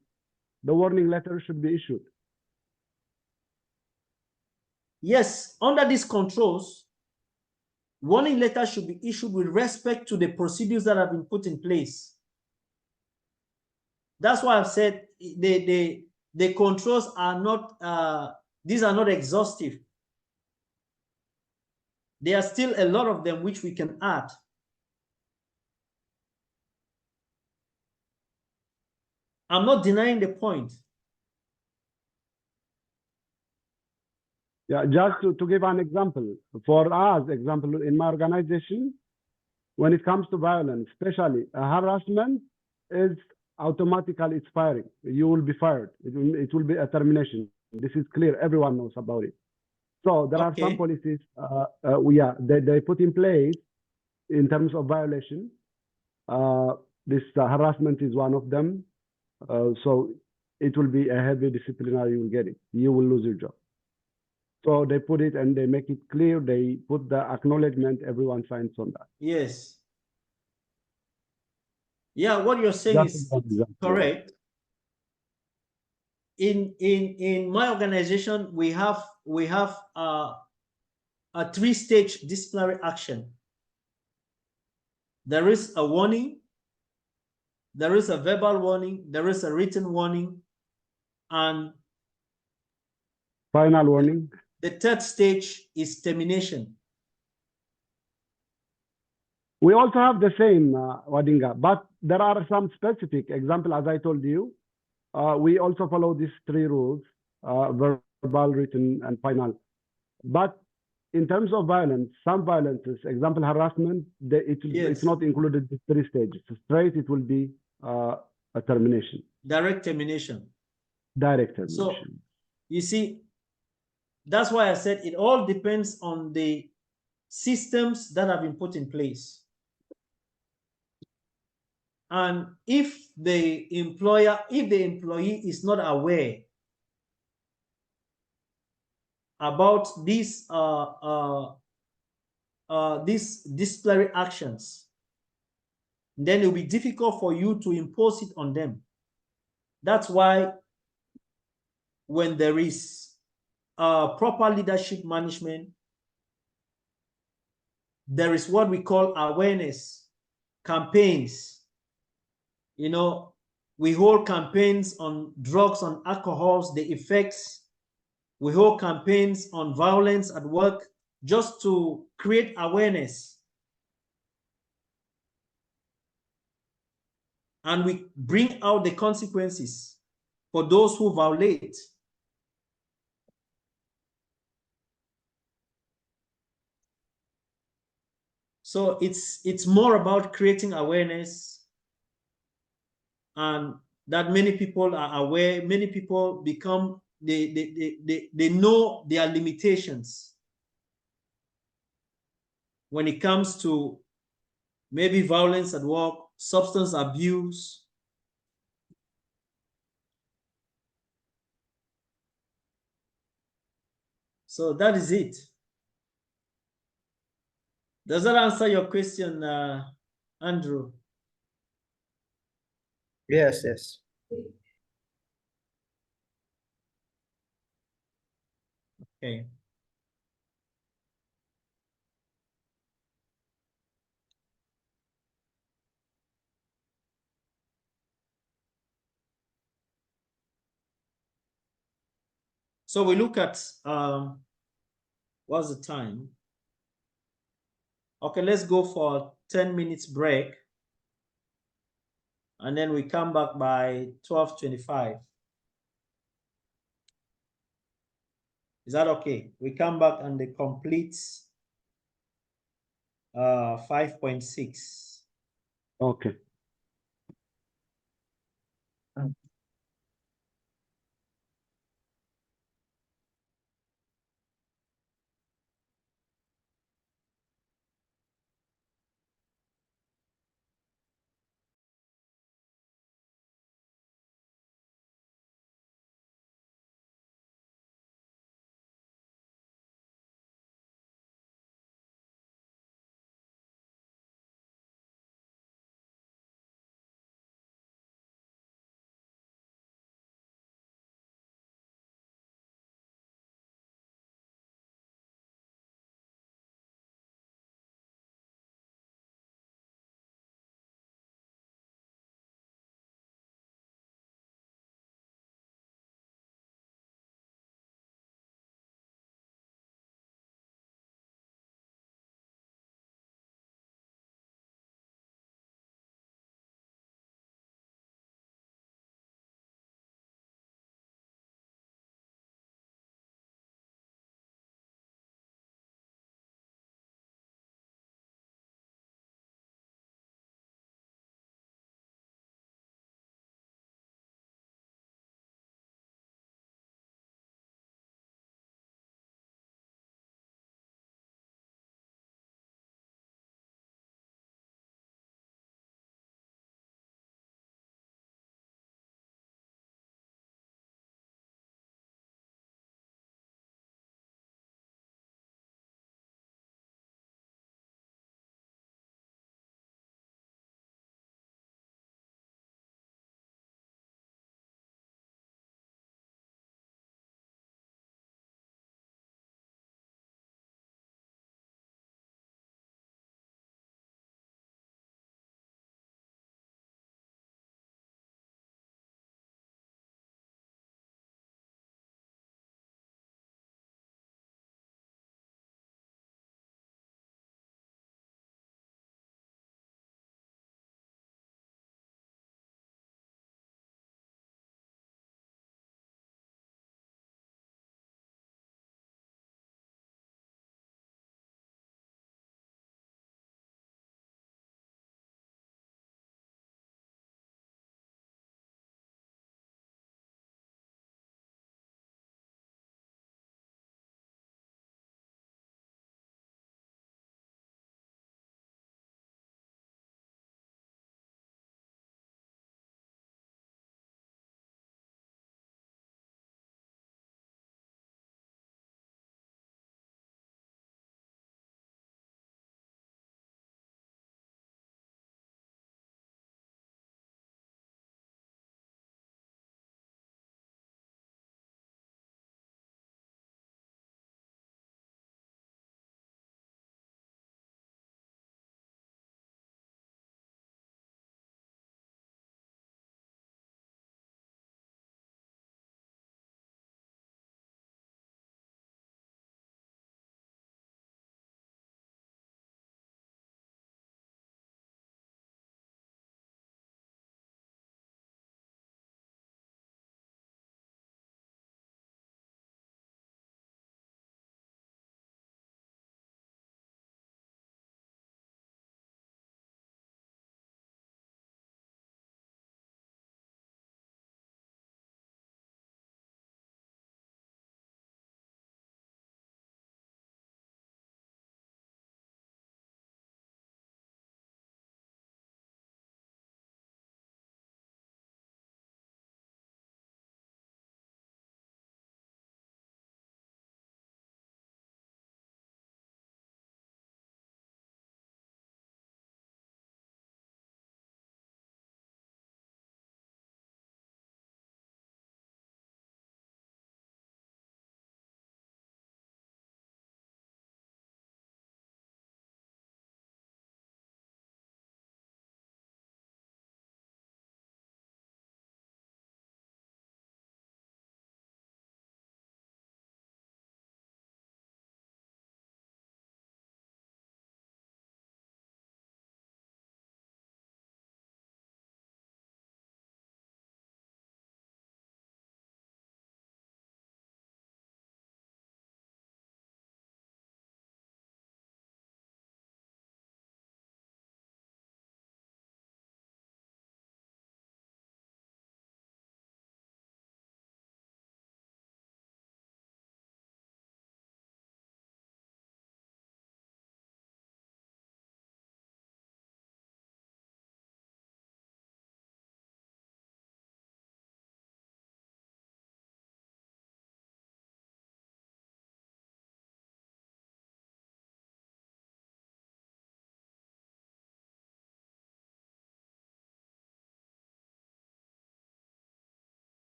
The warning letter should be issued. Yes, under these controls, warning letters should be issued with respect to the procedures that have been put in place. That's why I've said the controls are not, these are not exhaustive. There are still a lot of them which we can add. I'm not denying the point. Yeah, just to give an example, for us, example, in my organization, when it comes to violence, especially harassment, is automatically expiring. You will be fired. It will be a termination. This is clear. Everyone knows about it. So there are some policies, they put in place in terms of violation. This harassment is one of them. So it will be a heavy disciplinary. You will get it. You will lose your job. So they put it and they make it clear. They put the acknowledgement. Everyone signs on that. Yes. Yeah, what you're saying is correct. In my organization, we have a 3-stage disciplinary action. There is a warning, there is a verbal warning, there is a written warning, and final warning. The 3rd stage is termination. We also have the same, Wadinga, but there are some specific example, as I told you. We also follow these 3 rules, verbal, written, and final. But in terms of violence, some violences, example, harassment, it's not included in 3 stages. Straight, it will be a termination. Direct termination. Direct termination. So, you see, that's why I said it all depends on the systems that have been put in place. And if the employee is not aware about these disciplinary actions, then it will be difficult for you to impose it on them. That's why when there is proper leadership management, there is what we call awareness campaigns. You know, we hold campaigns on drugs, on alcohols, the effects. We hold campaigns on violence at work just to create awareness. And we bring out the consequences for those who violate. So it's more about creating awareness, and that many people are aware, many people become, they know their limitations when it comes to maybe violence at work, substance abuse. So that is it. Does that answer your question, Andrew? Yes, yes. Okay. So we look at, what's the time? Okay, let's go for 10 minutes break. And then we come back by 12:25. Is that okay? We come back and they complete 5.6. Okay.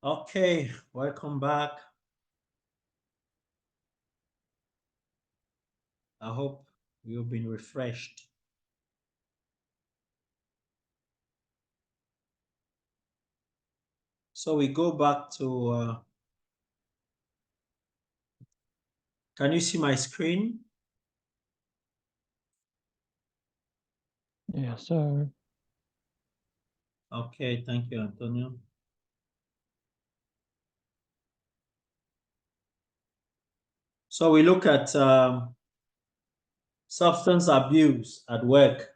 Okay, welcome back. I hope you've been refreshed. So we go back to, can you see my screen? Yes, sir. Okay, thank you, Antonio. So we look at substance abuse at work.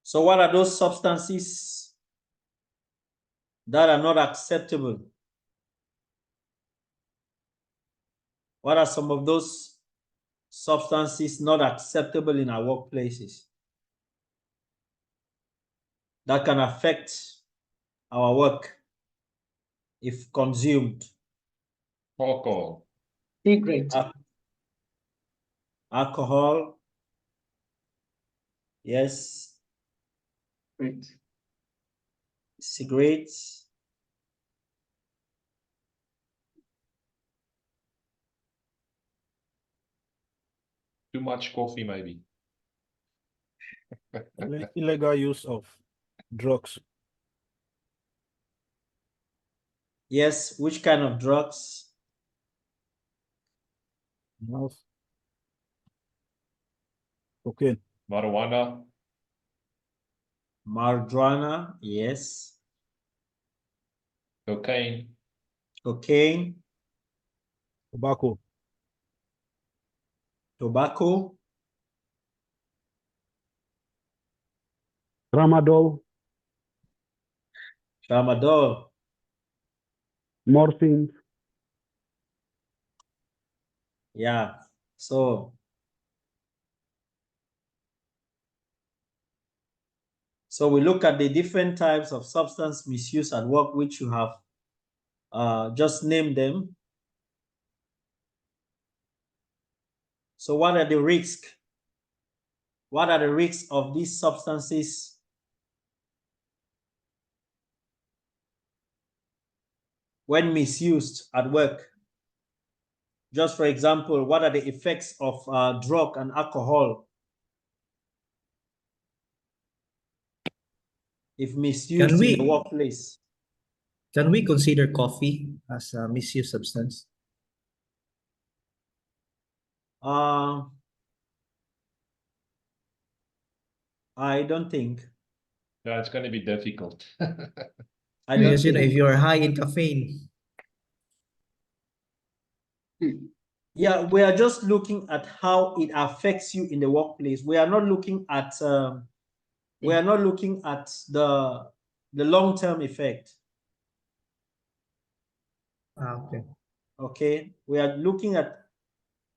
So what are those substances that are not acceptable? What are some of those substances not acceptable in our workplaces that can affect our work if consumed? Alcohol. Cigarette. Alcohol. Yes. Right. Cigarettes. Too much coffee, maybe. Illegal use of drugs. Yes. Which kind of drugs? Yes. Okay. Marijuana. Marijuana. Yes. Cocaine. Cocaine. Tobacco. Tobacco. Tramadol, Tramadol. morphine. Yeah. So we look at the different types of substance misuse at work, which you have just named them. So what are the risks? What are the risks of these substances when misused at work? Just for example, what are the effects of drug and alcohol if misused in the workplace? Can we consider coffee as a misuse substance? I don't think. Yeah, it's going to be difficult. Because if you're high in caffeine. Yeah, we are just looking at how it affects you in the workplace. We are not looking at the long-term effect. Okay. Okay, we are looking at,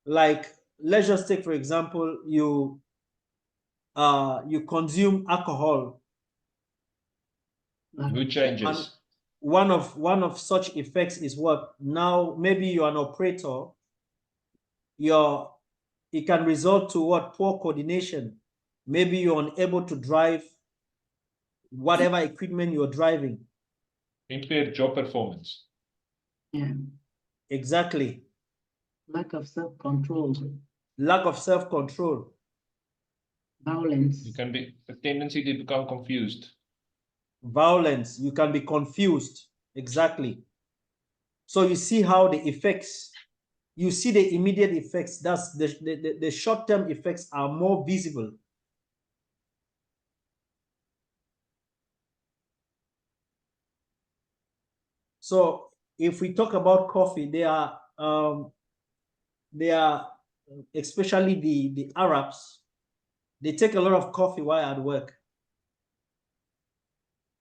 like, let's just take for example, you consume alcohol. Mood changes. One of such effects is what? Now maybe you're an operator. It can result to what? Poor coordination. Maybe you're unable to drive whatever equipment you're driving. Impaired job performance. Yeah. Exactly. Lack of self-control. Lack of self-control. Violence. You can be a tendency to become confused. Violence. You can be confused. Exactly. So you see how the effects, you see the immediate effects. That's the short-term effects are more visible. So if we talk about coffee, they are especially the Arabs, they take a lot of coffee while at work.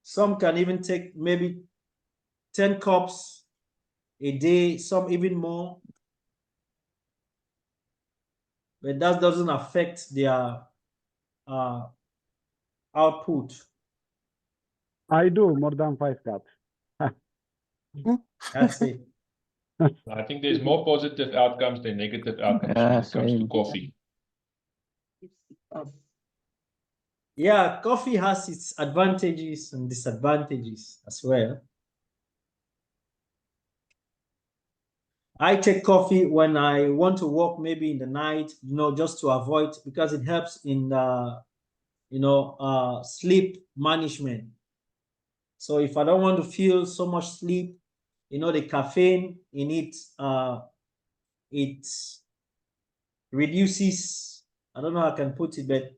Some can even take maybe 10 cups a day, some even more. But that doesn't affect their output. I do more than 5 cups. That's it. I think there's more positive outcomes than negative outcomes when Yeah, it comes to same. coffee. Yeah, coffee has its advantages and disadvantages as well. I take coffee when I want to work, maybe in the night, just to avoid, because it helps in, sleep management. So if I don't want to feel so much sleep, the caffeine in it, it reduces, I don't know how I can put it, but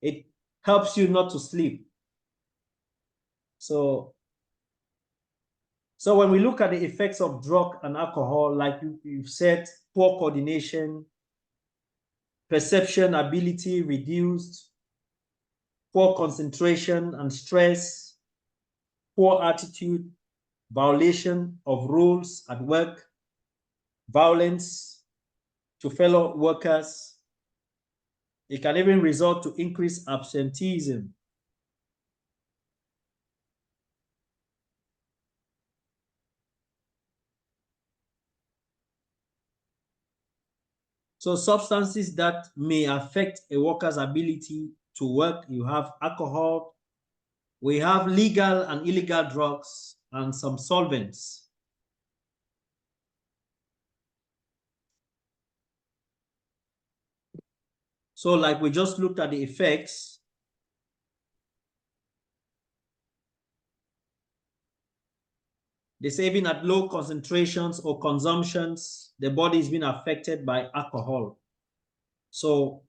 it helps you not to sleep. So when we look at the effects of drug and alcohol, like you've said, poor coordination, perception ability reduced, poor concentration and stress, poor attitude, violation of rules at work, violence to fellow workers. It can even result to increased absenteeism. So substances that may affect a worker's ability to work, you have alcohol, we have legal and illegal drugs, and some solvents. So like we just looked at the effects, they say even at low concentrations or consumptions, the body is being affected by alcohol. So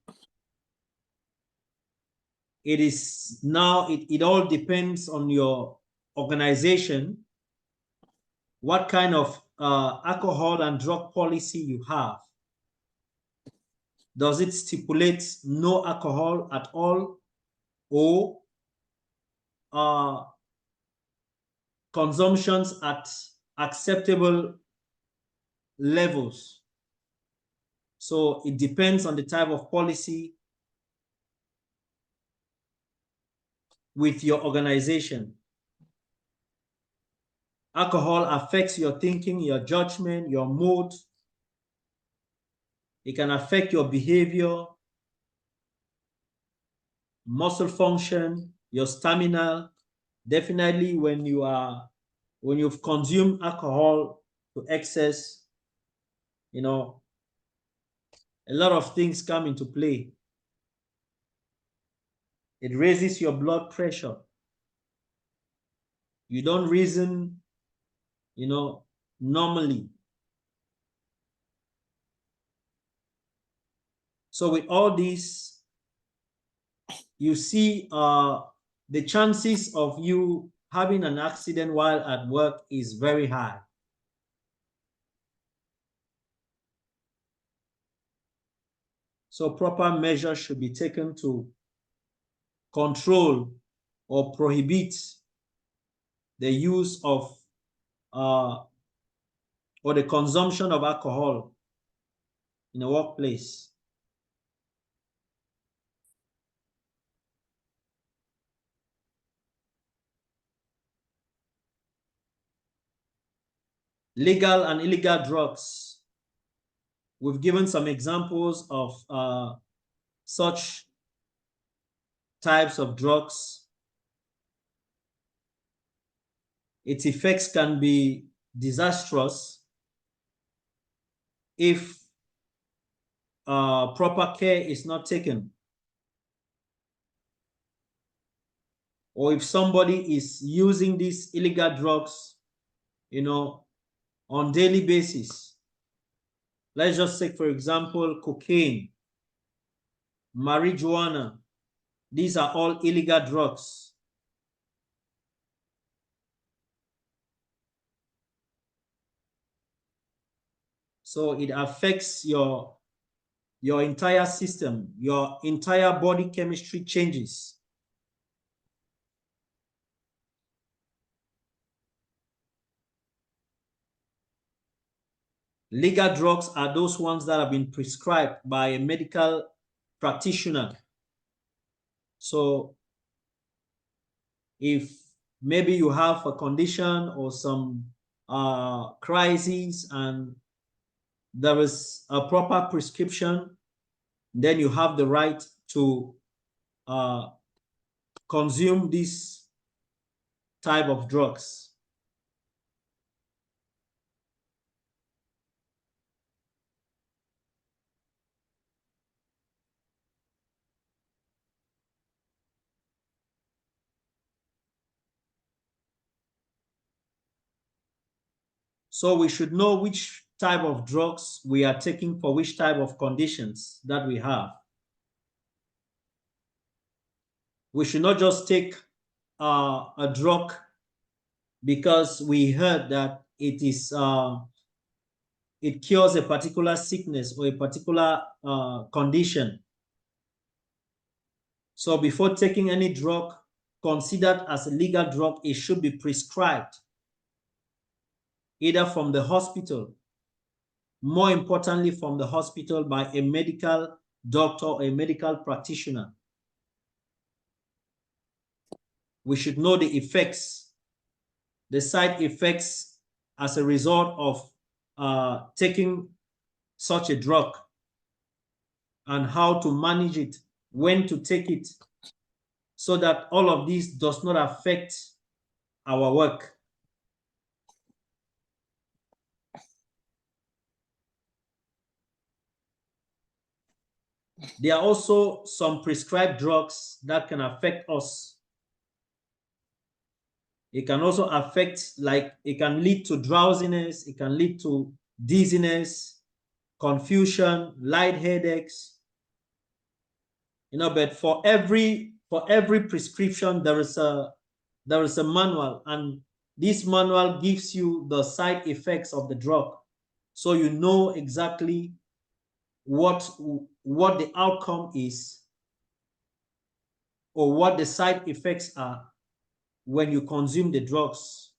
it is now, it all depends on your organization, what kind of alcohol and drug policy you have. Does it stipulate no alcohol at all, or consumptions at acceptable levels? So it depends on the type of policy with your organization. Alcohol affects your thinking, your judgment, your mood. It can affect your behavior, muscle function, your stamina. Definitely when you've consumed alcohol to excess, a lot of things come into play. It raises your blood pressure. You don't reason, normally. So with all this, you see the chances of you having an accident while at work is very high. So proper measures should be taken to control or prohibit the use of or the consumption of alcohol in a workplace. Legal and illegal drugs. We've given some examples of such types of drugs. Its effects can be disastrous if proper care is not taken, or if somebody is using these illegal drugs, on daily basis. Let's just take, for example, cocaine, marijuana. These are all illegal drugs. So it affects your entire system, your entire body chemistry changes. Legal drugs are those ones that have been prescribed by a medical practitioner. So if maybe you have a condition or some crisis and there is a proper prescription, then you have the right to consume this type of drugs. So we should know which type of drugs we are taking for which type of conditions that we have. We should not just take a drug because we heard that it is it cures a particular sickness or a particular condition. So before taking any drug considered as a legal drug, it should be prescribed either from the hospital, more importantly from the hospital by a medical doctor or a medical practitioner. We should know the effects, the side effects as a result of taking such a drug and how to manage it, when to take it, so that all of this does not affect our work. There are also some prescribed drugs that can affect us. It can also affect, like, it can lead to drowsiness, it can lead to dizziness, confusion, light headaches. You know, but for every prescription, there is a manual, and this manual gives you the side effects of the drug, so you know exactly what the outcome is or what the side effects are when you consume the drugs.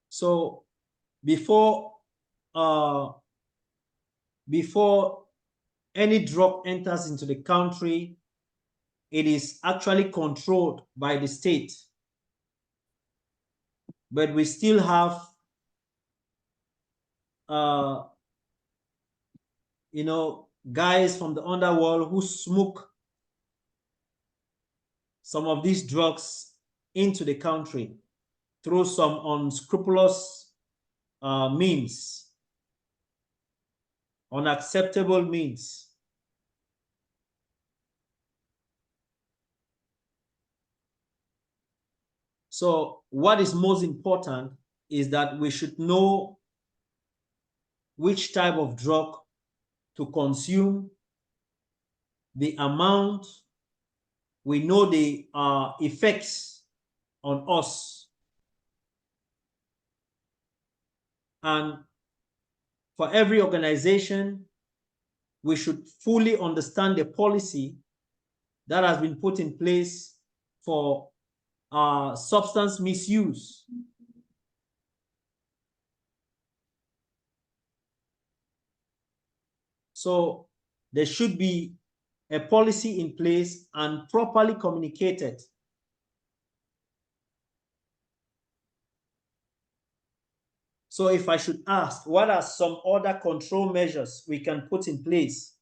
So before any drug enters into the country, it is actually controlled by the state. But we still have you know, guys from the underworld who smoke some of these drugs into the country through some unscrupulous means, unacceptable means. So what is most important is that we should know which type of drug to consume, the amount. We know the effects on us. And for every organization, we should fully understand the policy that has been put in place for substance misuse. So there should be a policy in place and properly communicated. So if I should ask, what are some other control measures we can put in place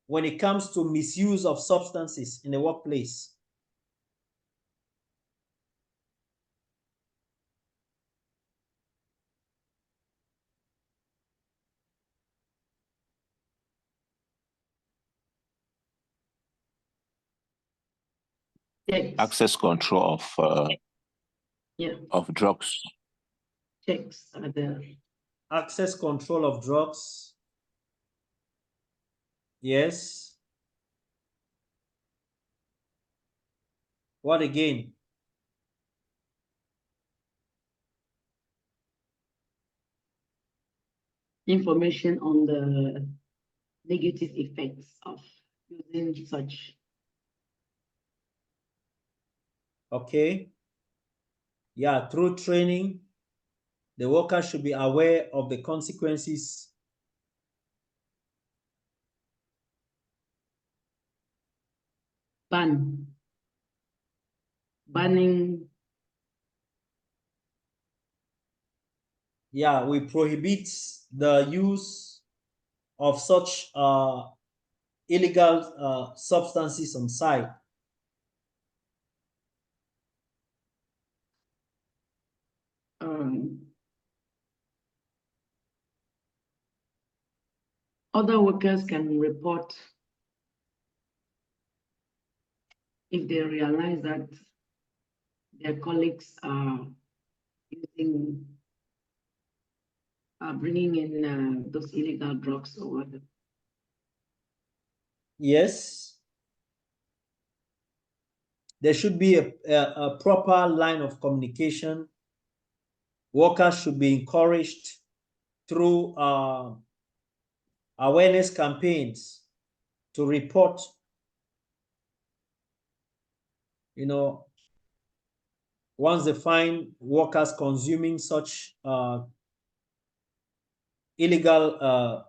when it comes to misuse of substances in the workplace? Access control of drugs. Checks are there. Access control of drugs. Yes. What again? Information on the negative effects of using such. Okay. Yeah, through training, The worker should be aware of the consequences. Banning. Yeah, we prohibit the use of such illegal substances on site. Other workers can report if they realize that their colleagues are using, bringing in those illegal drugs or whatever. Yes. There should be a proper line of communication. Workers should be encouraged through awareness campaigns to report, once they find workers consuming such illegal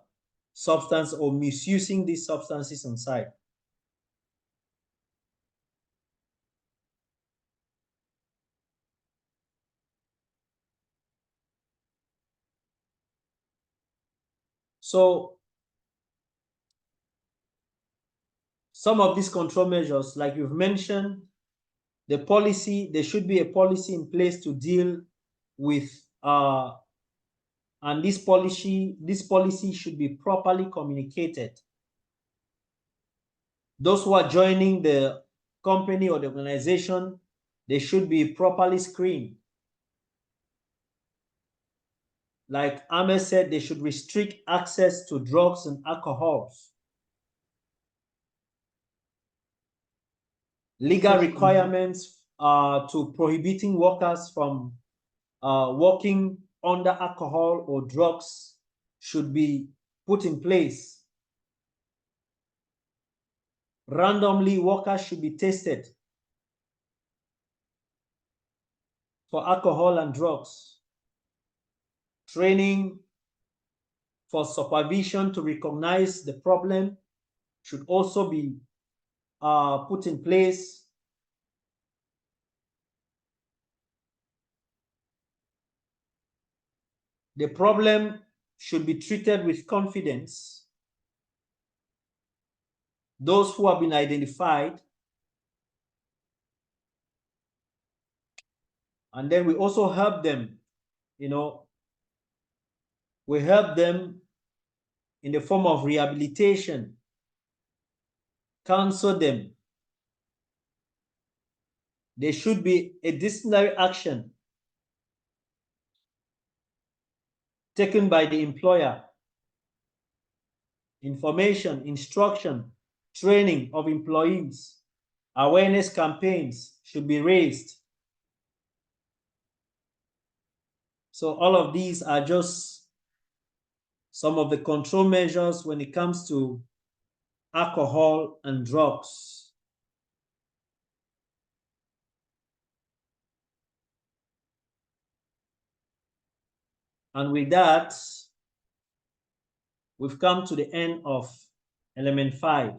substance or misusing these substances on site. So some of these control measures, like you've mentioned, the policy, there should be a policy in place to deal with, and this policy should be properly communicated. Those who are joining the company or the organization, they should be properly screened. Like Ahmed said, they should restrict access to drugs and alcohols. Legal requirements to prohibiting workers from working under alcohol or drugs should be put in place. Randomly, workers should be tested for alcohol and drugs. Training for supervision to recognize the problem should also be put in place. The problem should be treated with confidence. Those who have been identified, and then we also help them, we help them in the form of rehabilitation, counsel them. There should be a disciplinary action taken by the employer. Information, instruction, training of employees, awareness campaigns should be raised. So all of these are just some of the control measures when it comes to alcohol and drugs. And with that, we've come to the end of element 5.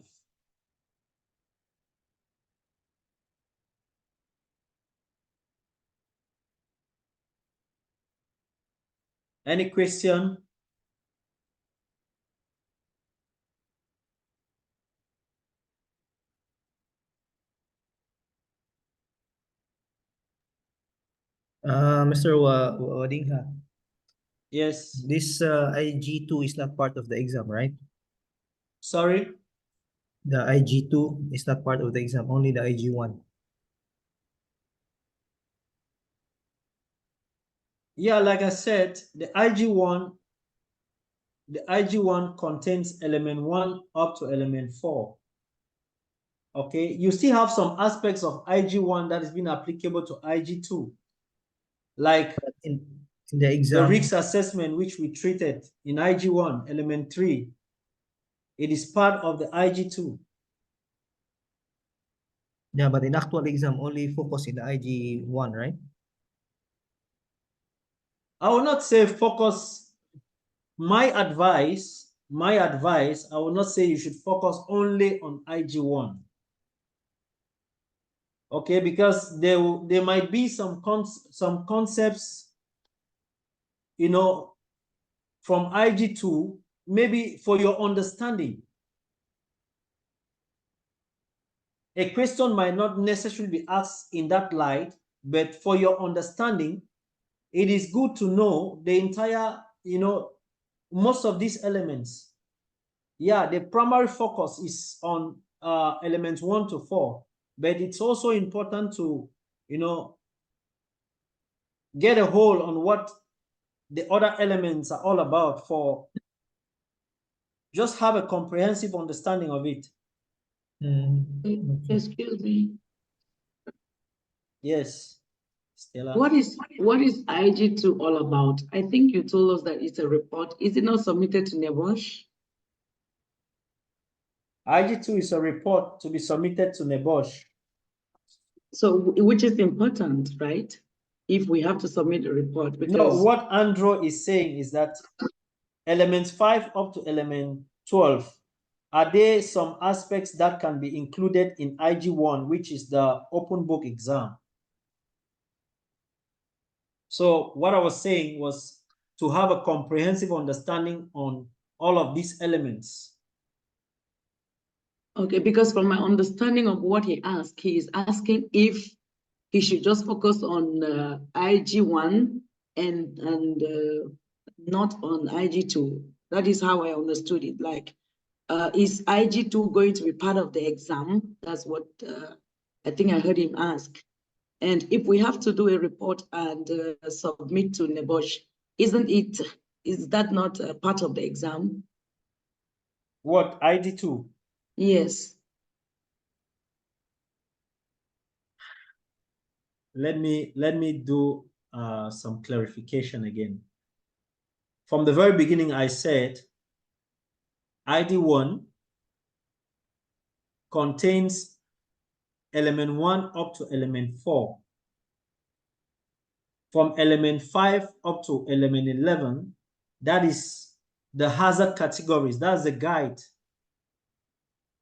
Any question? Mr. Wadingha. Yes. This IG2 is not part of the exam, right? Sorry? The IG2 is not part of the exam, only the IG1. Yeah, like I said, the IG1 contains element 1 up to element 4. Okay, you still have some aspects of IG1 that is being applicable to IG2. Like in the exam, the risk assessment, which we treated in IG1, element 3, it is part of the IG2. Yeah, but in actual exam, only focus in the IG1, right? I will not say focus. My advice, I will not say you should focus only on IG1. Okay, because there might be some concepts, you know, from IG2, maybe for your understanding. A question might not necessarily be asked in that light, but for your understanding, it is good to know the entire, you know, most of these elements. Yeah, the primary focus is on elements 1 to 4, but it's also important to, you know, get a hold on what the other elements are all about, for just have a comprehensive understanding of it. Excuse me. Yes, Stella. What is IG2 all about? I think you told us that it's a report. Is it not submitted to NEBOSH? IG2 is a report to be submitted to NEBOSH. So, which is important, right? If we have to submit a report, because No, what Andrew is saying is that elements 5 up to element 12, are there some aspects that can be included in IG1, which is the open book exam? So what I was saying was to have a comprehensive understanding on all of these elements. okay, because from my understanding of what he asked, he is asking if he should just focus on IG1 and not on IG2. That is how I understood it. Like, is IG2 going to be part of the exam? That's what I think I heard him ask. And if we have to do a report and submit to NEBOSH, is that not a part of the exam? What, IG2? Yes. Let me do some clarification again. From the very beginning, I said ID1 contains element 1 up to element 4. From element 5 up to element 11, that is the hazard categories. That's the guide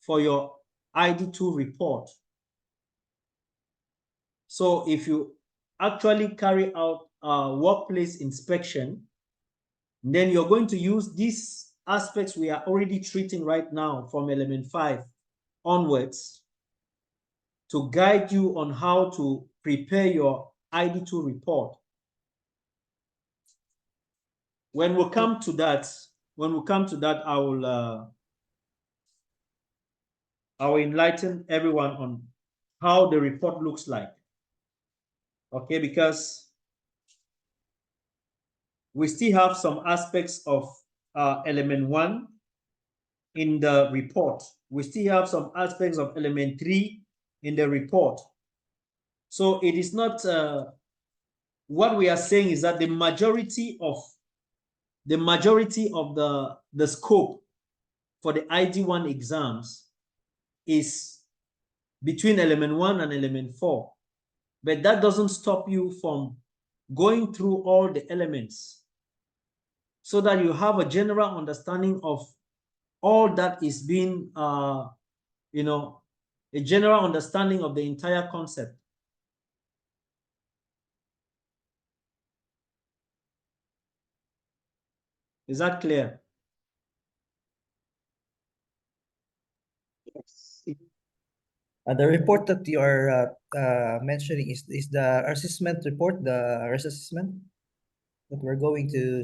for your ID2 report. So if you actually carry out a workplace inspection, then you're going to use these aspects we are already treating right now from element 5 onwards to guide you on how to prepare your ID2 report. When we come to that, I will enlighten everyone on how the report looks like. Okay, because we still have some aspects of element 1 in the report. We still have some aspects of element 3 in the report. So it is not, what we are saying is that the majority of the scope for the ID1 exams is between element 1 and element 4. But that doesn't stop you from going through all the elements so that you have a general understanding of all that is being, you know, a general understanding of the entire concept. Is that clear? Yes. The report that you are mentioning is the assessment report, the risk assessment that we're going to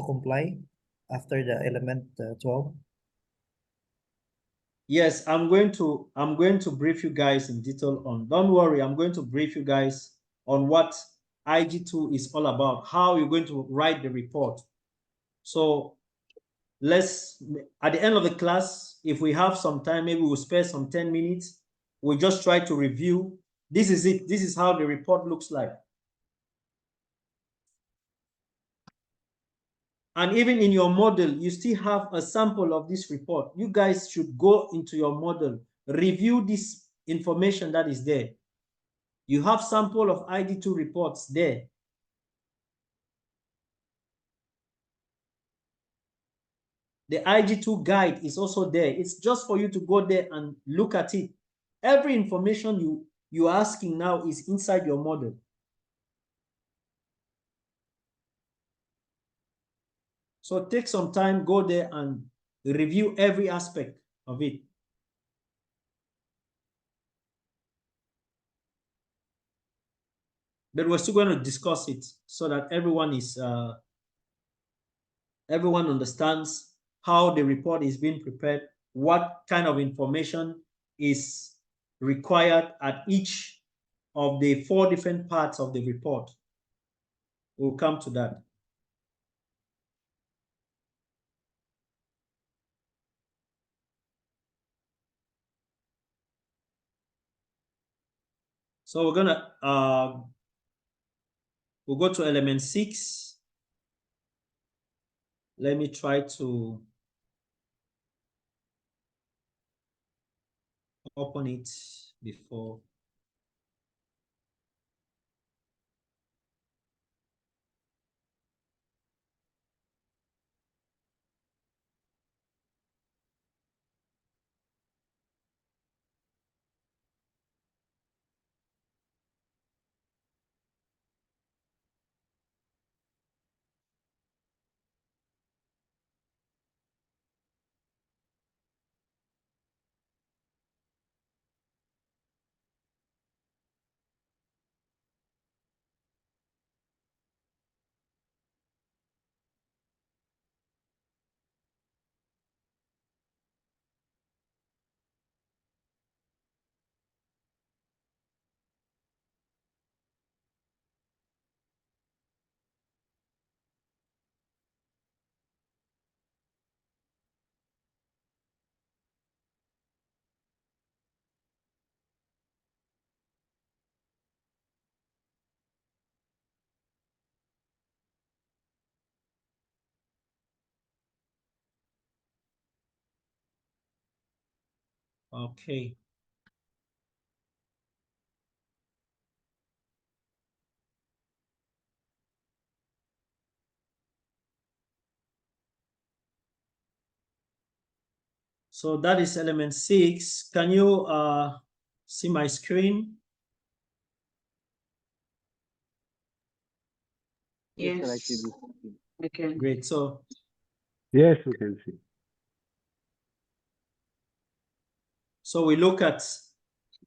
comply after the element 12. Yes, I'm going to brief you guys in detail on. Don't worry, I'm going to brief you guys on what IG2 is all about, how you're going to write the report. So let's, at the end of the class, if we have some time, maybe we'll spare some 10 minutes. We'll just try to review. This is it. This is how the report looks like. And even in your model, you still have a sample of this report. You guys should go into your model, review this information that is there. You have sample of ID2 reports there. The IG2 guide is also there. It's just for you to go there and look at it. Every information you're asking now is inside your model. So take some time, go there and review every aspect of it. But we're still going to discuss it so that everyone understands how the report is being prepared, what kind of information is required at each of the 4 different parts of the report. We'll come to that. So we're gonna we'll go to element 6. Let me try to open it before. Okay. So that is element 6. Can you see my screen? Yes, sir, I see Yes. this. Okay. Great. So Yes, we can see. we look at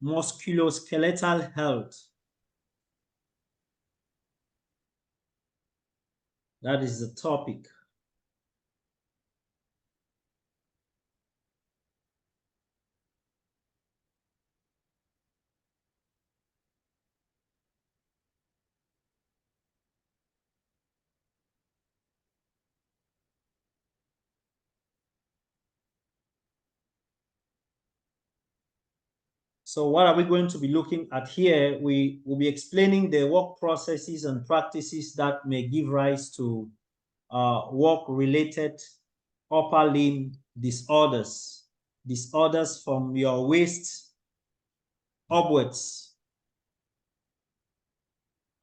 musculoskeletal health. That is the topic. So what are we going to be looking at here? We will be explaining the work processes and practices that may give rise to work-related upper limb disorders, disorders from your waist upwards,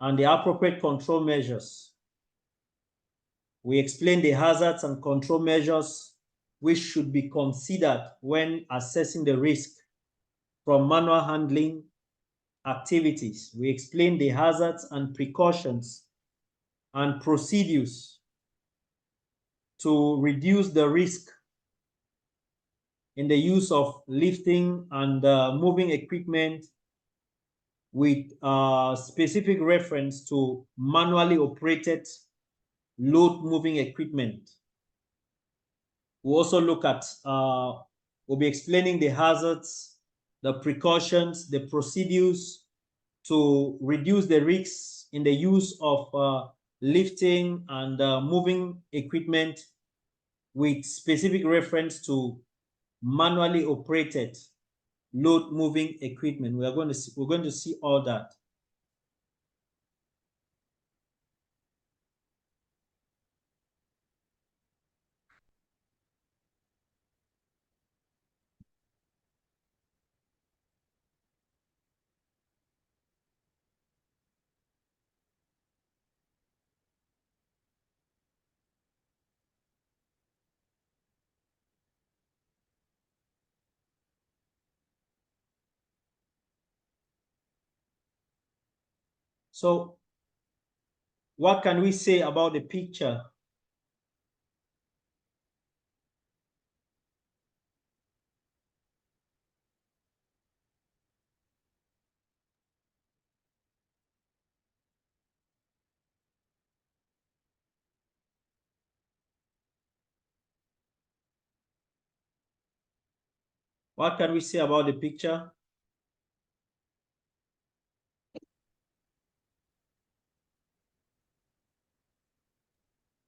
and the appropriate control measures. We explain the hazards and control measures which should be considered when assessing the risk from manual handling activities. We explain the hazards and precautions and procedures to reduce the risk in the use of lifting and moving equipment with specific reference to manually operated load moving equipment. We'll also look at, we'll be explaining the hazards, the precautions, the procedures to reduce the risks in the use of lifting and moving equipment with specific reference to manually operated load moving equipment. We're going to see all that. So what can we say about the picture? What can we say about the picture?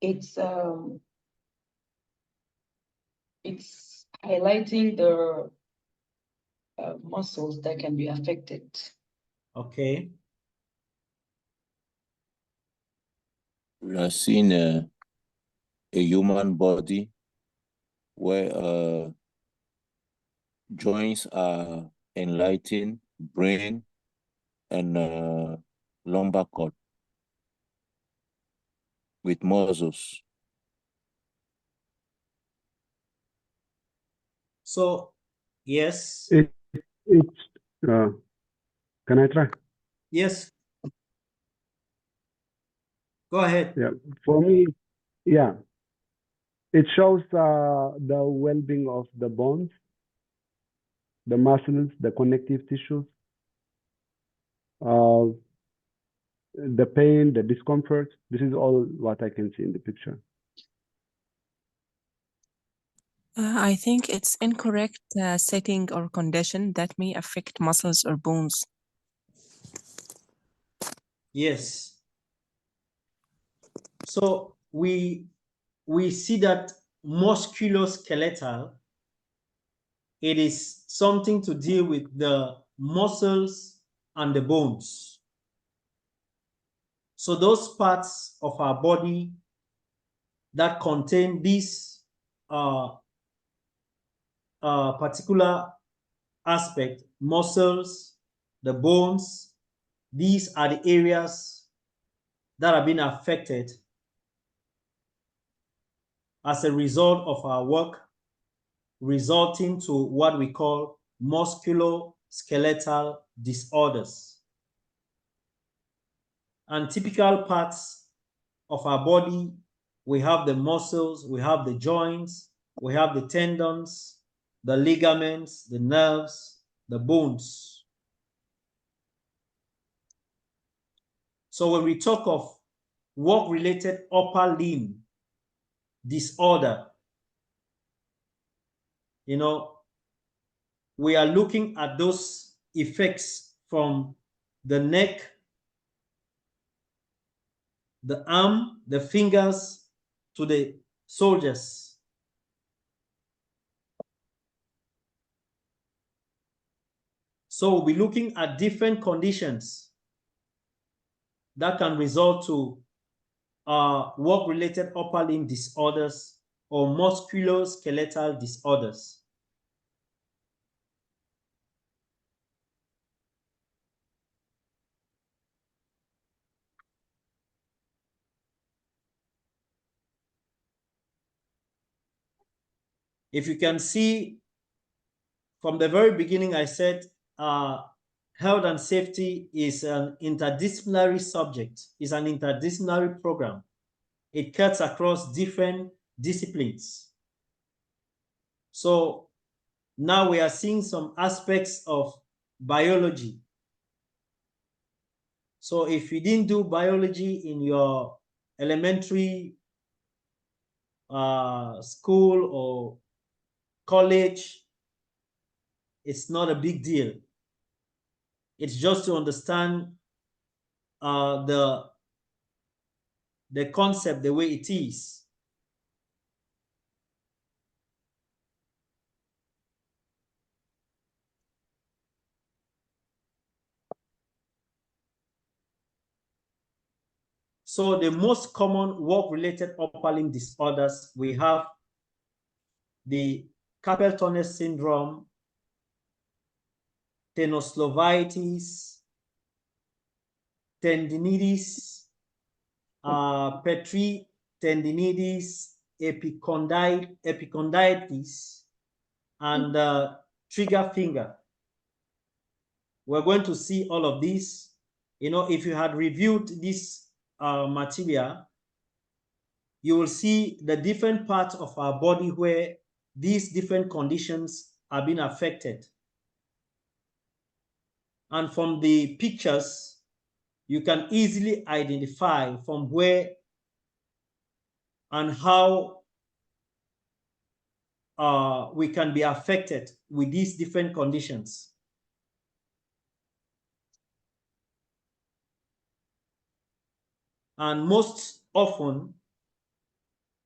It's highlighting the muscles that can be affected. Okay. We are seeing a human body where joints are enlightened, brain, and lumbar cord with muscles. So, yes. Can I try? Yes. Go ahead. Yeah, for me, yeah, it shows the well-being of the bones, the muscles, the connective tissues, the pain, the discomfort. This is all what I can see in the picture. I think it's incorrect setting or condition that may affect muscles or bones. Yes. So we see that musculoskeletal, it is something to deal with the muscles and the bones. So those parts of our body that contain this particular aspect, muscles, the bones, these are the areas that have been affected as a result of our work, resulting to what we call musculoskeletal disorders. And typical parts of our body, we have the muscles, we have the joints, we have the tendons, the ligaments, the nerves, the bones. So when we talk of work-related upper limb disorder, you know, we are looking at those effects from the neck, the arm, the fingers, to the soldiers. So we'll be looking at different conditions that can result to work-related upper limb disorders or musculoskeletal disorders. If you can see from the very beginning, I said health and safety is an interdisciplinary subject, is an interdisciplinary program. It cuts across different disciplines. So now we are seeing some aspects of biology. So if you didn't do biology in your elementary school or college, it's not a big deal. It's just to understand the concept the way it is. So the most common work-related upper limb disorders, we have the carpal tunnel syndrome, tenosynovitis, tendinitis, Petri tendinitis, epicondylitis, and trigger finger. We're going to see all of these You know, if you had reviewed this material, you will see the different parts of our body where these different conditions are being affected. And from the pictures, you can easily identify from where and how we can be affected with these different conditions. And most often,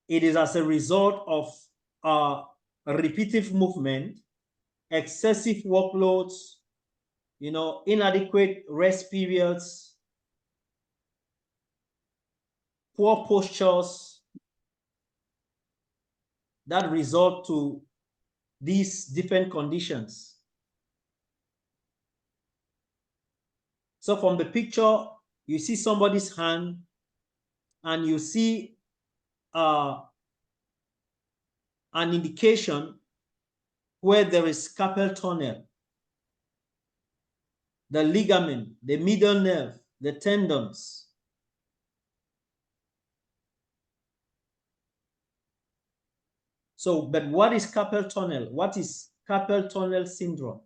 it is as a result of repetitive movement, excessive workloads, you know, inadequate rest periods, poor postures that result to these different conditions. So from the picture, you see somebody's hand and you see an indication where there is carpal tunnel, the ligament, the medial nerve, the tendons. So, but what is carpal tunnel? What is carpal tunnel syndrome?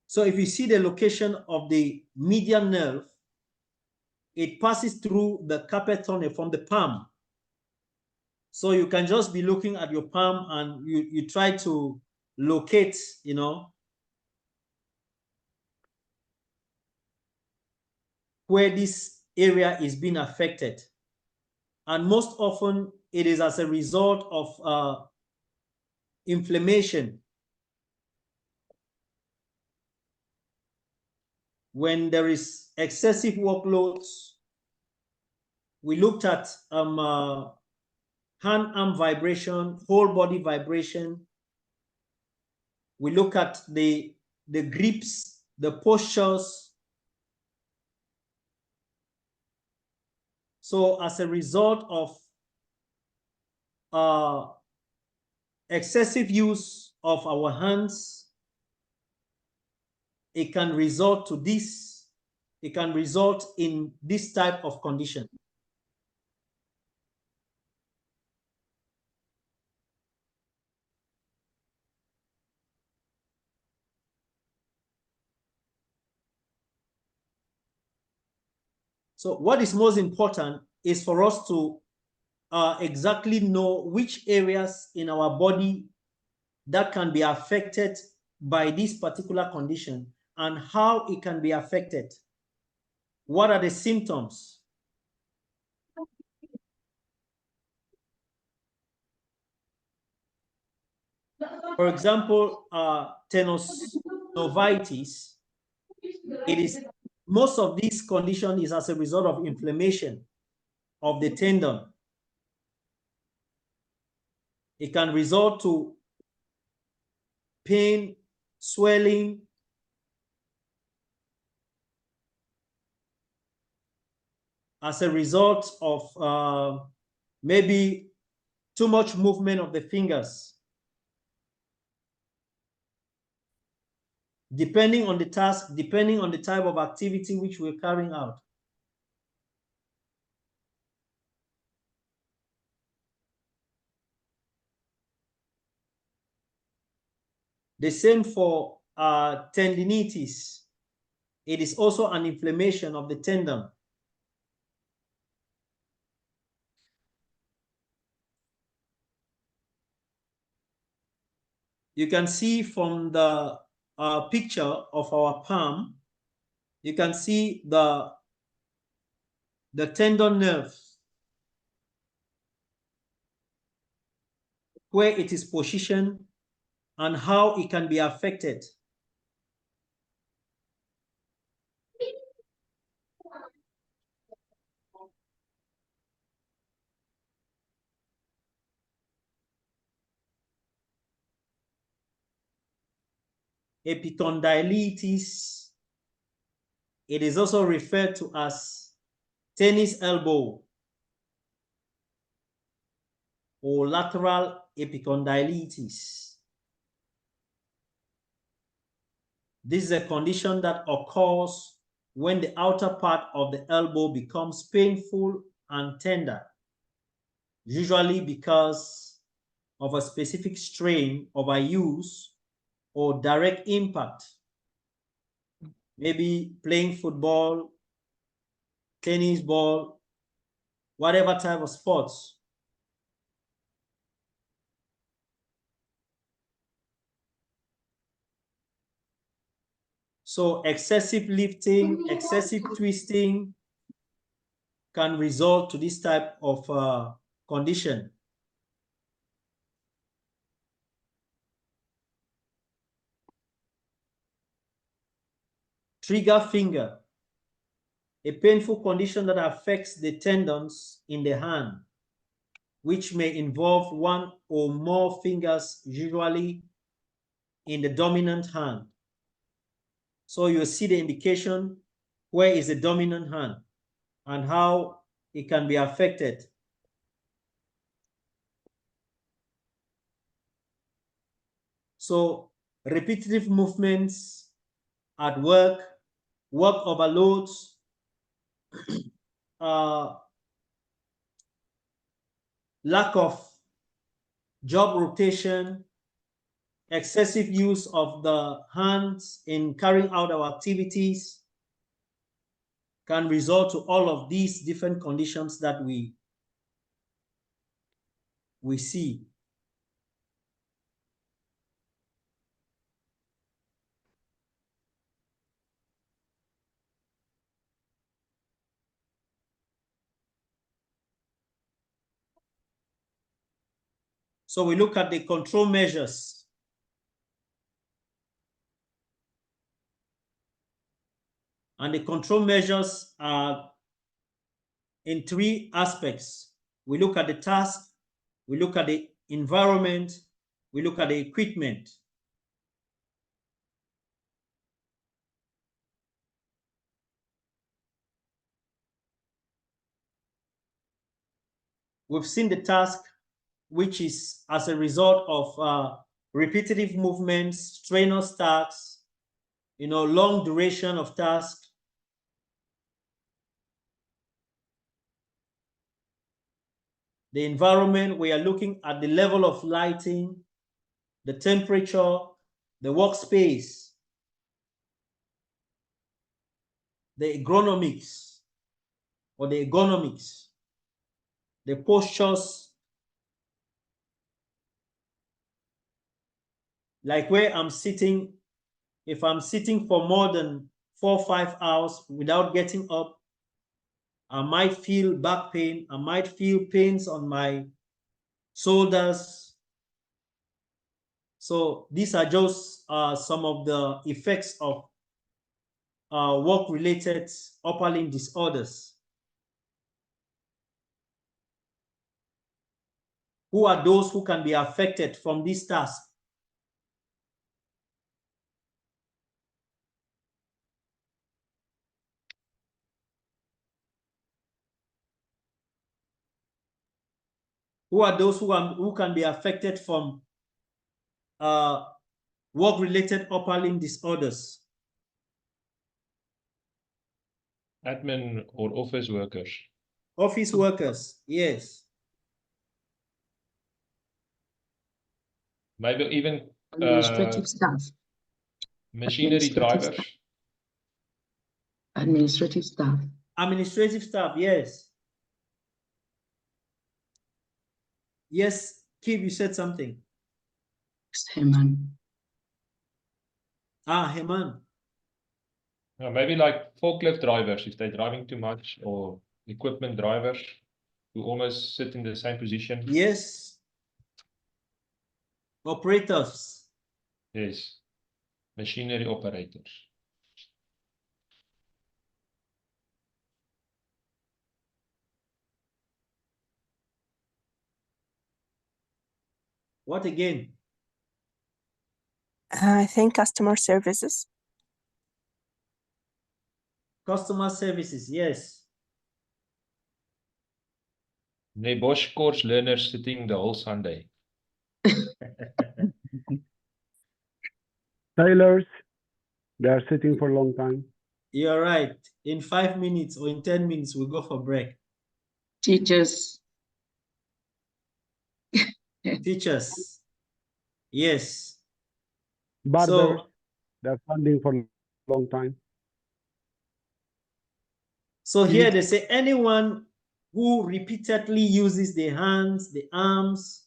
So if you see the location of the medial nerve, it passes through the carpal tunnel from the palm. So you can just be looking at your palm and you try to locate, you know, where this area is being affected. And most often it is as a result of inflammation. When there is excessive workloads, we looked at hand-arm vibration, whole body vibration. We look at the grips, the postures. So as a result of excessive use of our hands, it can result to this. It can result in this type of condition. So what is most important is for us to exactly know which areas in our body that can be affected by this particular condition and how it can be affected. What are the symptoms? For example, tenosynovitis, it is most of this condition is as a result of inflammation of the tendon. It can result to pain, swelling, as a result of maybe too much movement of the fingers. Depending on the task, depending on the type of activity which we're carrying out. The same for tendinitis. It is also an inflammation of the tendon. You can see from the picture of our palm, you can see the tendon nerve, where it is positioned and how it can be affected. Epicondylitis, it is also referred to as tennis elbow or lateral epicondylitis. This is a condition that occurs when the outer part of the elbow becomes painful and tender, usually because of a specific strain, overuse, or direct impact. Maybe playing football, tennis ball, whatever type of sports. So excessive lifting, excessive twisting can result to this type of condition. Trigger finger, a painful condition that affects the tendons in the hand, which may involve one or more fingers, usually in the dominant hand. So you see the indication where is the dominant hand and how it can be affected. So repetitive movements at work, work overloads, lack of job rotation, excessive use of the hands in carrying out our activities can result to all of these different conditions that we see. So we look at the control measures. And the control measures are in three aspects. We look at the task, we look at the environment, we look at the equipment. We've seen the task, which is as a result of repetitive movements, strenuous tasks, long duration of task. The environment, we are looking at the level of lighting, the temperature, the workspace, the ergonomics or the ergonomics, the postures, like where I'm sitting. If I'm sitting for more than 4 or 5 hours without getting up, I might feel back pain. I might feel pains on my shoulders. So these are just some of the effects of work-related upper limb disorders. Who are those who can be affected from this task? Who are those who can be affected from work-related upper limb disorders? Admin or office workers. Office workers, yes. Maybe even Administrative staff. machinery drivers. Administrative staff. Administrative staff, yes. Yes, Kib, you said something. Heman. Heman. Maybe like forklift drivers, if they're driving too much, or equipment drivers who almost sit in the same position. Yes. Operators. Yes. Machinery operators. What again? I think customer services. Customer services, yes. NEBOSH course learners sitting the whole Sunday. Tailors, They are sitting for a long time. You're right. In 5 minutes or in 10 minutes, we'll go for break. Teachers. Teachers. Yes. Barbers, So, they're standing for a long time. so here they say anyone who repeatedly uses the hands, the arms,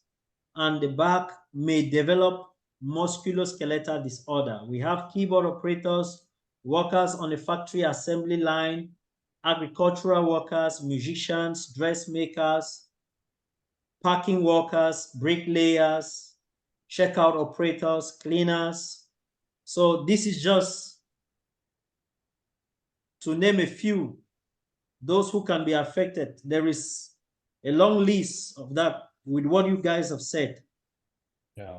and the back may develop musculoskeletal disorder. We have keyboard operators, workers on a factory assembly line, agricultural workers, musicians, dressmakers, packing workers, bricklayers, checkout operators, cleaners. So this is just to name a few, those who can be affected. There is a long list of that with what you guys have said. Yeah.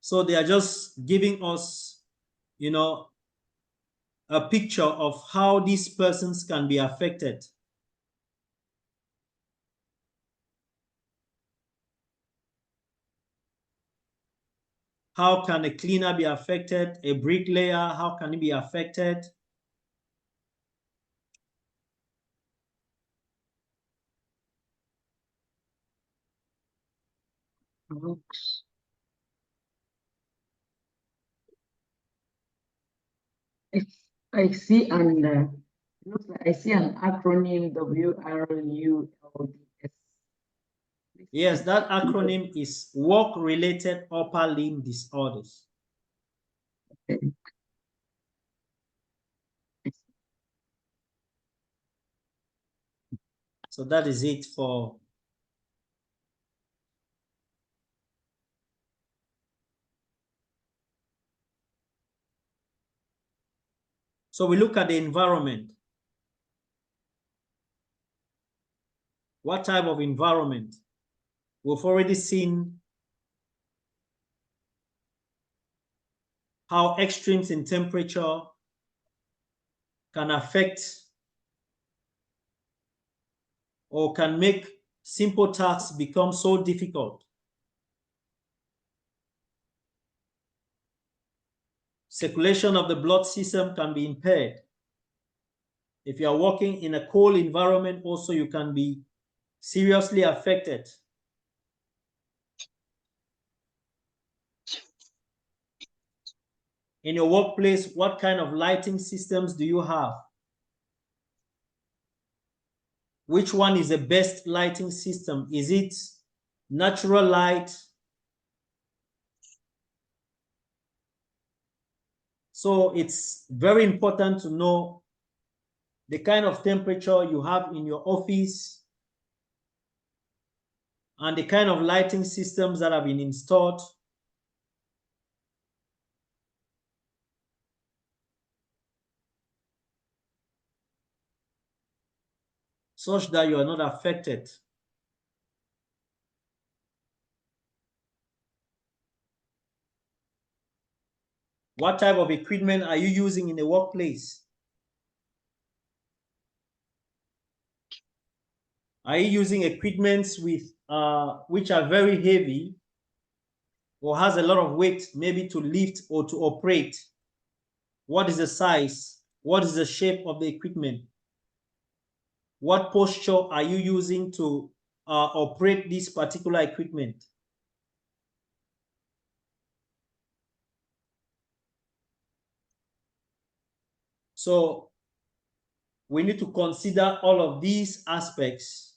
So they are just giving us, you know, a picture of how these persons can be affected. How can a cleaner be affected? A bricklayer, how can he be affected? Rooks. I see looks like I see an acronym WRULDS. Yes, that acronym is work-related upper limb disorders. So that is it for so we look at the environment. What type of environment? We've already seen how extremes in temperature can affect or can make simple tasks become so difficult. Circulation of the blood system can be impaired. If you are working in a cold environment, also you can be seriously affected. In your workplace, what kind of lighting systems do you have? Which one is the best lighting system? Is it natural light? So it's very important to know the kind of temperature you have in your office and the kind of lighting systems that have been installed. Such that you are not affected. What type of equipment are you using in the workplace? Are you using equipments with which are very heavy or has a lot of weight, maybe to lift or to operate? What is the size? What is the shape of the equipment? What posture are you using to operate this particular equipment? So we need to consider all of these aspects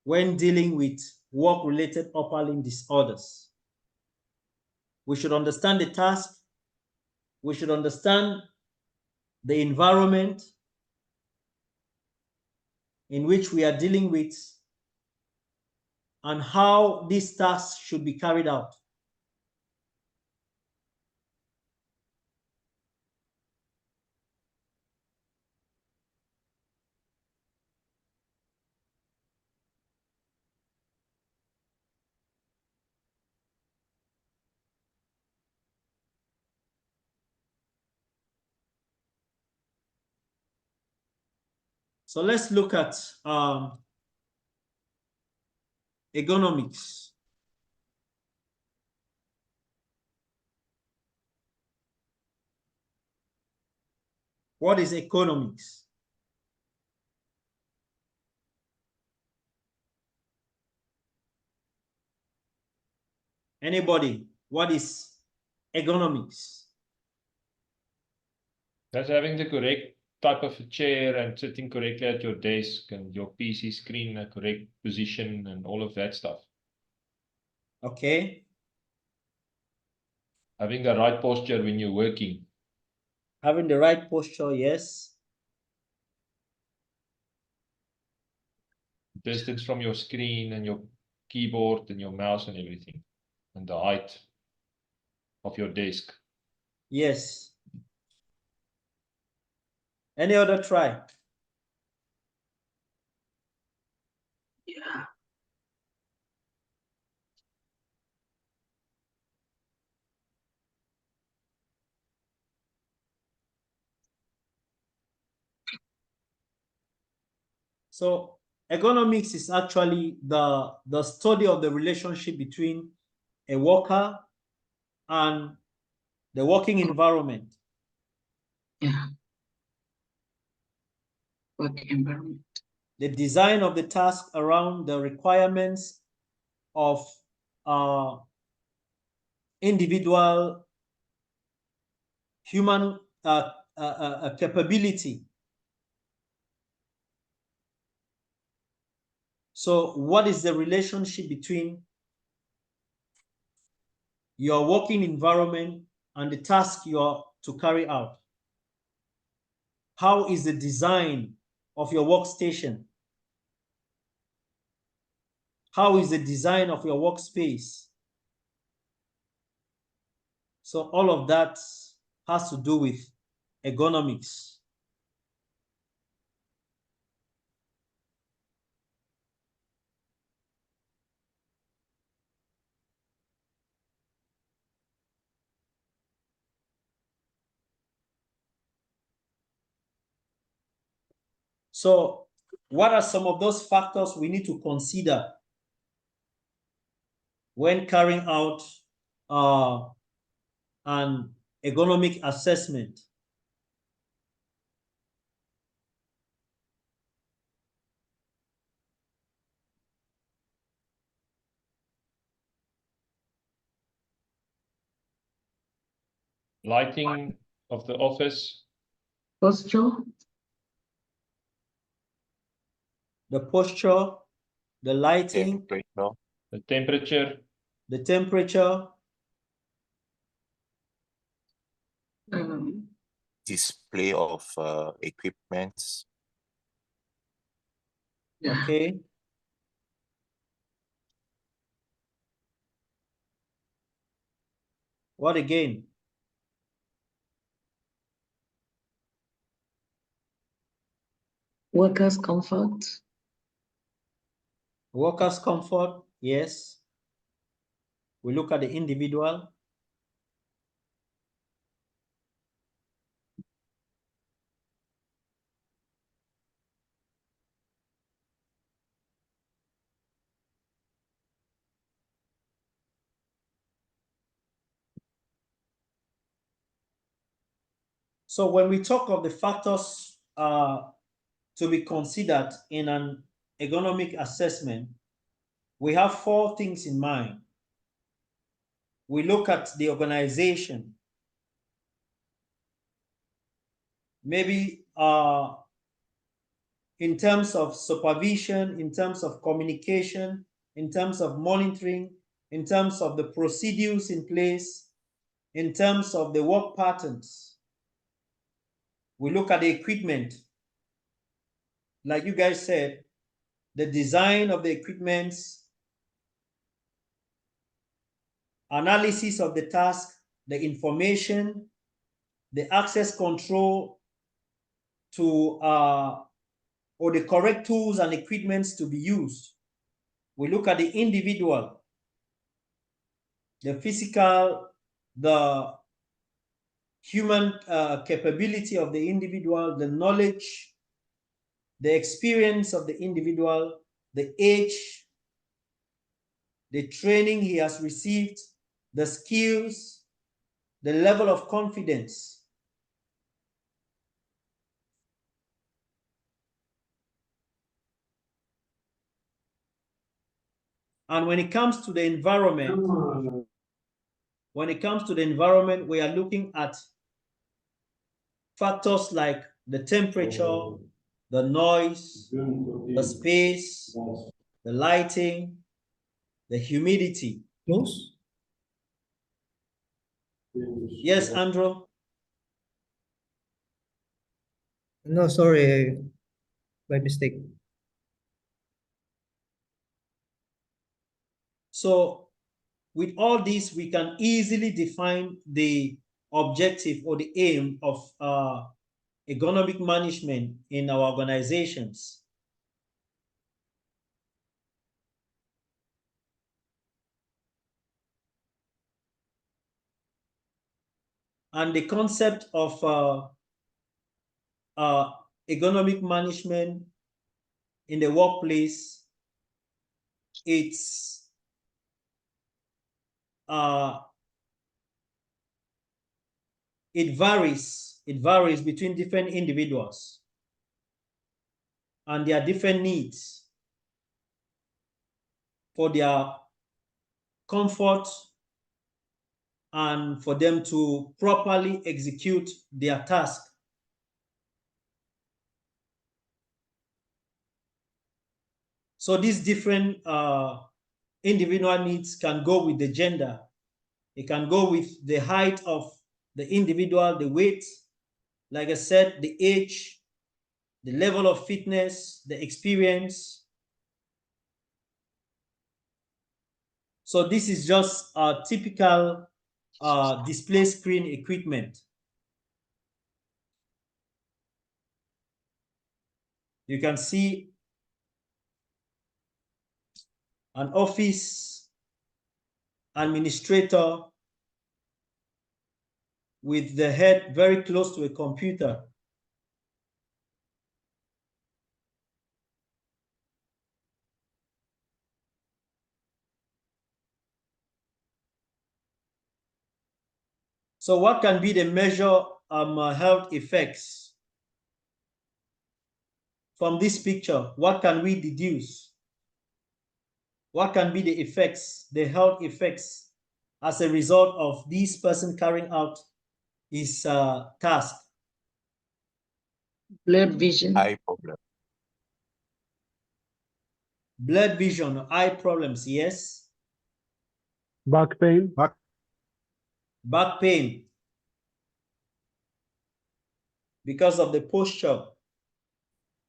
when dealing with work-related upper limb disorders. We should understand the task. We should understand the environment in which we are dealing with and how these tasks should be carried out. So let's look at ergonomics. What is economics? Anybody? What is ergonomics? That's having the correct type of a chair and sitting correctly at your desk and your PC screen in a correct position and all of that stuff. Okay. Having the right posture when you're working. Having the right posture, yes. Distance from your screen and your keyboard and your mouse and everything. And the height of your desk. Yes. Any other try? Yeah. So ergonomics is actually the study of the relationship between a worker and the working environment. Yeah. Working environment. The design of the task around the requirements of individual human capability. So what is the relationship between your working environment and the task you are to carry out? How is the design of your workstation? How is the design of your workspace? So all of that has to do with ergonomics. So what are some of those factors we need to consider when carrying out an ergonomic assessment? Lighting of the office. Posture. The posture, the lighting, The temperature. the temperature, display of equipments. Yeah. okay. What again? Workers' comfort. Workers' comfort, yes. We look at the individual. So when we talk of the factors to be considered in an ergonomic assessment, we have 4 things in mind. We look at the organization. Maybe in terms of supervision, in terms of communication, in terms of monitoring, in terms of the procedures in place, in terms of the work patterns. We look at the equipment. Like you guys said, the design of the equipments, analysis of the task, the information, the access control to or the correct tools and equipments to be used. We look at the individual, the physical, the human capability of the individual, the knowledge, the experience of the individual, the age, the training he has received, the skills, the level of confidence. And when it comes to the environment, we are looking at factors like the temperature, the noise, the space, the lighting, the humidity. Close? Yes, Andrew? No, sorry, by mistake. So with all this, we can easily define the objective or the aim of economic management in our organizations. And the concept of economic management in the workplace, it varies between different individuals and their different needs for their comfort and for them to properly execute their task. So these different individual needs can go with the gender. It can go with the height of the individual, the weight, like I said, the age, the level of fitness, the experience. So this is just a typical display screen equipment. You can see an office administrator with the head very close to a computer. So what can be the measure health effects from this picture? What can we deduce? What can be the effects, the health effects as a result of this person carrying out his task? Blurred vision. Eye problem. Blurred vision, eye problems, yes. Back pain. Back pain because of the posture.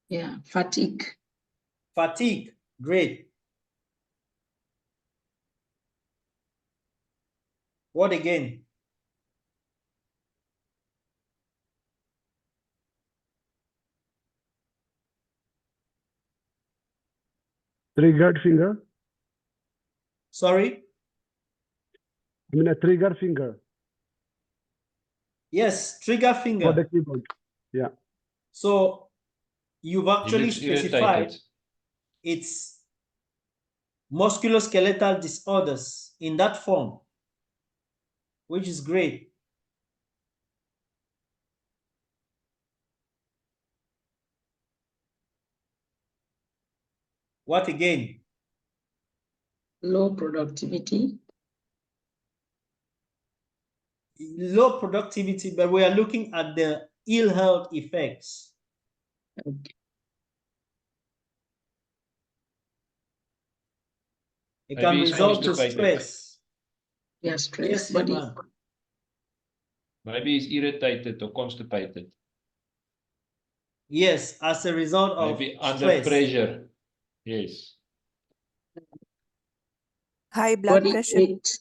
Yeah, fatigue. Fatigue, great. What again? Triggered finger. Sorry? I mean a trigger finger. Yes, trigger finger. For the keyboard. Yeah. So you've actually specified irritated. it's musculoskeletal disorders in that form, which is great. What again? Low productivity. Low productivity, but we are looking at the ill health effects. Okay. It Maybe can he's result to constipated. stress. Yeah, stress. Yes, Body. man. Maybe he's irritated or constipated. Yes, as a result of Maybe under stress. pressure. Yes. High blood Body pressure. weight.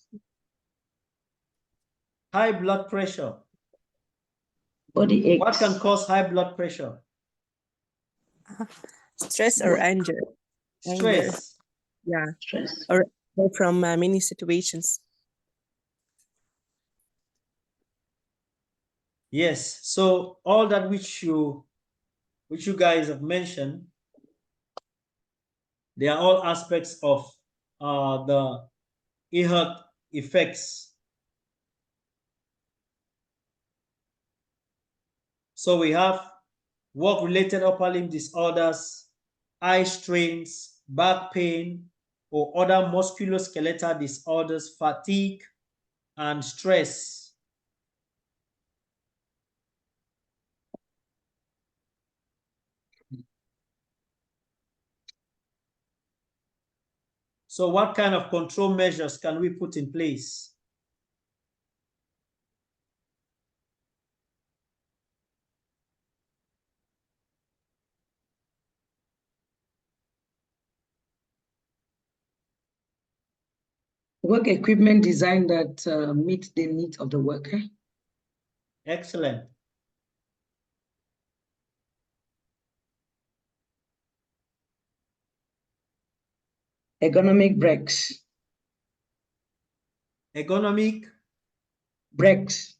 High blood pressure. Body aches. What can cause high blood pressure? Stress or anger. Anger. Stress. Yeah. Stress. Or from many situations. Yes. So all that which you guys have mentioned, they are all aspects of the EHERT effects. So we have work-related upper limb disorders, eye strains, back pain, or other musculoskeletal disorders, fatigue, and stress. So what kind of control measures can we put in place? Work equipment design that meets the needs of the worker. Excellent. Ergonomic breaks. Ergonomic breaks.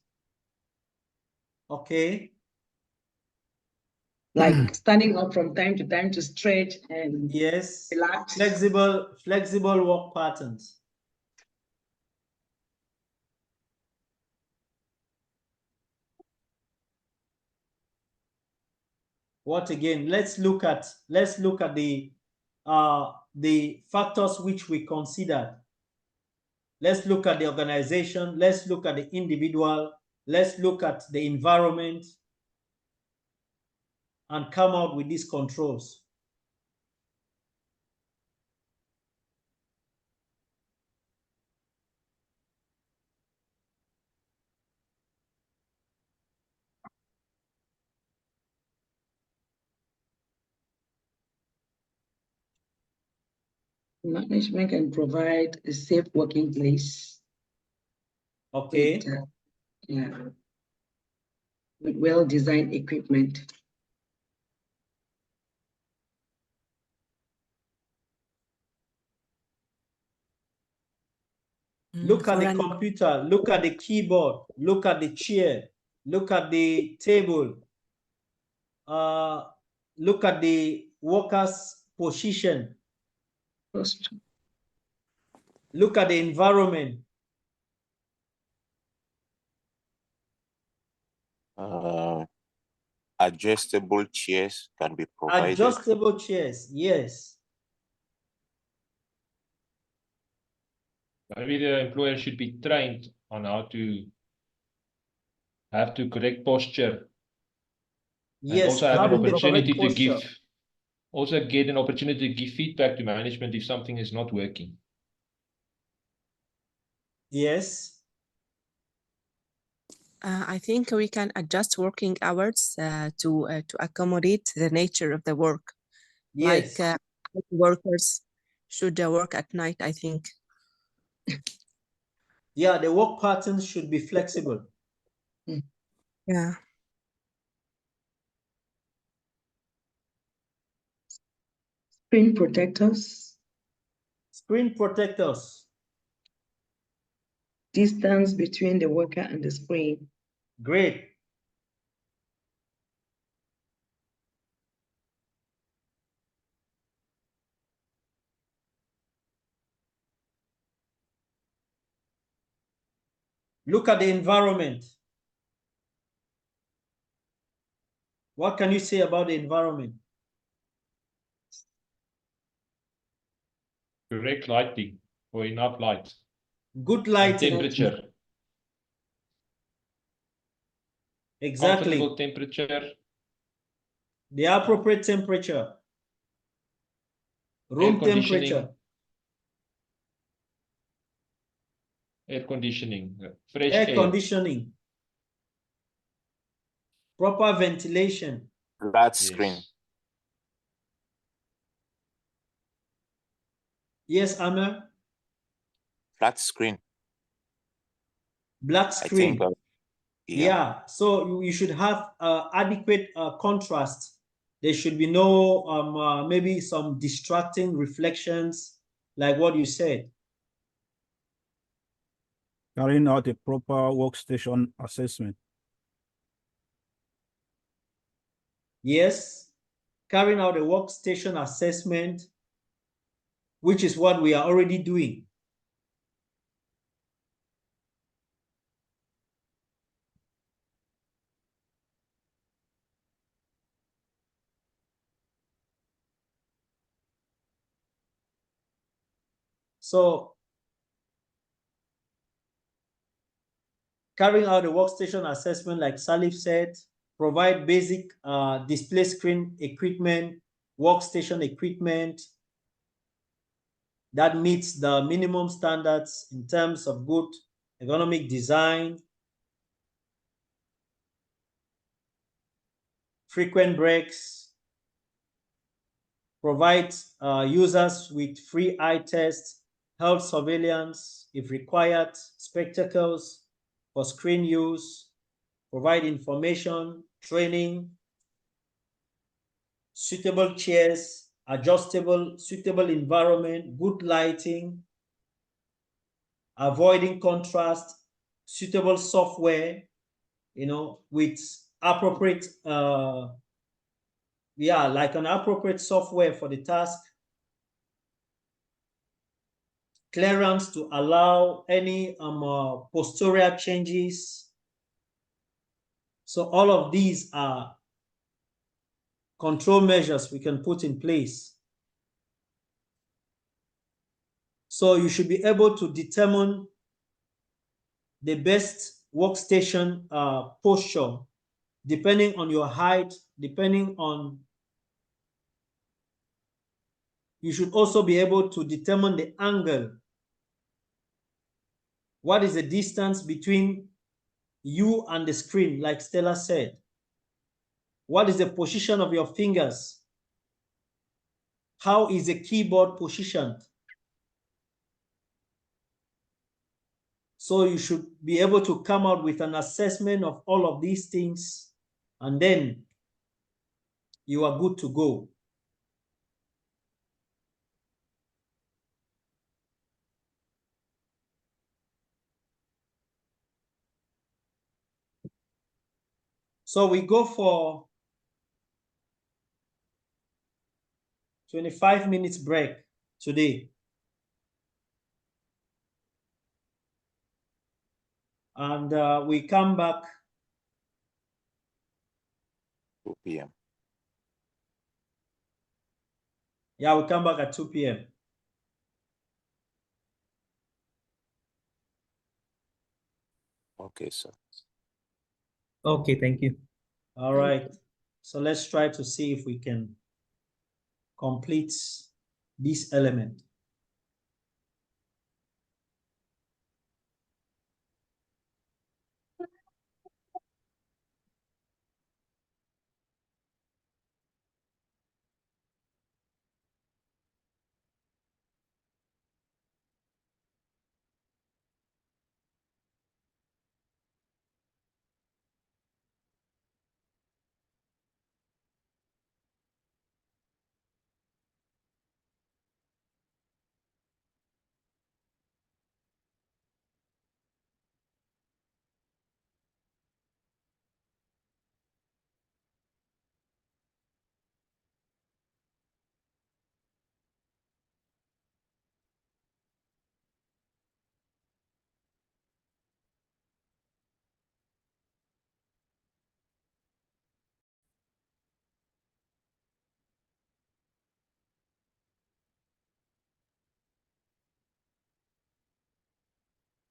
Okay. Like standing up from time to time to stretch and yes, relax. Flexible work patterns. What again? Let's look at the factors which we considered. Let's look at the organization. Let's look at the individual. Let's look at the environment and come out with these controls. Management can provide a safe working place. Okay. With well-designed equipment. Look at the computer, look at the keyboard, look at the chair, look at the table, look at the worker's position. Look at the environment. Adjustable chairs can be provided. Adjustable chairs, yes. Maybe the employer should be trained on how to have to correct posture. Yes, and also have an having the opportunity correct to posture. give, also get an opportunity to give feedback to management if something is not working. Yes. I think we can adjust working hours to accommodate the nature of the work. Yes. Like workers should work at night, I think. Yeah, the work patterns should be flexible. Yeah. Screen protectors. Screen protectors. Distance between the worker and the screen. Great. Look at the environment. What can you say about the environment? Correct lighting or enough light. Good lighting. Temperature. Exactly. Comfortable temperature. The appropriate temperature. Room temperature. Air conditioning. Fresh Air air. conditioning. Proper ventilation. Flat screen. Yes, Amr. Flat screen. Black screen. I think, yeah. So you should have adequate contrast. There should be no maybe some distracting reflections like what you said. Carrying out a proper workstation assessment. Yes. Carrying out a workstation assessment which is what we are already doing. So carrying out a workstation assessment, like Salif said, provide basic display screen equipment, workstation equipment that meets the minimum standards in terms of good ergonomic design, frequent breaks, provide users with free eye tests, health surveillance if required, spectacles for screen use, provide information, training, suitable chairs, adjustable, suitable environment, good lighting, avoiding contrast, suitable software, with appropriate, like an appropriate software for the task, clearance to allow any posterior changes. So all of these are control measures we can put in place. So you should be able to determine the best workstation posture depending on your height, depending on, you should also be able to determine the angle. What is the distance between you and the screen, like Stella said? What is the position of your fingers? How is the keyboard positioned? So you should be able to come out with an assessment of all of these things, and then you are good to go. So we go for 25 minutes break today. And we come back 2 p.m. Yeah, we come back at 2 p.m. Okay, sir. Okay, thank you. All right. So let's try to see if we can complete this element.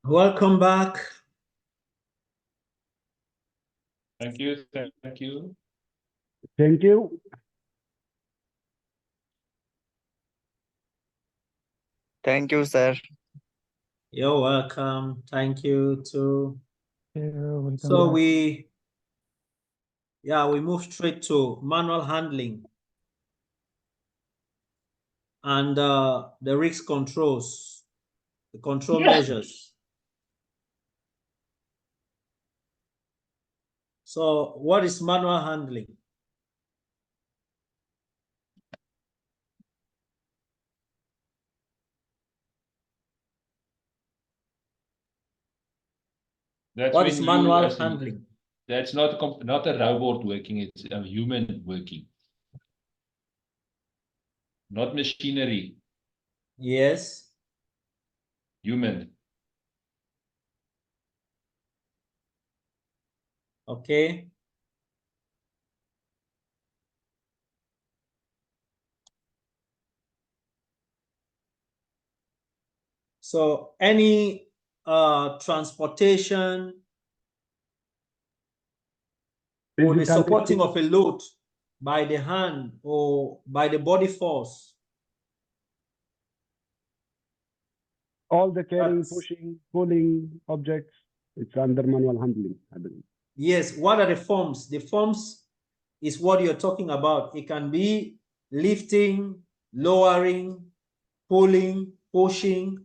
Welcome back. Thank you. Thank you. Thank you. Thank you, sir. You're welcome. Thank you too. Welcome So back. we move straight to manual handling and the risk controls, the control measures. So what is manual handling? That's What when is you manual as a- handling? That's not a robot working, it's a human working. Not machinery. Yes. Human. Okay. So any transportation or the Physical supporting lifting. of a load by the hand or by the body force. All the carrying, That's- pushing, pulling objects, it's under manual handling, I believe. Yes, what are the forms? The forms is what you're talking about. It can be lifting, lowering, pulling, pushing,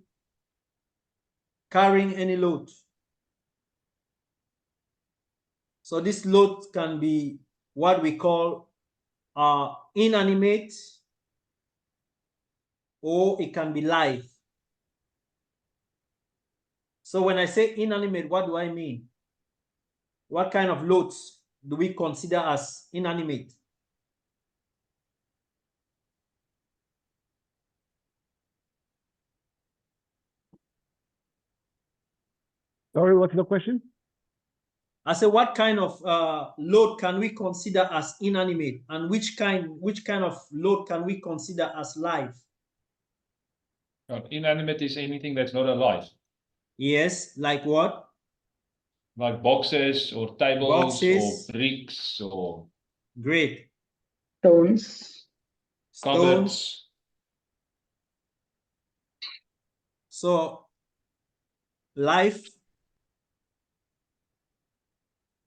carrying any load. So this load can be what we call inanimate, or it can be live. So when I say inanimate, what do I mean? What kind of loads do we consider as inanimate? Sorry, what's the question? I say, what kind of load can we consider as inanimate, and which kind of load can we consider as live? Inanimate is anything that's not alive. Yes, like what? Like boxes or tables Boxes. or bricks or Great. Stones. cupboards. So life,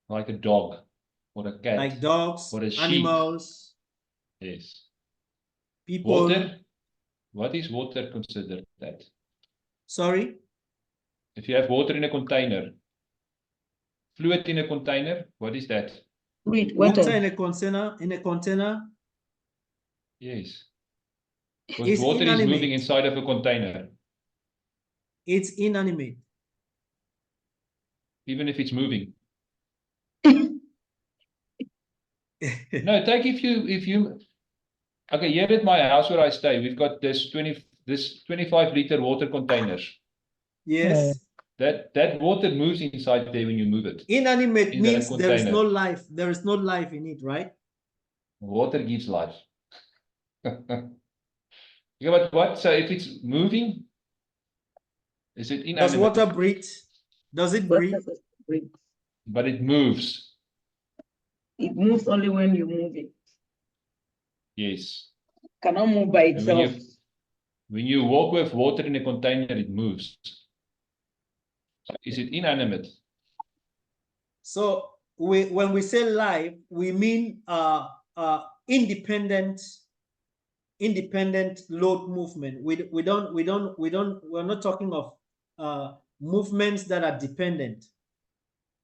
Like a dog or a cat. like dogs, or a sheep. animals, Yes. people. Water. What is water considered that? Sorry? If you have water in a container, fluid in a container, what is that? Water in a container. Yes. Because Is water is inanimate. moving inside of a container. It's inanimate. Even if it's moving. No, take if you okay, here at my house where I stay, we've got this 25-liter water containers. Yes. That water moves inside there when you move it. Inanimate In that means there is no container. life. There is no life in it, right? Water gives life. Yeah, but what? So if it's moving, is it inanimate? Does water breathe? Does it breathe? But it moves. It moves only when you move it. Yes. Cannot move by And itself. when you walk with water in a container, it moves. Is it inanimate? So when we say live, we mean independent load movement. We're not talking of movements that are dependent.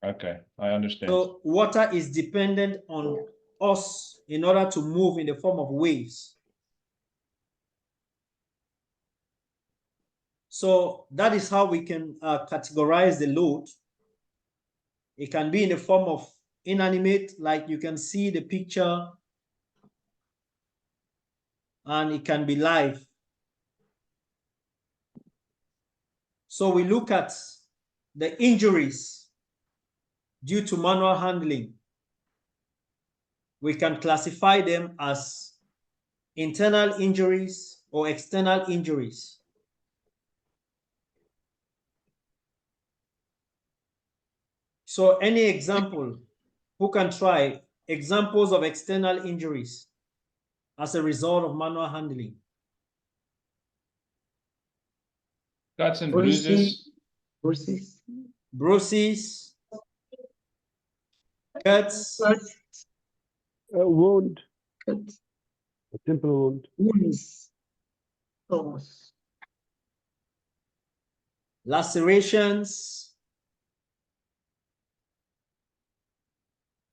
Okay, I understand. So water is dependent on us in order to move in the form of waves. So that is how we can categorize the load. It can be in the form of inanimate, like you can see the picture, and it can be live. So we look at the injuries due to manual handling. We can classify them as internal injuries or external injuries. So any example, who can try examples of external injuries as a result of manual handling? Cuts and bruises. Bruises. Cuts. A wound. A simple wound. Wounds. Lacerations.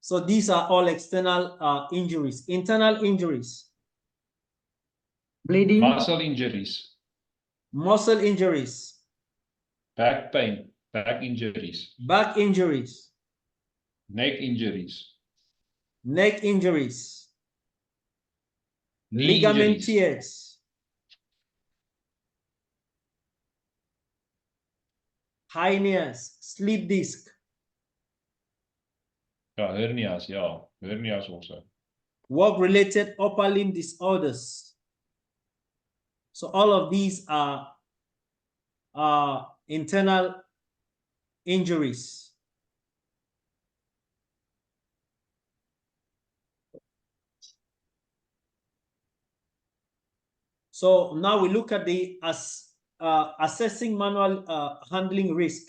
So these are all external injuries. Internal injuries. Bleeding. Muscle injuries. Muscle injuries. Back pain. Back injuries. Back injuries. Neck injuries. Neck injuries. Knee Ligament injuries. tears. hernias, sleep disc, Yeah, hernias, yeah. Hernias also. work-related upper limb disorders. So all of these are internal injuries. So now we look at the assessing manual handling risk.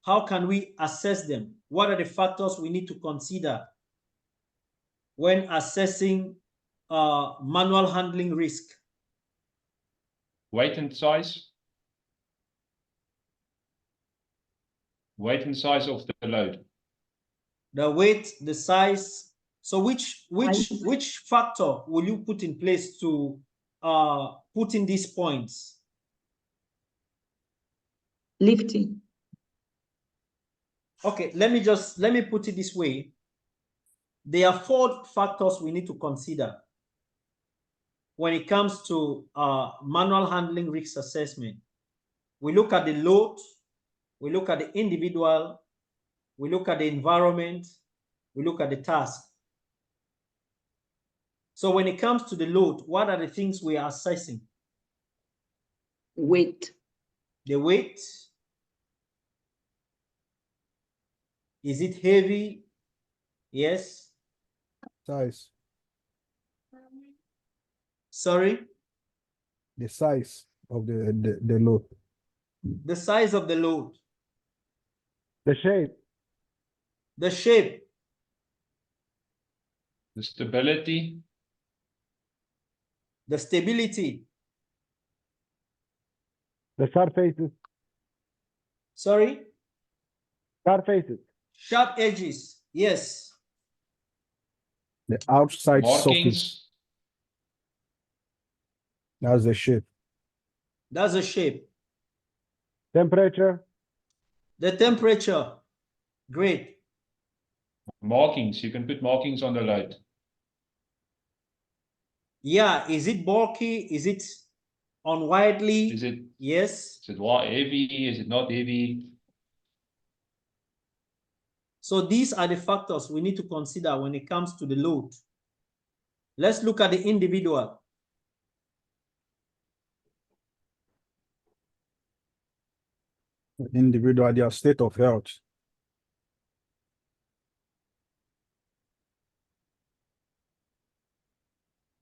How can we assess them? What are the factors we need to consider when assessing manual handling risk? Weight and size. Weight and size of the load. The weight, the size. So which factor will you put in place to put in these points? Lifting. Okay, let me put it this way. There are 4 factors we need to consider when it comes to manual handling risk assessment. We look at the load, we look at the individual, we look at the environment, we look at the task. So when it comes to the load, what are the things we are assessing? Weight. The weight. Is it heavy? Yes. Size. Sorry? The size of the load. The size of the load. The shape. The shape. The stability. The stability. The surfaces. Sorry? Surfaces. Sharp edges. Yes. The outside surface. Markings. That's the shape. That's the shape. Temperature. The temperature. Great. Markings. You can put markings on the load. Yeah. Is it bulky? Is it unwidely? Is it Yes. Is it heavy? Is it not heavy? So these are the factors we need to consider when it comes to the load. Let's look at the individual. The individual, their state of health.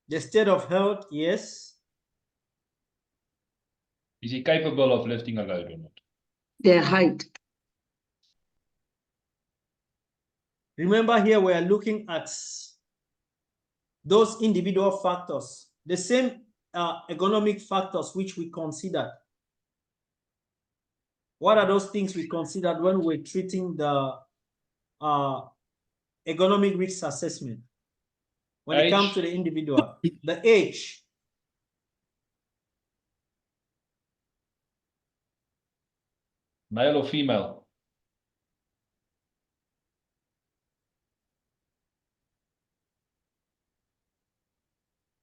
The state of health, yes. Is he capable of lifting a load or not? Their height. Remember here we are looking at those individual factors, the same ergonomic factors which we considered. What are those things we considered when we're treating the ergonomic risk assessment? When it comes to the individual, the age. Male or female?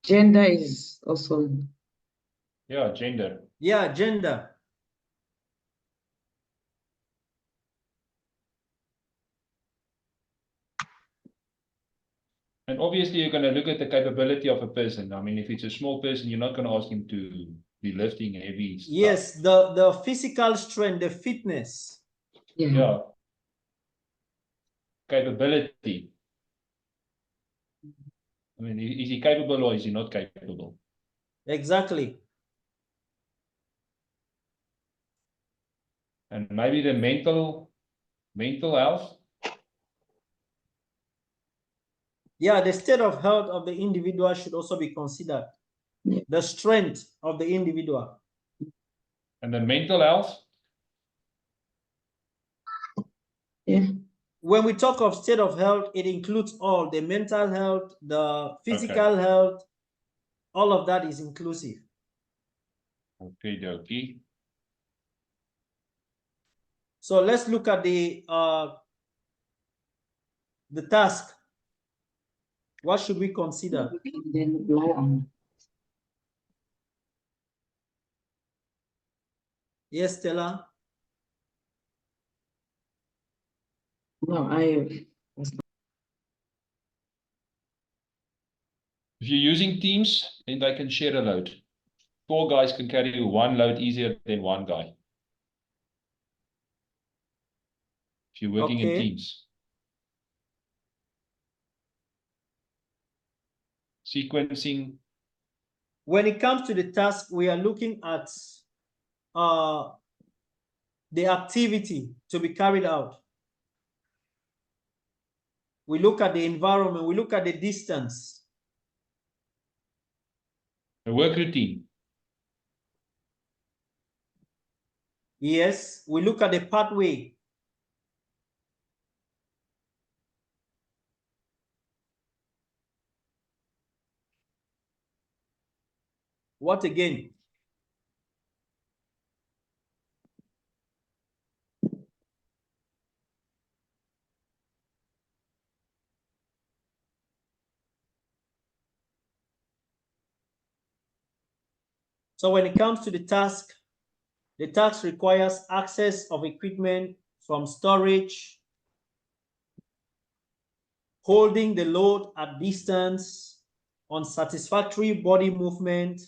Gender is also. Yeah, gender. Yeah, gender. And obviously, you're going to look at the capability of a person. I mean, if it's a small person, you're not going to ask him to be lifting heavy stuff. Yes, the physical strength, the fitness. Yeah. Capability. I mean, is he capable or is he not capable? Exactly. And maybe the mental health. Yeah, the state of health of the individual should also be considered. Yeah. The strength of the individual. And the mental health. Yeah. When we talk of state of health, it includes all the mental health, the physical health, all of that is inclusive. Okay. So let's look at the task. What should we consider? Then lie on. Yes, Stella. No, If you're using teams, then they can share a load. 4 guys can carry one load easier than one guy. If you're working in Okay. teams. Sequencing. When it comes to the task, we are looking at the activity to be carried out. We look at the environment, we look at the distance. The work routine. Yes, we look at the pathway. What again? So when it comes to the task requires access of equipment from storage, holding the load at distance, unsatisfactory body movement,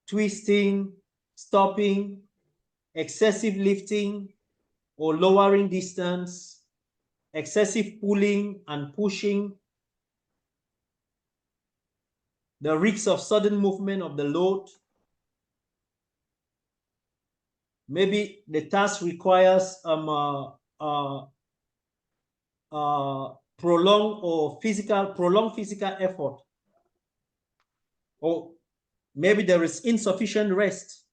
twisting, stopping, excessive lifting or lowering distance, excessive pulling and pushing, the risks of sudden movement of the load. Maybe the task requires prolonged physical effort, or maybe there is insufficient rest.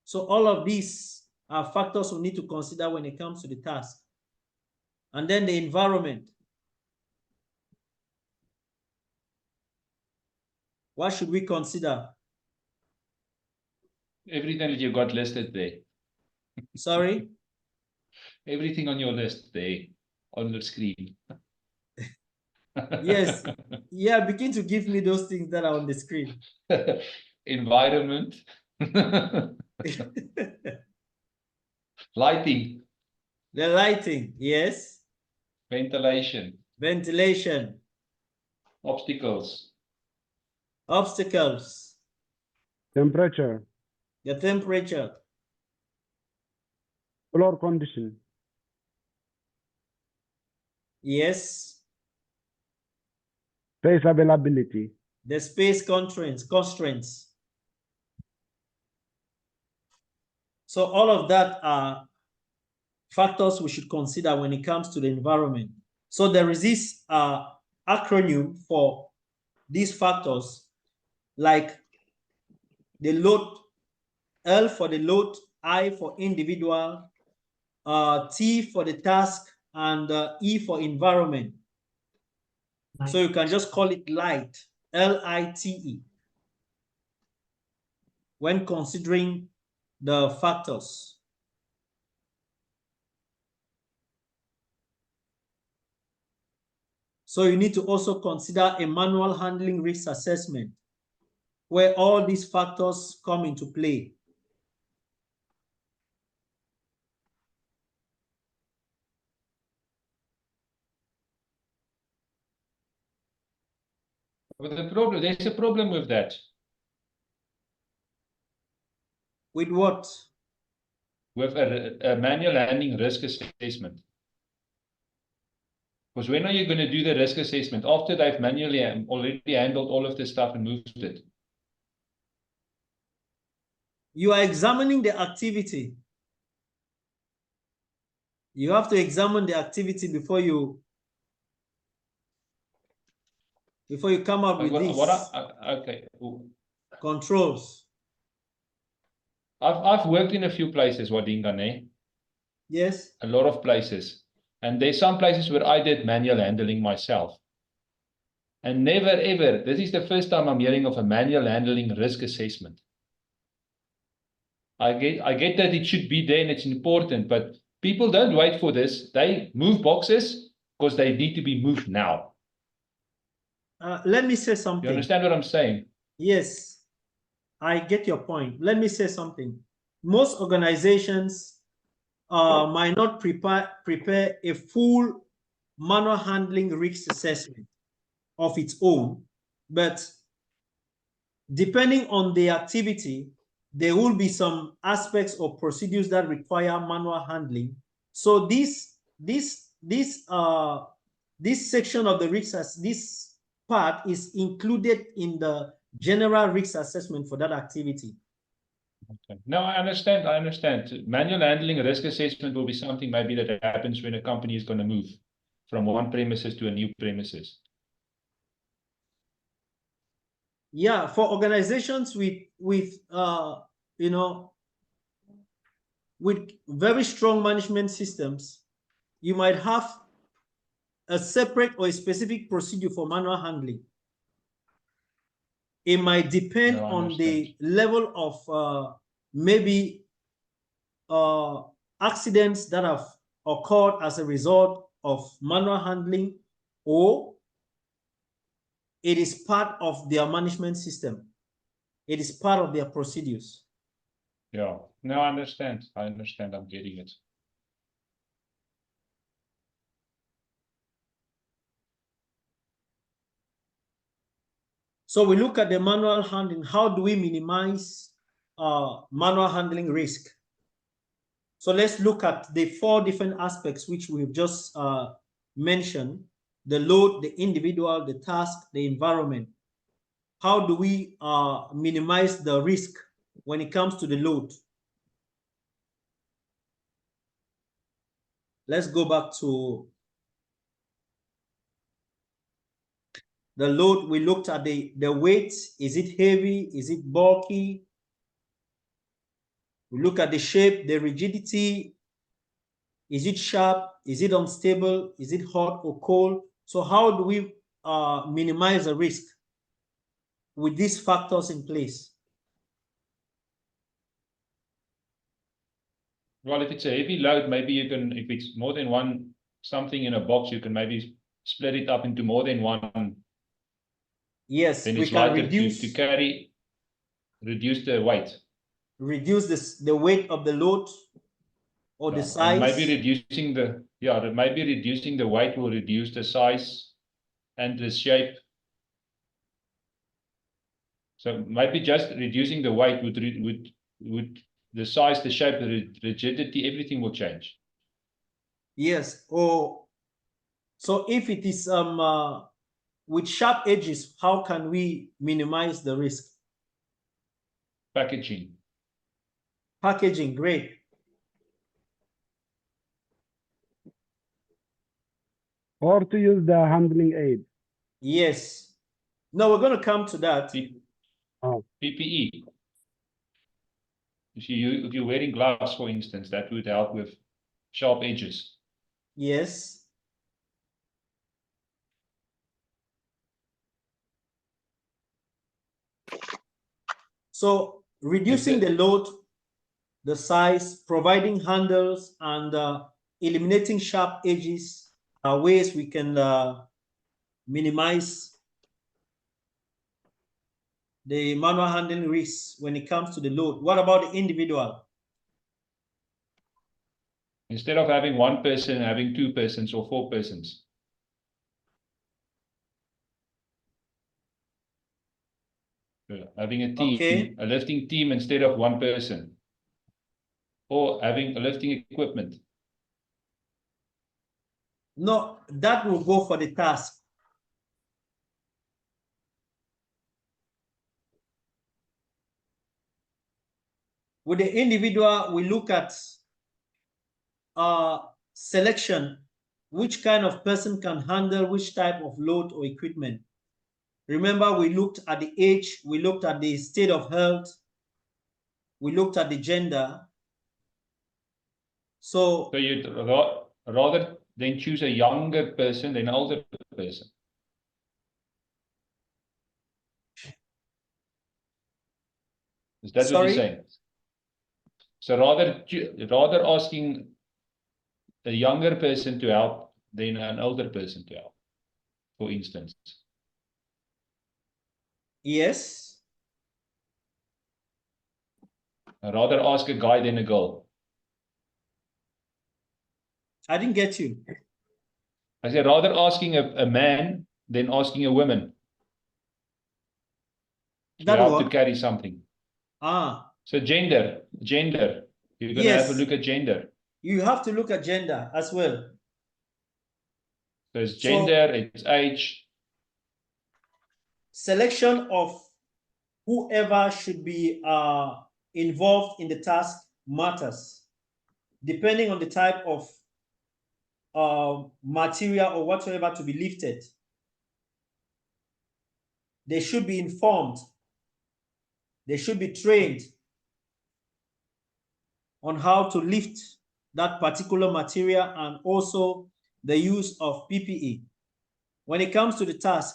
So all of these are factors we need to consider when it comes to the task. And then the environment. What should we consider? Everything that you got listed there. Sorry? Everything on your list there on the screen. Yes. Yeah, begin to give me those things that are on the screen. Environment. Lighting. The lighting, yes. Ventilation. Ventilation. Obstacles. Obstacles. Temperature. The temperature. Floor condition. Yes. Space availability. The space constraints. So all of that are factors we should consider when it comes to the environment. So there is this acronym for these factors, like the load, L for the load, I for individual, T for the task, and E for environment. So you can just call it light, L-I-T-E, when considering the factors. So you need to also consider a manual handling risk assessment, where all these factors come into play. But there's a problem with that. With what? With a manual handling risk assessment. Because when are you going to do the risk assessment? After they've manually already handled all of this stuff and moved it. You are examining the activity. You have to examine the activity before you come up with these okay. controls. I've worked in a few places, Wadingane. Yes. A lot of places. And there's some places where I did manual handling myself. And never ever, this is the first time I'm hearing of a manual handling risk assessment. I get that it should be there and it's important, but people don't wait for this. They move boxes because they need to be moved now. Let me say something. You understand what I'm saying? Yes, I get your point. Let me say something. Most organizations might not prepare a full manual handling risk assessment of its own, but depending on the activity, there will be some aspects or procedures that require manual handling. So this section of the risk, this part is included in the general risk assessment for that activity. Okay. No, I understand. I understand. Manual handling risk assessment will be something maybe that happens when a company is going to move from one premises to a new premises. Yeah, for organizations with you know, with very strong management systems, you might have a separate or a specific procedure for manual handling. It might depend on the level of maybe accidents that have occurred as a result of manual handling, or it is part of their management system. It is part of their procedures. Yeah, no, I understand. I understand. I'm getting it. So we look at the manual handling. How do we minimize manual handling risk? So let's look at the 4 different aspects which we've just mentioned: the load, the individual, the task, the environment. How do we minimize the risk when it comes to the load? Let's go back to the load. We looked at the weight. Is it heavy? Is it bulky? We look at the shape, the rigidity. Is it sharp? Is it unstable? Is it hot or cold? So how do we minimize the risk with these factors in place? Well, if it's a heavy load, maybe you can, if it's more than one something in a box, you can maybe split it up into more than one. Yes, then we it's can lighter reduce to carry, reduce the weight. Reduce the weight of the load or the size. And maybe reducing the maybe reducing the weight will reduce the size and the shape. So maybe just reducing the weight would the size, the shape, the rigidity, everything will change. Yes. Or so if it is with sharp edges, how can we minimize the risk? Packaging. Packaging, great. Or to use the handling aid. Yes. No, we're going to come to that. PPE. If you're wearing gloves, for instance, that would help with sharp edges. Yes. So reducing the load, the size, providing handles, and eliminating sharp edges are ways we can minimize the manual handling risks when it comes to the load. What about the individual? Instead of having one person, having 2 persons or 4 persons. Having a team, a lifting team instead of one person. Or having a lifting equipment. No, that will go for the task. With the individual, we look at selection, which kind of person can handle which type of load or equipment. Remember, we looked at the age, we looked at the state of health, we looked at the gender. So you'd rather than choose a younger person than an older person. Is that what you're saying? So rather asking a younger person to help than an older person to help, for instance. Yes. I'd rather ask a guy than a girl. I didn't get you. I said rather asking a man than asking a woman to That help to what? carry something. Ah, So gender. You're gonna have a yes. look at gender. You have to look at gender as well. So it's gender, it's age. Selection of whoever should be involved in the task matters, depending on the type of material or whatsoever to be lifted. They should be informed. They should be trained on how to lift that particular material and also the use of PPE. When it comes to the task,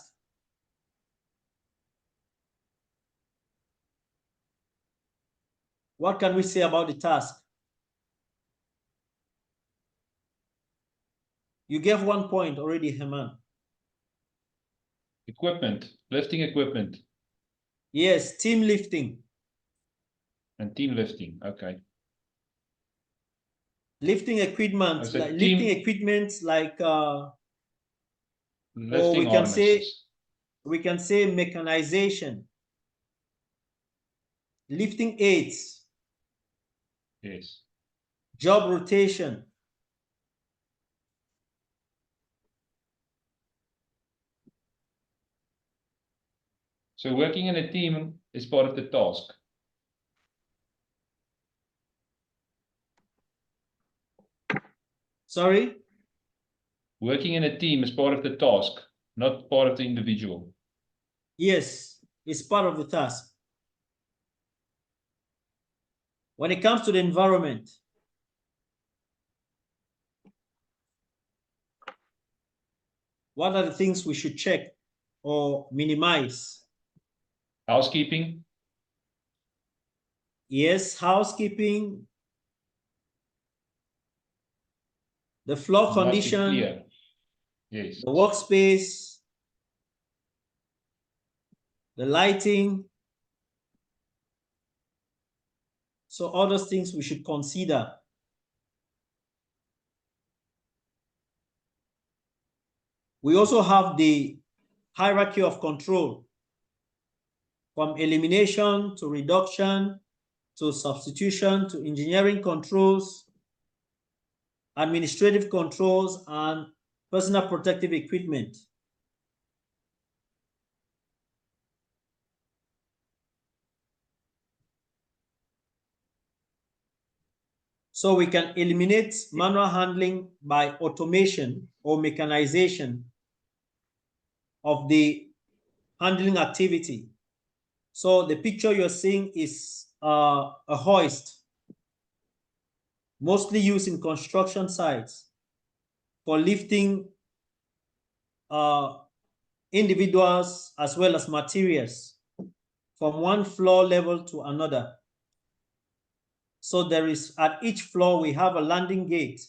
what can we say about the task? You gave 1 point already, Herman. Equipment, lifting equipment. Yes, team lifting. And team lifting, okay. Lifting equipment, As a like team- lifting equipment like Lifting we can say mechanization, lifting aids, Yes. job rotation. So working in a team is part of the task. Sorry? Working in a team is part of the task, not part of the individual. Yes, it's part of the task. When it comes to the environment, what are the things we should check or minimize? Housekeeping. Yes, housekeeping, the floor Must be condition, clear. Yes. the workspace, the lighting. So all those things we should consider. We also have the hierarchy of control, from elimination to reduction to substitution to engineering controls, administrative controls, and personal protective equipment. So we can eliminate manual handling by automation or mechanization of the handling activity. So the picture you're seeing is a hoist, mostly used in construction sites for lifting individuals as well as materials from one floor level to another. So there is, at each floor, we have a landing gate.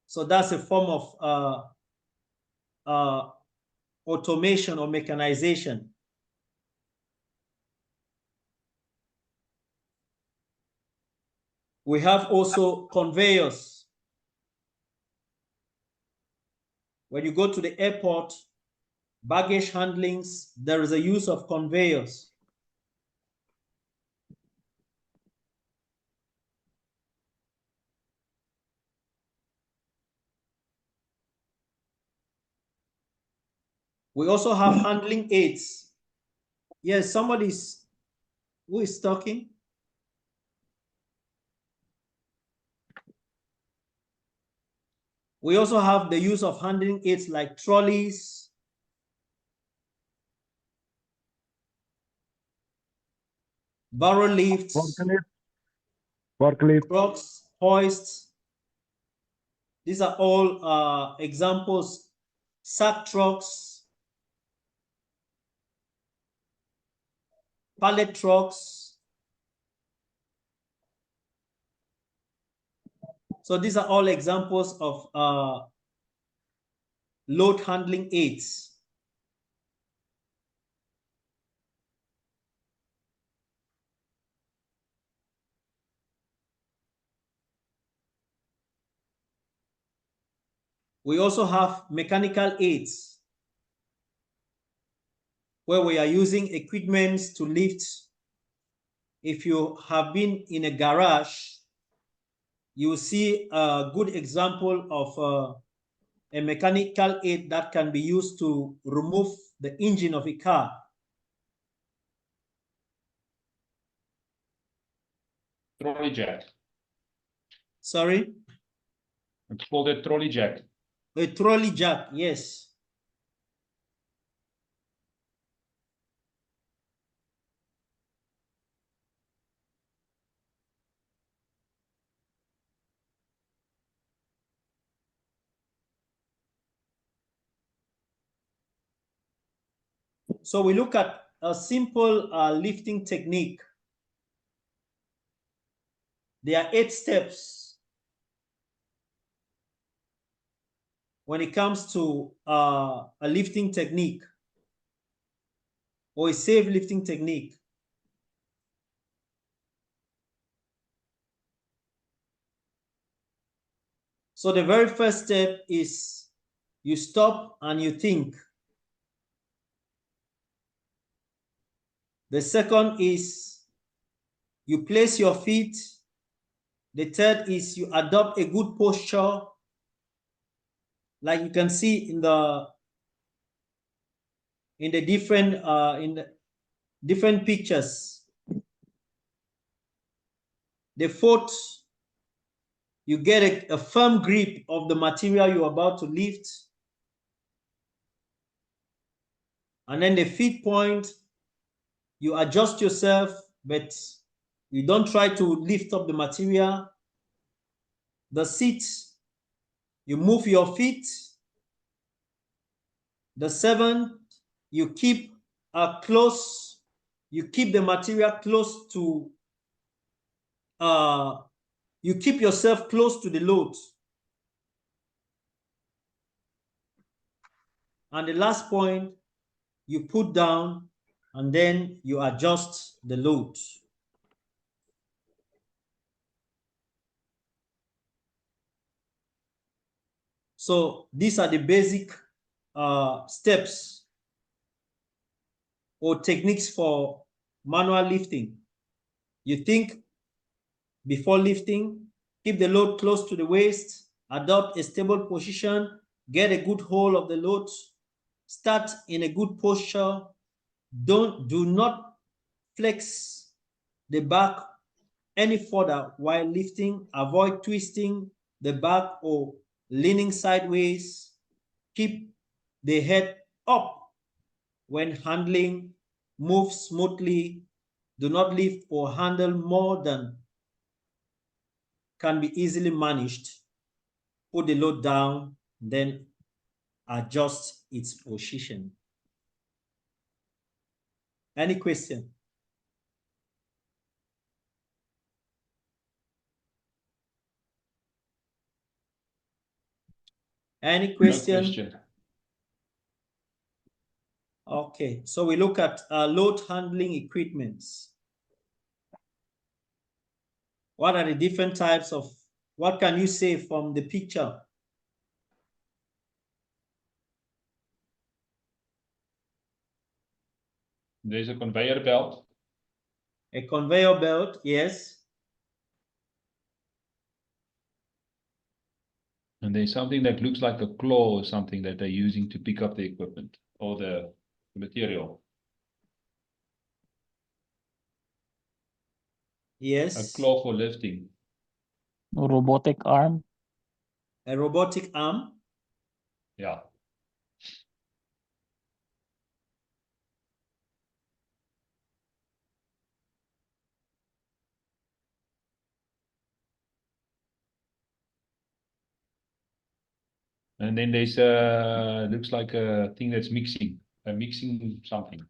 So that's a form of automation or mechanization. We have also conveyors. When you go to the airport, baggage handlings, there is a use of conveyors. We also have handling aids. Yes, who is talking? We also have the use of handling aids like trolleys, barrel lifts, forklift, trucks, hoists. These are all examples. Sack trucks, pallet trucks. So these are all examples of load handling aids. We also have mechanical aids, where we are using equipment to lift. If you have been in a garage, you will see a good example of a mechanical aid that can be used to remove the engine of a car. Trolley jack. Sorry? It's called a trolley jack. A trolley jack, yes. So we look at a simple lifting technique. There are 8 steps when it comes to a lifting technique or a safe lifting technique. So the very first step is you stop and you think. The second is you place your feet. The third is you adopt a good posture, like you can see in the different pictures. The fourth, you get a firm grip of the material you're about to lift. And then the fifth point, you adjust yourself, but you don't try to lift up the material. The sixth, you move your feet. The seventh, you keep the material close to, you keep yourself close to the load. And the last point, you put down and then you adjust the load. So these are the basic steps or techniques for manual lifting. You think before lifting, keep the load close to the waist, adopt a stable position, get a good hold of the load, start in a good posture. Do not flex the back any further while lifting. Avoid twisting the back or leaning sideways. Keep the head up when handling. Move smoothly. Do not lift or handle more than can be easily managed. Put the load down, then adjust its position. Any question? Any question? No question. Okay, so we look at load handling equipments. What are the different types of, what can you say from the picture? There's a conveyor belt. A conveyor belt, yes. And there's something that looks like a claw or something that they're using to pick up the equipment or the material. Yes. A claw for lifting. A robotic arm. A robotic arm. Yeah. And then there's looks like a thing that's mixing something.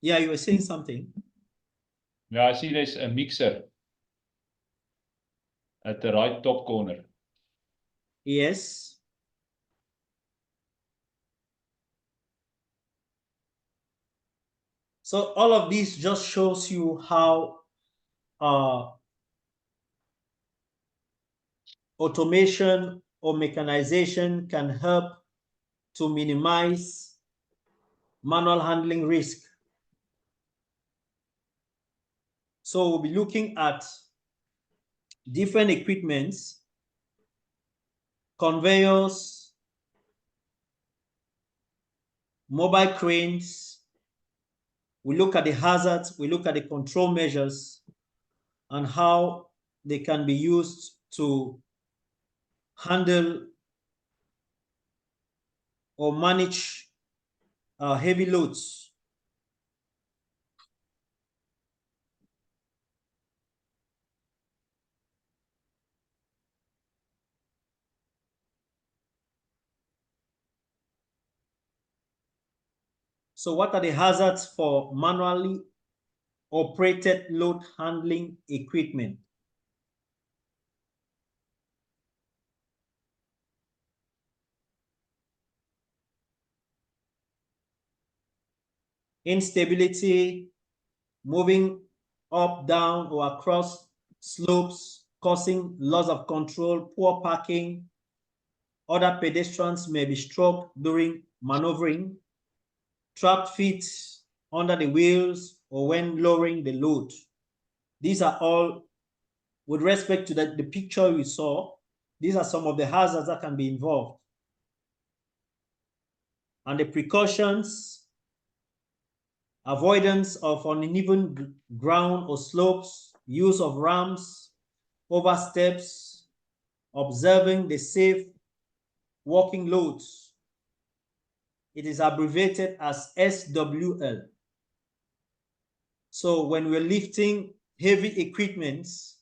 Yeah, you were saying something. Yeah, I see there's a mixer at the right top corner. Yes. So all of this just shows you how automation or mechanization can help to minimize manual handling risk. So we'll be looking at different equipments, conveyors, mobile cranes. We look at the hazards, we look at the control measures, and how they can be used to handle or manage heavy loads. So what are the hazards for manually operated load handling equipment? Instability, moving up, down, or across slopes, causing loss of control, poor parking. Other pedestrians may be struck during maneuvering, trapped feet under the wheels, or when lowering the load. These are all, with respect to the picture we saw, these are some of the hazards that can be involved. And the precautions: avoidance of uneven ground or slopes, use of ramps, oversteps, observing the safe walking loads. It is abbreviated as SWL. So when we're lifting heavy equipments,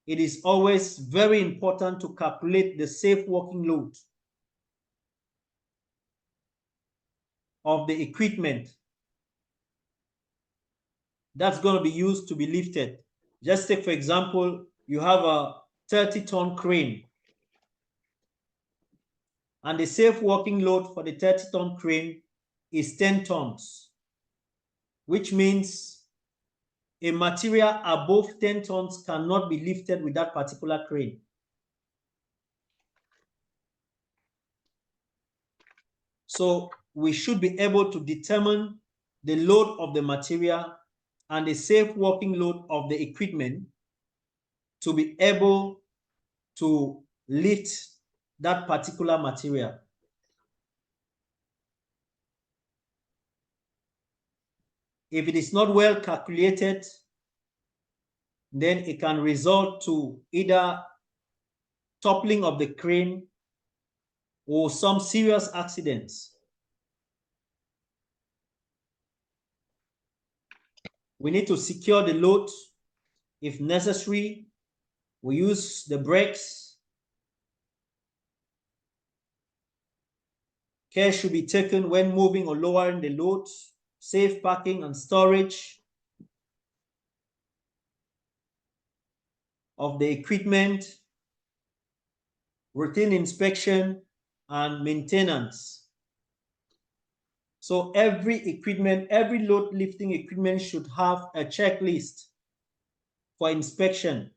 it is always very important to calculate the safe walking load of the equipment that's going to be used to be lifted. Just take, for example, you have a 30-ton crane, and the safe working load for the 30-ton crane is 10 tons, which means a material above 10 tons cannot be lifted with that particular crane. So we should be able to determine the load of the material and the safe working load of the equipment to be able to lift that particular material. If it is not well calculated, then it can result to either toppling of the crane or some serious accidents. We need to secure the load. If necessary, we use the brakes. Care should be taken when moving or lowering the load. Safe parking and storage of the equipment, routine inspection and maintenance. So every equipment, every load lifting equipment should have a checklist for inspection.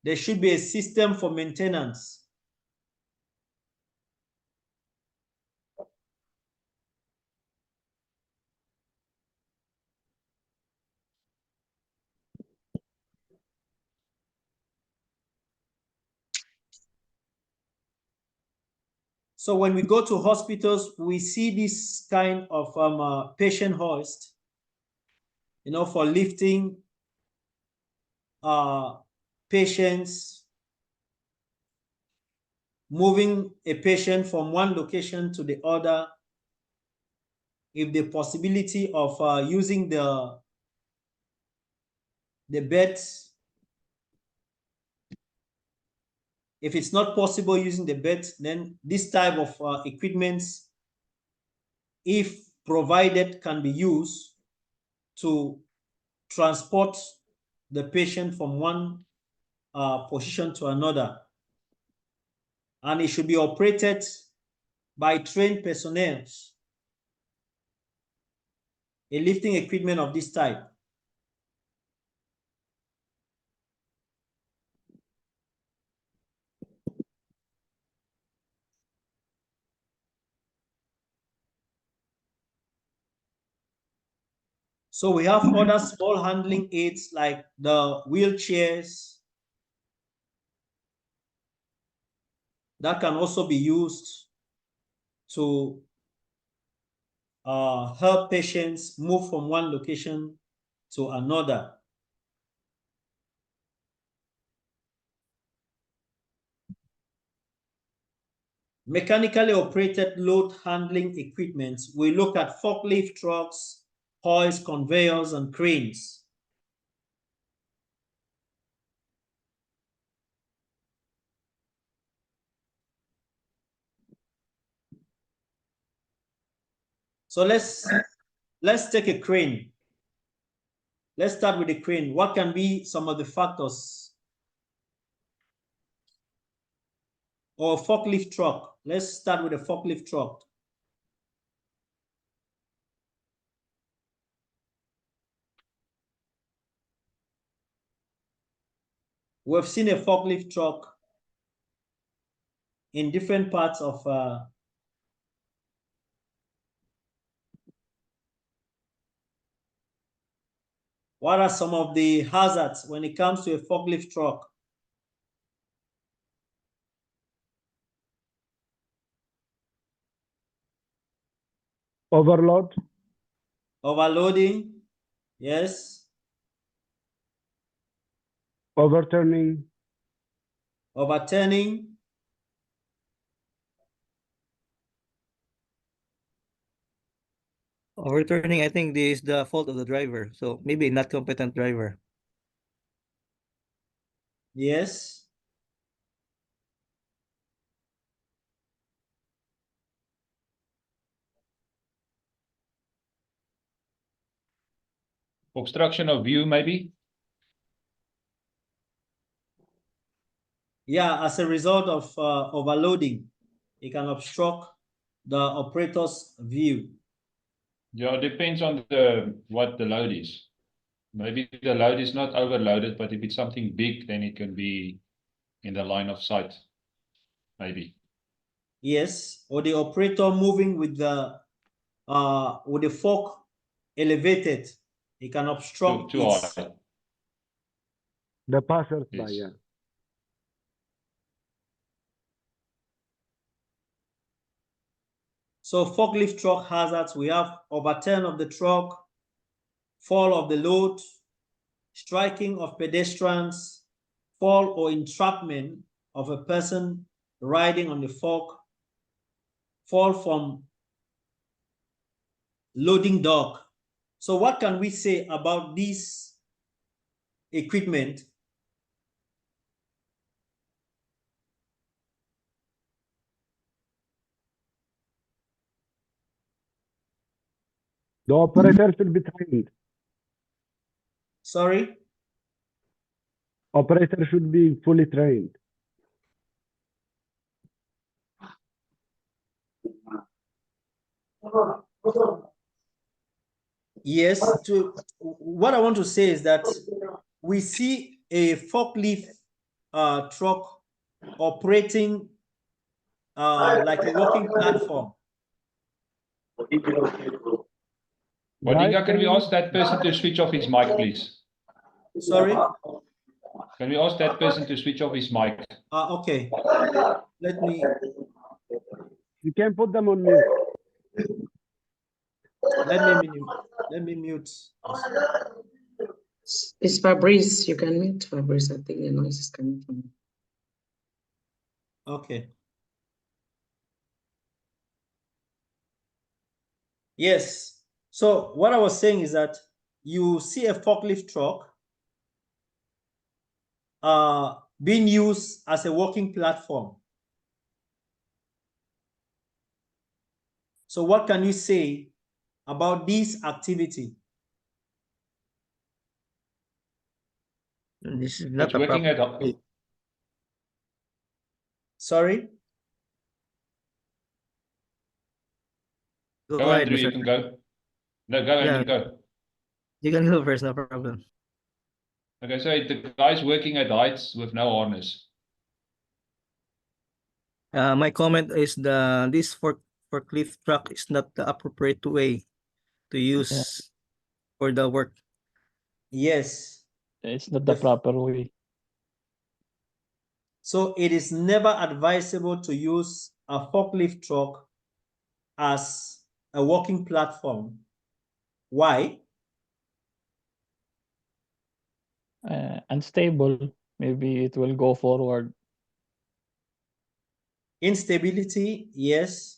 There should be a system for maintenance. So when we go to hospitals, we see this kind of patient hoist, you know, for lifting patients, moving a patient from one location to the other. If the possibility of using the beds, if it's not possible using the beds, then this type of equipments, if provided, can be used to transport the patient from one position to another. And it should be operated by trained personnel. A lifting equipment of this type. So we have other small handling aids like the wheelchairs that can also be used to help patients move from one location to another. Mechanically operated load handling equipment, we look at forklift trucks, hoists, conveyors, and cranes. So let's take a crane. Let's start with the crane. What can be some of the factors? Or a forklift truck. Let's start with a forklift truck. We've seen a forklift truck in different parts of what are some of the hazards when it comes to a forklift truck? Overload. Overloading, yes. Overturning. Overturning. Overturning, I think this is the fault of the driver. So maybe not competent driver. Yes. Obstruction of view, maybe? Yeah, as a result of overloading, it can obstruct the operator's view. Yeah, it depends on what the load is. Maybe the load is not overloaded, but if it's something big, then it can be in the line of sight. Maybe. Yes, or the operator moving with the fork elevated, it can obstruct too its high. The passersby, Yes. yeah. So forklift truck hazards, we have overturn of the truck, fall of the load, striking of pedestrians, fall or entrapment of a person riding on the fork, fall from loading dock. So what can we say about this equipment? The operator should be trained. Sorry? Operator should be fully trained. Yes, what I want to say is that we see a forklift truck operating like a walking platform. Bodinga, can we ask that person to switch off his mic, please? Sorry? Can we ask that person to switch off his mic? Okay. Let me. You can put them on mute. Let me mute. It's Fabrice. You can mute Fabrice. I think the noise is coming from you. Okay. Yes. So what I was saying is that you see a forklift truck being used as a walking platform. So what can you say about this activity? This is not It's working at. Sorry? Go Go, ahead, Andrew, you Mr. can go. No, go, Yeah. Andrew, go. You can go first, no problem. Okay, so the guy's working at heights with no harness. My comment is this forklift truck is not the appropriate way to use for the work. Yes. It's not the proper way. So it is never advisable to use a forklift truck as a working platform. Why? Unstable. Maybe it will go forward. Instability, yes.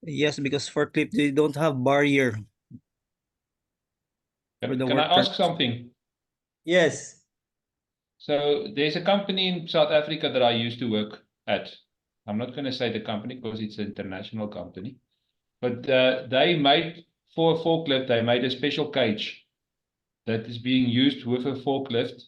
Yes, because forklift, they don't have barrier. Can I ask something? Yes. So there's a company in South Africa that I used to work at. I'm not going to say the company because it's an international company. But they made, for a forklift, they made a special cage that is being used with a forklift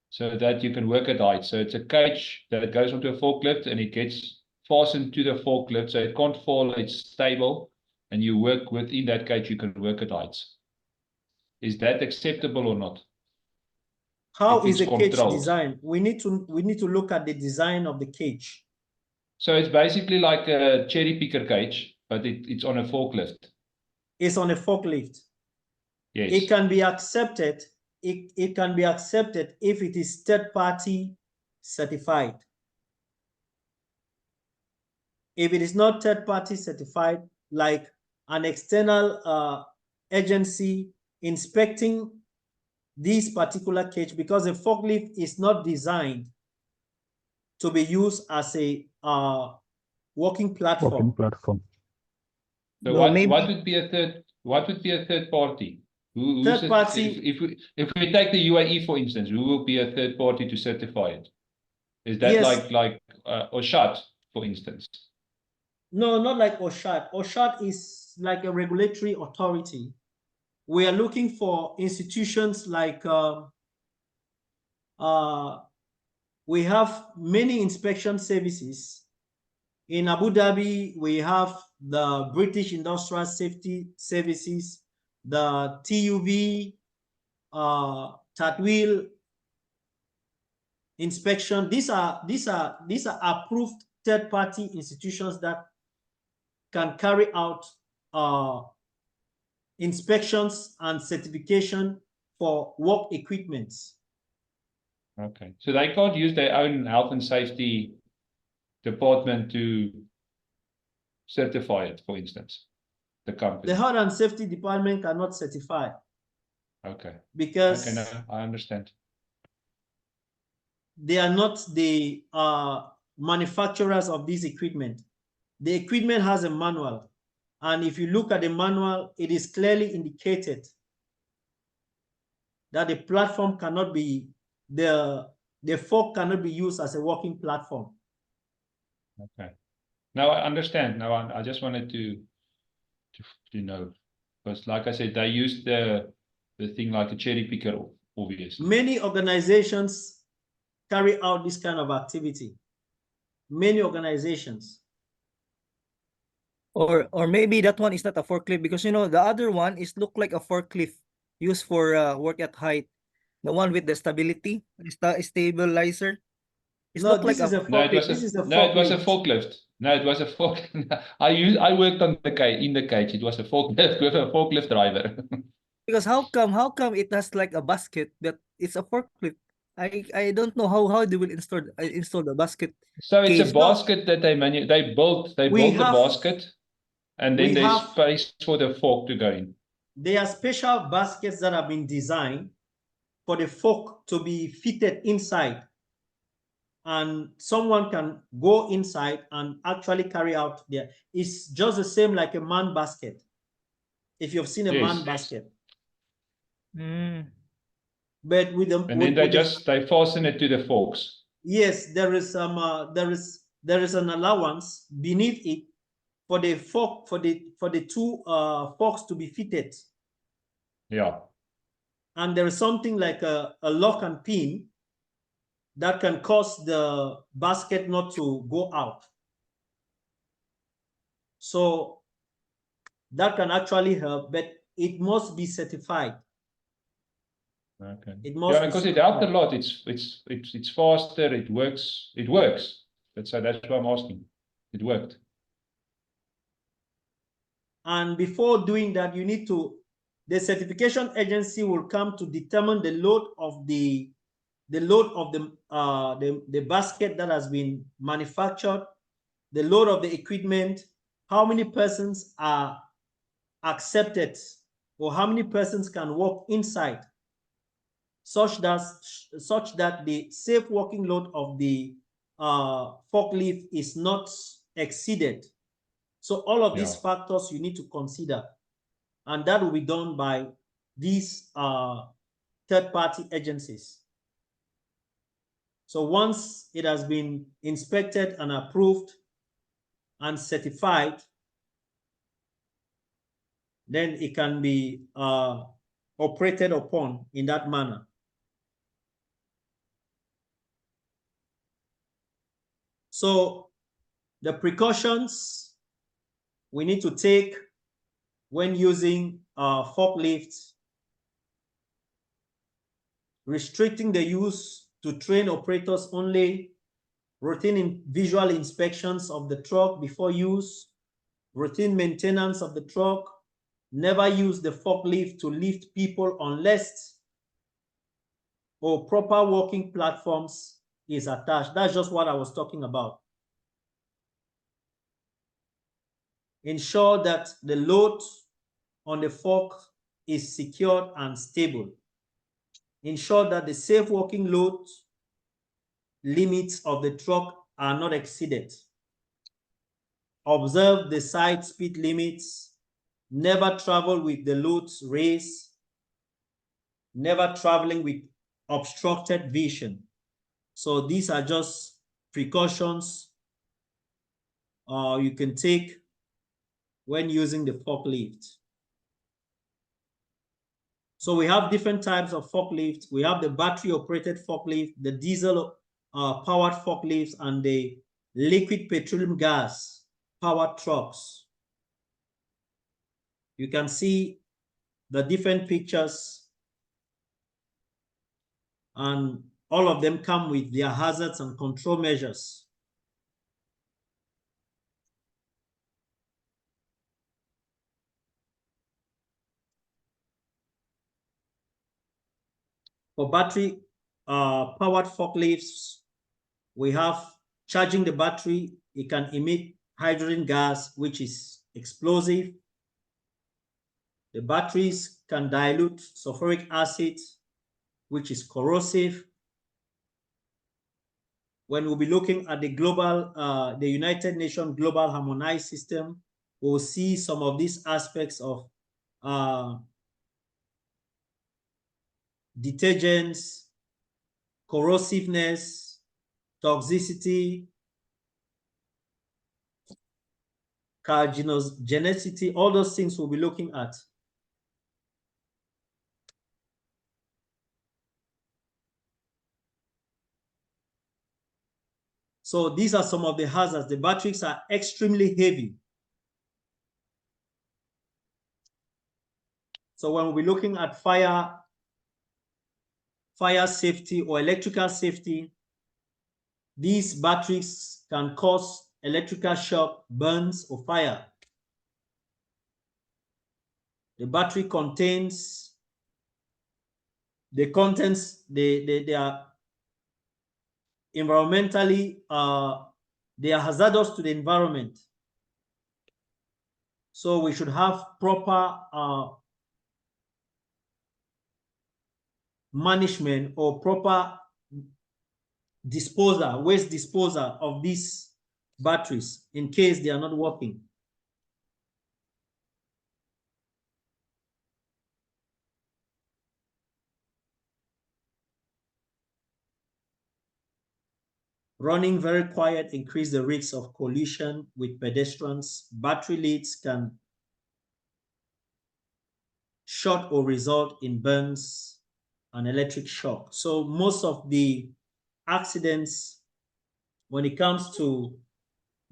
so that you can work at height. So it's a cage that goes onto a forklift and it gets fastened to the forklift. So it can't fall, it's stable. And you work within that cage, you can work at heights. Is that acceptable or not? How If is the it's cage controlled. designed? We need to look at the design of the cage. So it's basically like a cherry picker cage, but it's on a forklift. It's on a forklift. Yes. It can be accepted. It can be accepted if it is third-party certified. If it is not third-party certified, like an external agency inspecting this particular cage, because a forklift is not designed to be used as a working platform. So No, what maybe- would be a third party? Who's Third party. If we take the UAE for instance, who will be a third party to certify it? Is that Yes. like Oshat, for instance? No, not like OSHAT. OSHAT is like a regulatory authority. We are looking for institutions like we have many inspection services. In Abu Dhabi, we have the British Industrial Safety Services, the TUV, Tatwil inspection. These are approved third-party institutions that can carry out inspections and certification for work equipments. Okay. So they can't use their own health and safety department to certify it, for instance, the company. The health and safety department cannot certify. Okay. Because okay, no, I understand. They are not the manufacturers of this equipment. The equipment has a manual. And if you look at the manual, it is clearly indicated that the platform cannot be, the fork cannot be used as a working platform. Okay. Now I understand. Now I just wanted to know, because like I said, they used the thing like a cherry picker, obviously. Many organizations carry out this kind of activity. Many organizations. Or maybe that one is not a forklift because the other one is look like a forklift used for work at height. The one with the stability, stabilizer. It's No, look like this is a forklift. This is a forklift. No, it was a forklift. No, it was a fork. I worked on the cage, in the cage. It was a forklift with a forklift driver. Because how come it has like a basket that it's a forklift? I don't know how they will install the basket. So it's cage. a basket that they built the basket, and then there's space for the fork to go in. There are special baskets that have been designed for the fork to be fitted inside, and someone can go inside and actually carry out there. It's just the same like a man basket. If you've seen a man basket. But with them, and then they fasten it to the forks. Yes, there is some there is an allowance beneath it for the fork for the two forks to be fitted. Yeah. And there is something like a lock and pin that can cause the basket not to go out. So that can actually help, but it must be certified. Okay. It must because it helped a lot. It's faster. It works. It works. That's why I'm asking. It worked. And before doing that, you need to the certification agency will come to determine the load of the basket that has been manufactured, the load of the equipment, how many persons are accepted, or how many persons can walk inside, such that the safe working load of the forklift is not exceeded. So all of these factors you need to consider, and that will be done by these third-party agencies. So once it has been inspected and approved and certified, then it can be operated upon in that manner. So the precautions we need to take when using forklifts: restricting the use to train operators only, routine visual inspections of the truck before use, routine maintenance of the truck, never use the forklift to lift people unless or proper working platforms is attached. That's just what I was talking about. Ensure that the load on the fork is secured and stable. Ensure that the safe working load limits of the truck are not exceeded. Observe the side speed limits. Never travel with the loads raised. Never traveling with obstructed vision. So these are just precautions you can take when using the forklift. So we have different types of forklifts. We have the battery operated forklift, the diesel powered forklifts, and the liquid petroleum gas powered trucks. You can see the different pictures, and all of them come with their hazards and control measures. For battery powered forklifts, we have charging the battery. It can emit hydrogen gas, which is explosive. The batteries can dilute sulfuric acid, which is corrosive. When we'll be looking at the global, the United Nations Global Harmonized System, we'll see some of these aspects of detergents, corrosiveness, toxicity, carcinogenicity, all those things we'll be looking at. So these are some of the hazards. The batteries are extremely heavy. So when we're looking at fire safety or electrical safety, these batteries can cause electrical shock, burns, or fire. The battery contains the contents, they are environmentally, they are hazardous to the environment. So we should have proper management or proper disposal, waste disposal of these batteries in case they are not working. Running very quiet increase the risk of collision with pedestrians. Battery leads can short or result in burns and electric shock. So most of the accidents when it comes to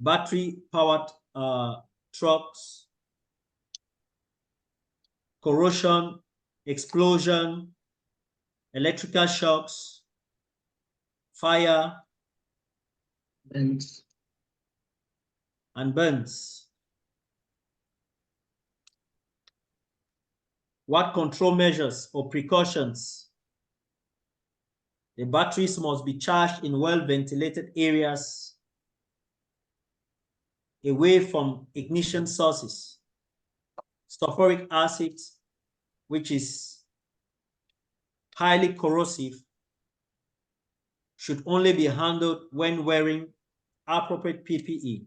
battery powered trucks, corrosion, explosion, electrical shocks, fire, burns, and burns. What control measures or precautions? The batteries must be charged in well-ventilated areas away from ignition sources. Sulfuric acid, which is highly corrosive, should only be handled when wearing appropriate PPE.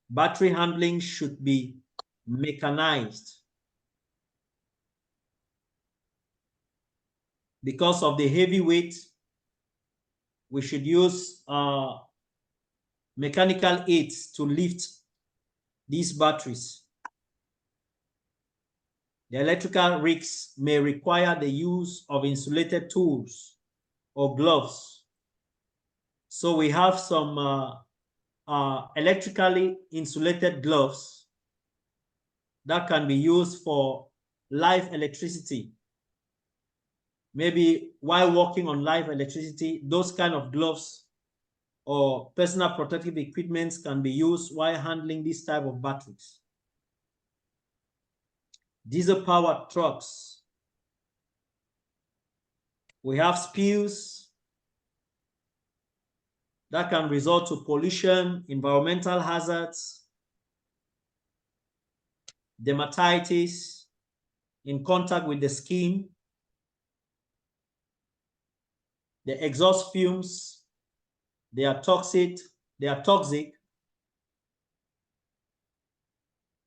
Battery handling should be mechanized. Because of the heavy weight, we should use mechanical aids to lift these batteries. The electrical rigs may require the use of insulated tools or gloves. So we have some electrically insulated gloves that can be used for live electricity. Maybe while working on live electricity, those kind of gloves or personal protective equipments can be used while handling this type of batteries. Diesel-powered trucks. We have spills that can result to pollution, environmental hazards, dermatitis in contact with the skin. The exhaust fumes, they are toxic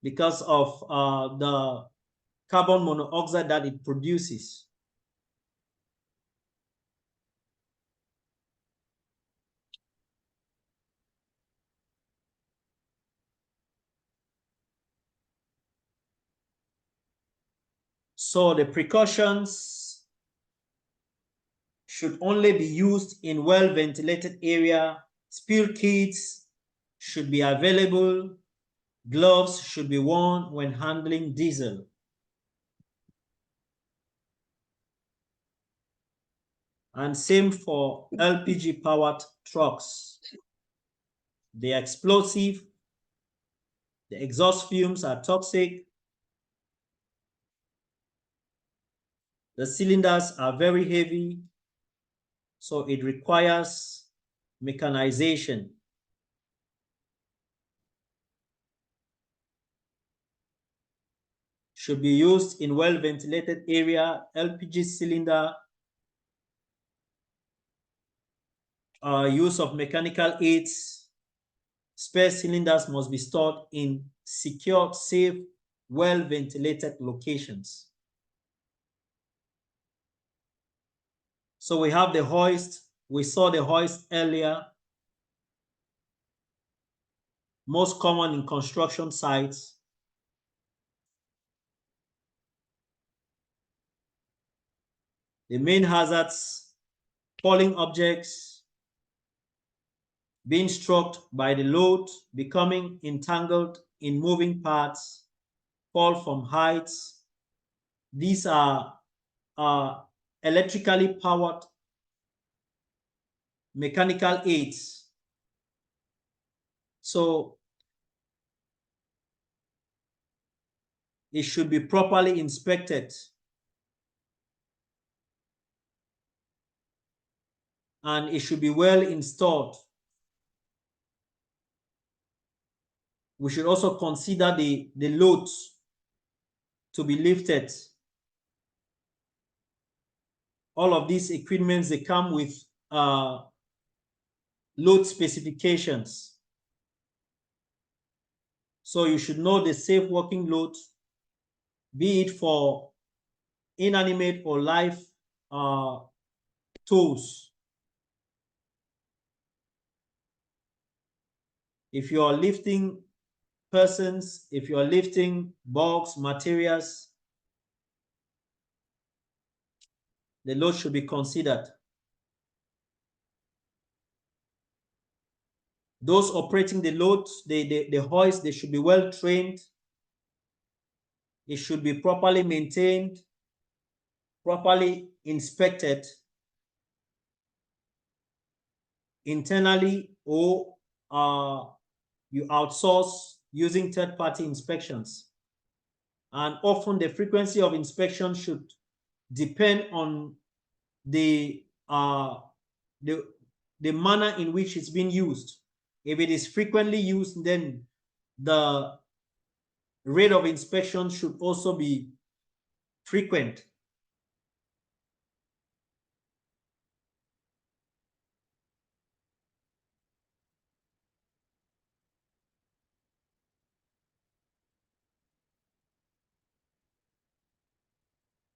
because of the carbon monoxide that it produces. So the precautions should only be used in well-ventilated area. Spill kits should be available. Gloves should be worn when handling diesel. And same for LPG-powered trucks. They are explosive. The exhaust fumes are toxic. The cylinders are very heavy, so it requires mechanization. Should be used in well-ventilated area. LPG cylinder, use of mechanical aids. Spare cylinders must be stored in secure, safe, well-ventilated locations. So we have the hoist. We saw the hoist earlier. Most common in construction sites. The main hazards: falling objects, being struck by the load, becoming entangled in moving parts, fall from heights. These are electrically powered mechanical aids. So it should be properly inspected and it should be well installed. We should also consider the loads to be lifted. All of these equipments, they come with load specifications. So you should know the safe working load, be it for inanimate or live tools. If you are lifting persons, if you are lifting bulks, materials, the load should be considered. Those operating the loads, the hoist, they should be well trained. It should be properly maintained, properly inspected internally, or you outsource using third-party inspections. And often the frequency of inspection should depend on the manner in which it's being used. If it is frequently used, then the rate of inspection should also be frequent.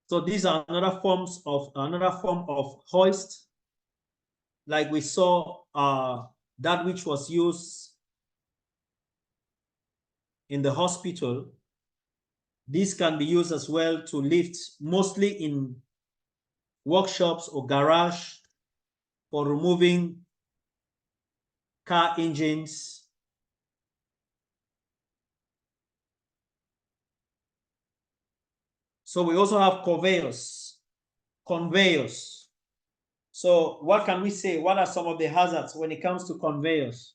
So these are another form of hoist, like we saw that which was used in the hospital. This can be used as well to lift, mostly in workshops or garage, for removing car engines. So we also have conveyors. So what can we say? What are some of the hazards when it comes to conveyors?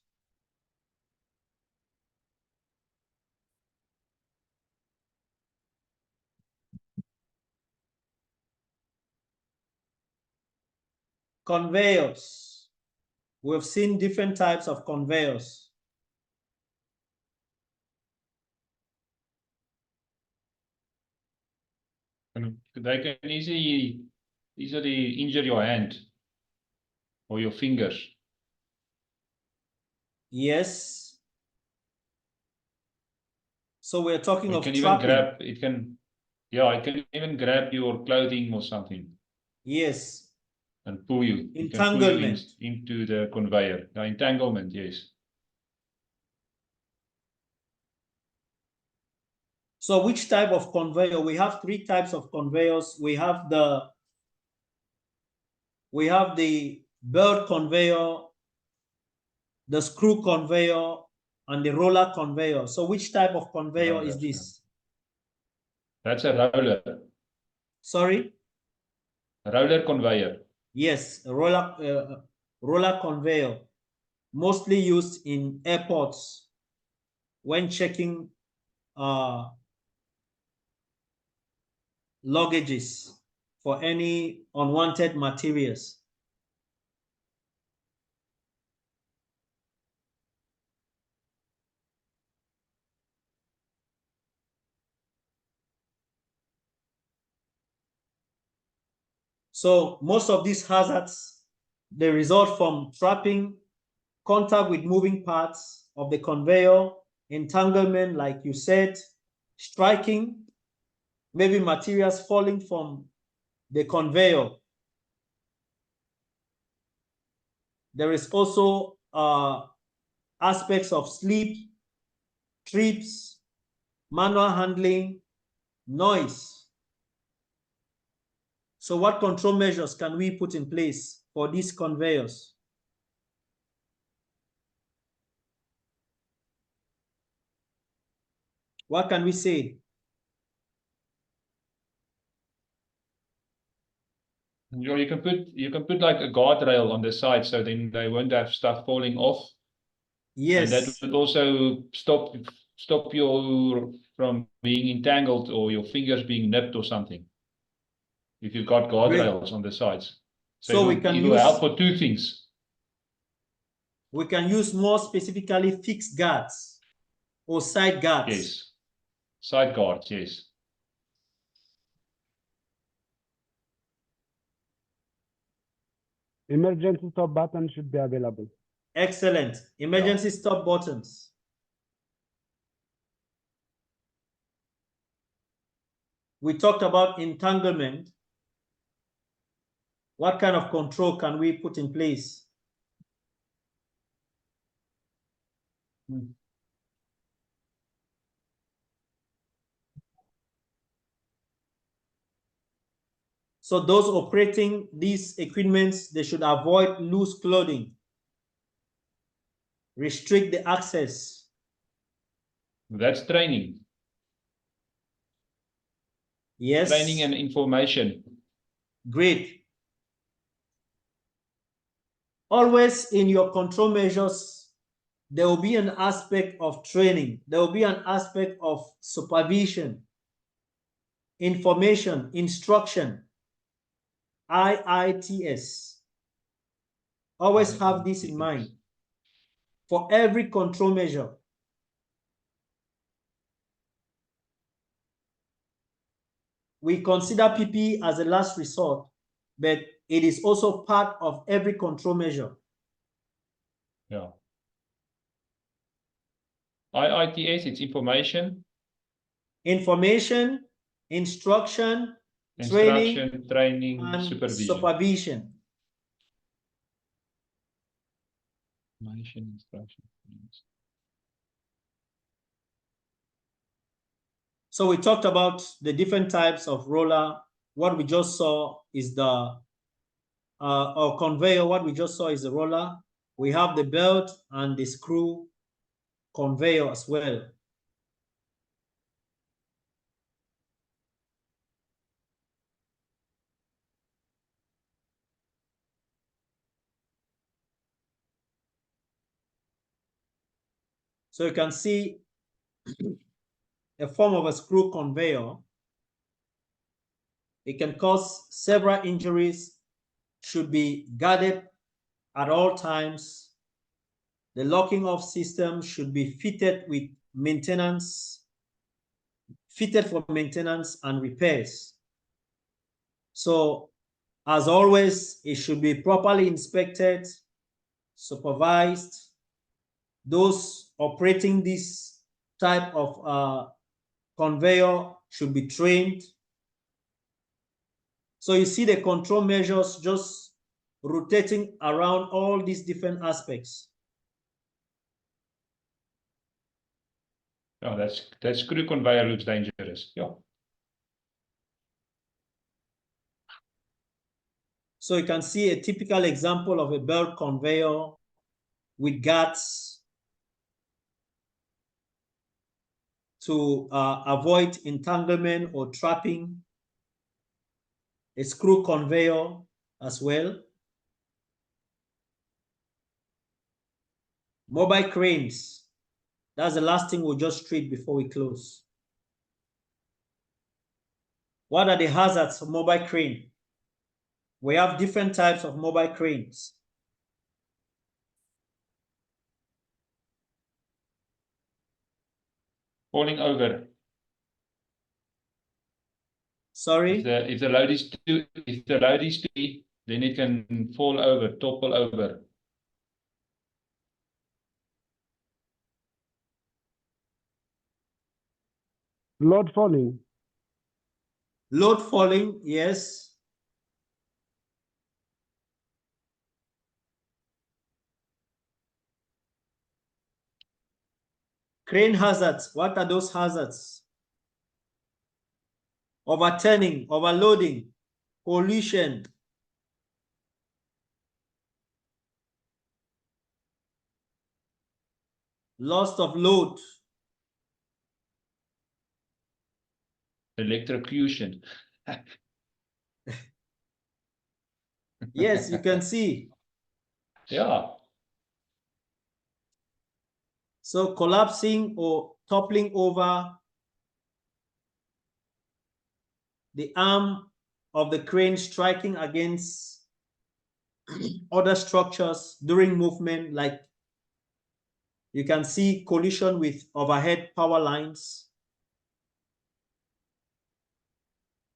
Conveyors. We've seen different types of conveyors. They can easily injure your hand or your fingers. Yes. So we're talking It of can trapping. it can even grab your clothing or something. Yes. And pull you. It can pull you Entanglement. into the conveyor. The entanglement, yes. So which type of conveyor? We have three types of conveyors. We have the belt conveyor, the screw conveyor, and the roller conveyor. So which type of conveyor is this? That's a roller. Sorry? A roller conveyor. Yes, a roller conveyor, mostly used in airports when checking luggages for any unwanted materials. So most of these hazards, they result from trapping, contact with moving parts of the conveyor, entanglement, like you said, striking, maybe materials falling from the conveyor. There is also aspects of sleep, trips, manual handling, noise. So what control measures can we put in place for these conveyors? What can we say? You can put like a guardrail on the side, so then they won't have stuff falling off. Yes. And that would also stop you from being entangled or your fingers being nipped or something. If you've got guardrails on the sides. So it will help for two things. We can use more specifically fixed guards or side guards. Yes. Side guards, yes. Emergency stop button should be available. Excellent. Emergency stop buttons. We talked about entanglement. What kind of control can we put in place? So those operating these equipments, they should avoid loose clothing. Restrict the access. That's training. Yes. Training and information. Great. Always in your control measures, there will be an aspect of training. There will be an aspect of supervision. information, instruction, IITS. Always have this in mind. For every control measure, we consider PPE as a last resort, but it is also part of every control measure. Yeah. IITS, it's information, instruction, training, and supervision. Information, instruction. So we talked about the different types of roller. What we just saw is the or conveyor. What we just saw is the roller. We have the belt and the screw conveyor as well. So you can see a form of a screw conveyor. It can cause several injuries, should be guarded at all times. The locking off system should be fitted for maintenance and repairs. So as always, it should be properly inspected, supervised. Those operating this type of conveyor should be trained. So you see the control measures just rotating around all these different aspects. Yeah, that screw conveyor looks dangerous. Yeah. So you can see a typical example of a belt conveyor with guards to avoid entanglement or trapping. A screw conveyor as well. Mobile cranes. That's the last thing we'll just treat before we close. What are the hazards of mobile crane? We have different types of mobile cranes. Falling over. Sorry? If the load is too big, then it can fall over, topple over. Load falling. Load falling, yes. Crane hazards, what are those hazards? Overturning, overloading, collision. Loss of load. Electrocution. Yes, you can see. Yeah. So collapsing or toppling over the arm of the crane, striking against other structures during movement, like you can see collision with overhead power lines,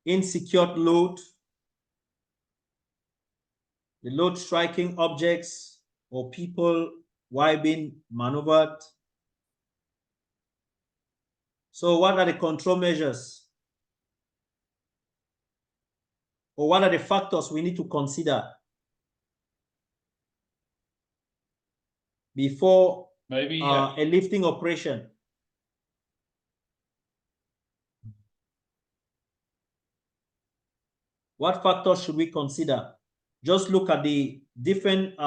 insecure load, the load striking objects or people while being maneuvered. So what are the control measures? Or what are the factors we need to consider before maybe a lifting operation? What factors should we consider? Just look at the different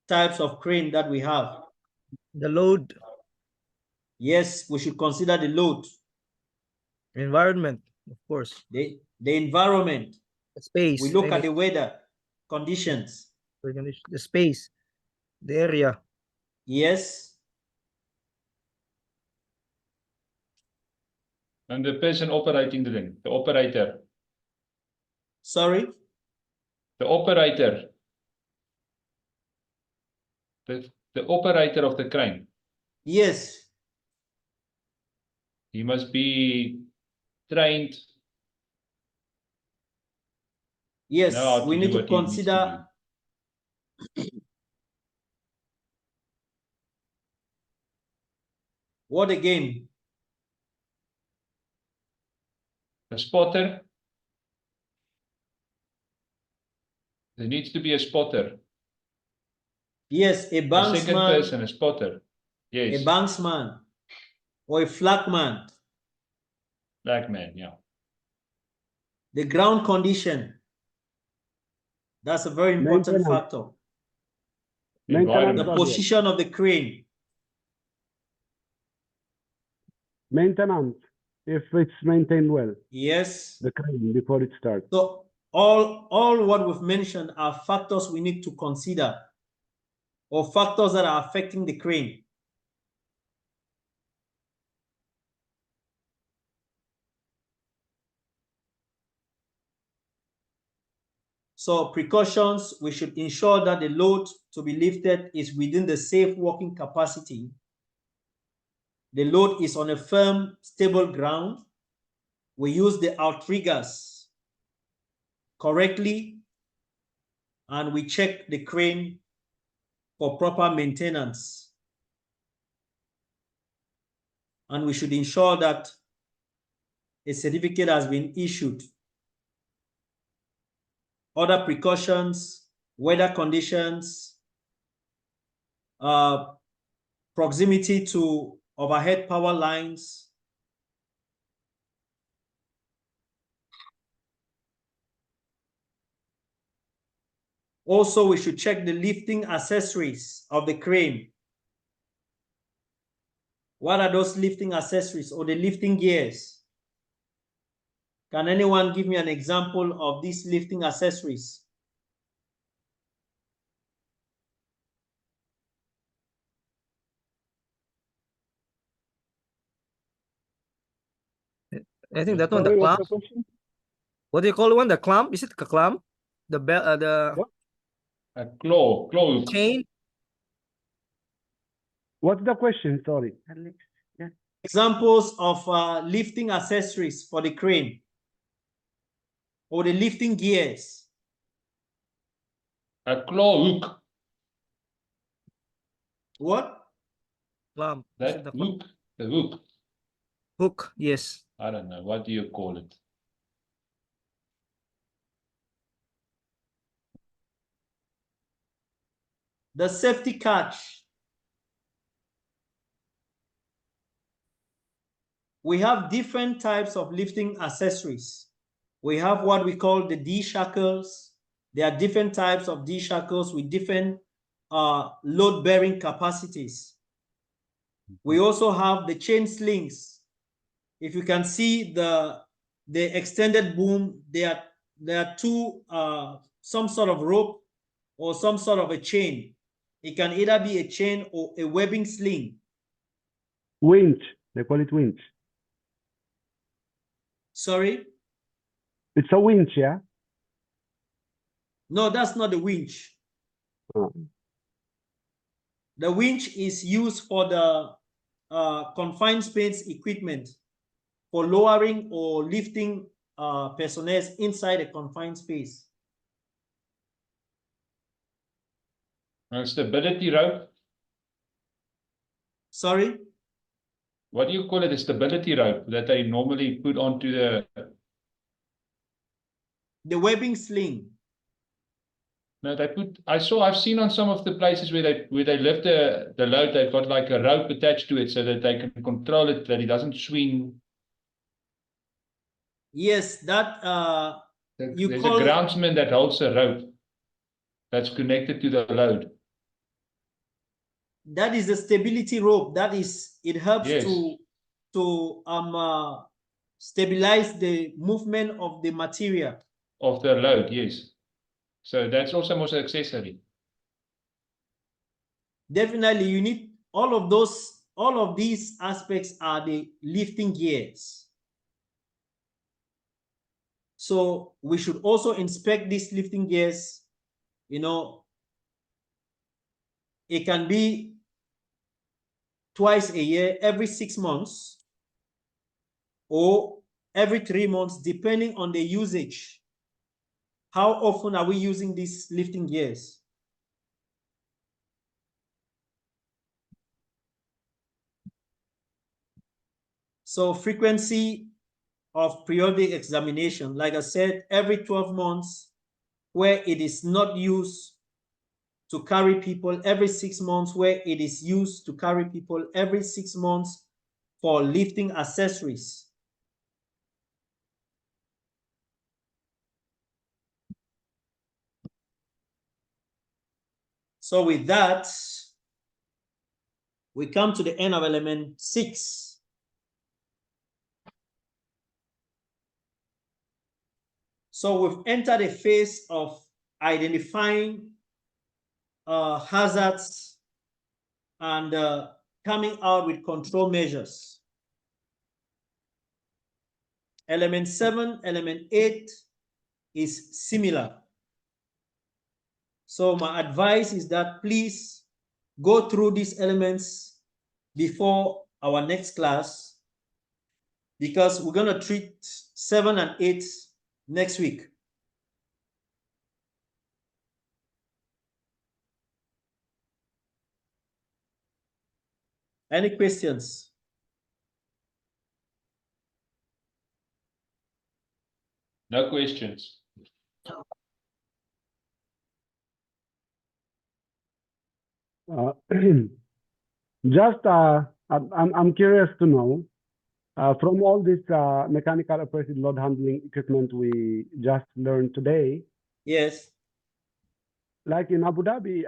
types of crane that we have. The load. Yes, we should consider the load. Environment, of course. The environment. The space. We look at the weather conditions. The space. The area. Yes. And the person operating the thing, the operator. Sorry? The operator. The operator of the crane. Yes. He must be trained. Yes, know how we to need do to what he needs to consider. What again? A spotter. There needs to be a spotter. Yes, a A second banksman, person, a spotter. Yes. a banksman, or a flagman. Flagman, yeah. The ground condition. That's a very important Maintenance. factor. Maintenance The Environment. as well. position of the crane. Maintenance, if it's maintained well, Yes. the crane before it starts. So all what we've mentioned are factors we need to consider, or factors that are affecting the crane. So precautions, we should ensure that the load to be lifted is within the safe working capacity. The load is on a firm, stable ground. We use the outriggers correctly, and we check the crane for proper maintenance. And we should ensure that a certificate has been issued. Other precautions, weather conditions, proximity to overhead power lines, also, we should check the lifting accessories of the crane. What are those lifting accessories or the lifting gears? Can anyone give me an example of these lifting accessories? I think that one, Sorry, the what's clamp. the question? What do you call one? The clamp? Is it the clamp? The bell, the What? A claw hook. chain? What's the question? Sorry. Examples of lifting accessories for the crane or the lifting gears. A claw hook. What? Clamp. Is That it the clamp? hook. The hook. Hook, yes. I don't know. What do you call it? The safety catch. We have different types of lifting accessories. We have what we call the D shackles. There are different types of D shackles with different load-bearing capacities. We also have the chain slings. If you can see the extended boom, there are two, some sort of rope or some sort of a chain. It can either be a chain or a webbing sling. Winch. They call it winch. Sorry? It's a winch, yeah? No, that's not the winch. Oh. The winch is used for the confined space equipment for lowering or lifting personnel inside a confined space. A stability rope. Sorry? What do you call it? A stability rope that they normally put onto the webbing sling. No, they put. I've seen on some of the places where they lift the load. They've got like a rope attached to it so that they can control it, that it doesn't swing. Yes, that there's a groundsman that holds a rope that's connected to the load. That is the stability rope. That is, it helps Yes. to stabilize the movement of the material. Of the load, yes. So that's also most accessory. Definitely, you need all of these aspects are the lifting gears. So we should also inspect these lifting gears. You know, it can be twice a year, every 6 months, or every 3 months, depending on the usage. How often are we using these lifting gears? So frequency of periodic examination, like I said, every 12 months, where it is not used to carry people, every 6 months, where it is used to carry people, every 6 months for lifting accessories. So with that, we come to the end of element 6. So we've entered a phase of identifying hazards and coming out with control measures. Element 7, element 8 is similar. So my advice is that please go through these elements before our next class, because we're going to treat 7 and 8 next week. Any questions? No questions. Just, I'm curious to know, from all this mechanical operated load handling equipment we just learned today. Yes. Like in Abu Dhabi,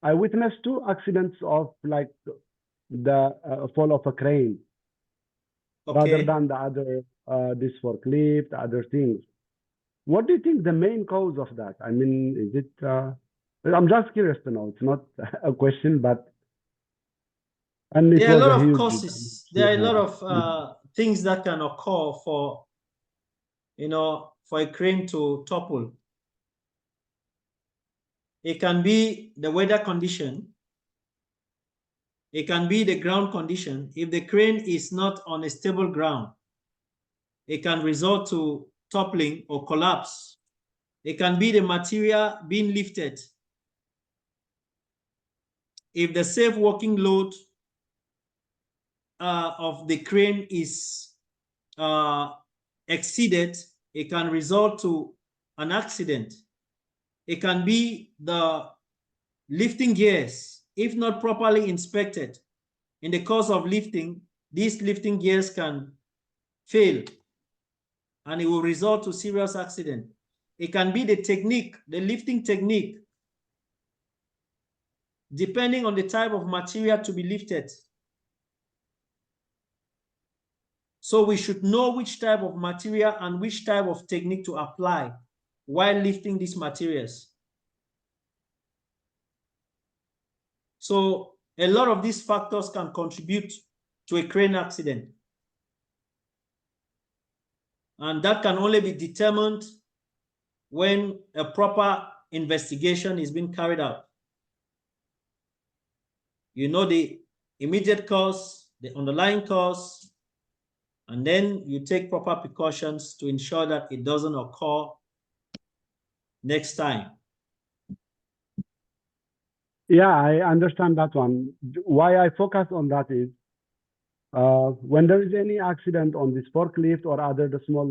I witnessed 2 accidents of like the fall of a crane, rather than the other, this forklift, other things. What do you think the main cause of that? I mean, is it, I'm just curious to know. It's not a question, but. And it There are a was lot of huge, causes. There are a lot of things that can occur for, you know, for a crane to topple. It can be the weather condition. It can be the ground condition. If the crane is not on a stable ground, it can result to toppling or collapse. It can be the material being lifted. If the safe working load of the crane is exceeded, it can result to an accident. It can be the lifting gears. If not properly inspected in the course of lifting, these lifting gears can fail and it will result to serious accident. It can be the technique, the lifting technique, depending on the type of material to be lifted. So we should know which type of material and which type of technique to apply while lifting these materials. So a lot of these factors can contribute to a crane accident. And that can only be determined when a proper investigation is being carried out. You know the immediate cause, the underlying cause, and then you take proper precautions to ensure that it doesn't occur next time. Yeah, I understand that one. Why I focus on that is when there is any accident on this forklift or other the small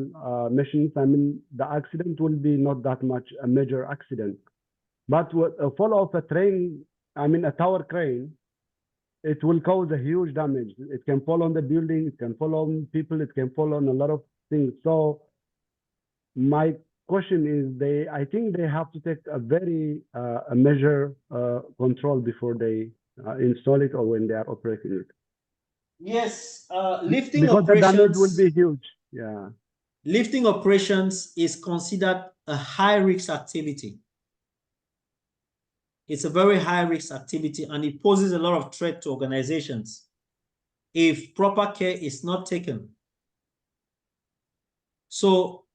machines, I mean, the accident will be not that much a major accident. But with a fall of a train, I mean, a tower crane, it will cause a huge damage. It can fall on the building, it can fall on people, it can fall on a lot of things. So my question is, I think they have to take a very a measure control before they install it or when they are operating it. Yes, lifting because operations. the damage will be huge. Yeah. Lifting operations is considered a high-risk activity. It's a very high-risk activity and it poses a lot of threat to organizations if proper care is not taken. So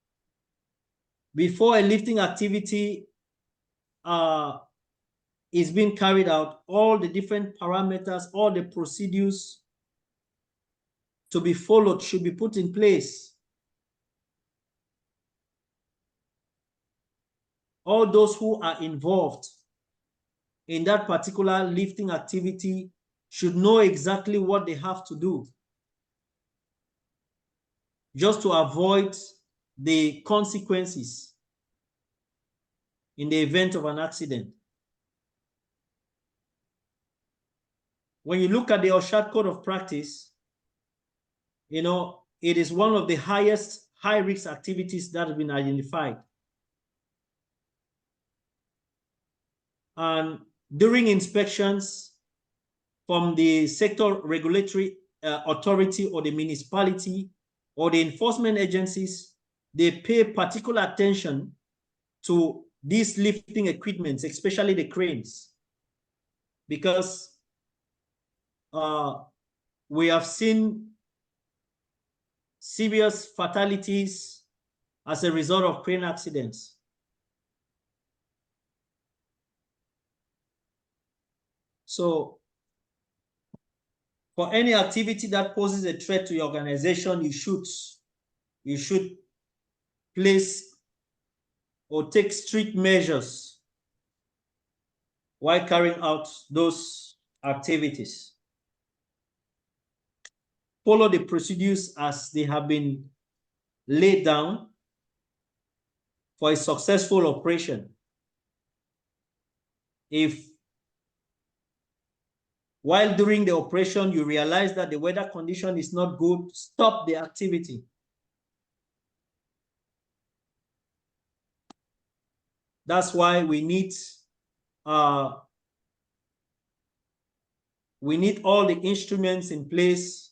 before a lifting activity is being carried out, all the different parameters, all the procedures to be followed should be put in place. All those who are involved in that particular lifting activity should know exactly what they have to do, just to avoid the consequences in the event of an accident. When you look at the OSHA code of practice, you know, it is one of the highest high-risk activities that have been identified. And during inspections from the sector regulatory authority or the municipality or the enforcement agencies, they pay particular attention to these lifting equipments, especially the cranes, because we have seen serious fatalities as a result of crane accidents. So for any activity that poses a threat to your organization, you should place or take strict measures while carrying out those activities. Follow the procedures as they have been laid down for a successful operation. If while during the operation you realize that the weather condition is not good, stop the activity. That's why we need all the instruments in place.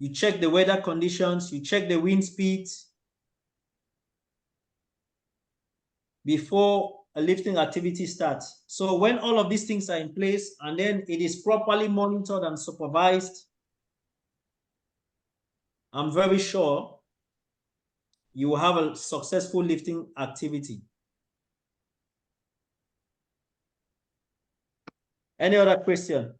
You check the weather conditions, you check the wind speeds before a lifting activity starts. So when all of these things are in place and then it is properly monitored and supervised, I'm very sure you will have a successful lifting activity. Any other question?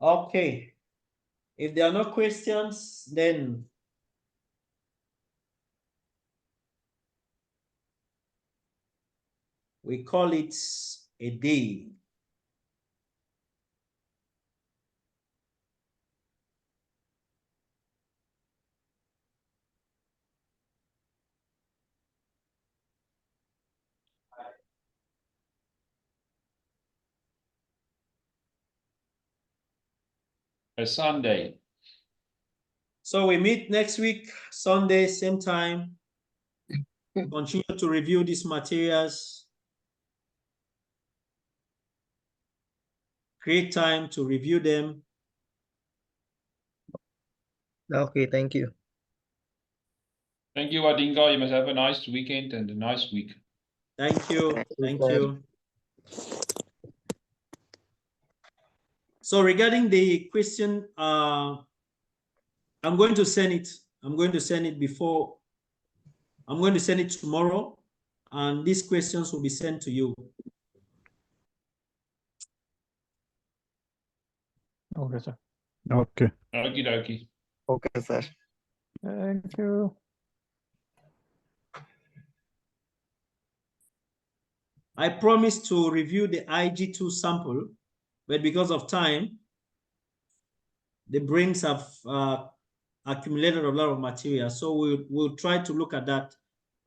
Okay. If there are no questions, then we call it a day. A Sunday. So we meet next week, Sunday, same time. Continue to review these materials. Create time to review them. Okay, thank you. Thank you, Adinga. You must have a nice weekend and a nice week. Thank you. Thank you. So regarding the question, I'm going to send it. I'm going to send it before. I'm going to send it tomorrow, and these questions will be sent to you. Okay, sir. Okay. Okie dokie. Okay, sir. Thank you. I promised to review the IG2 sample, but because of time, the brains have accumulated a lot of material. So we'll try to look at that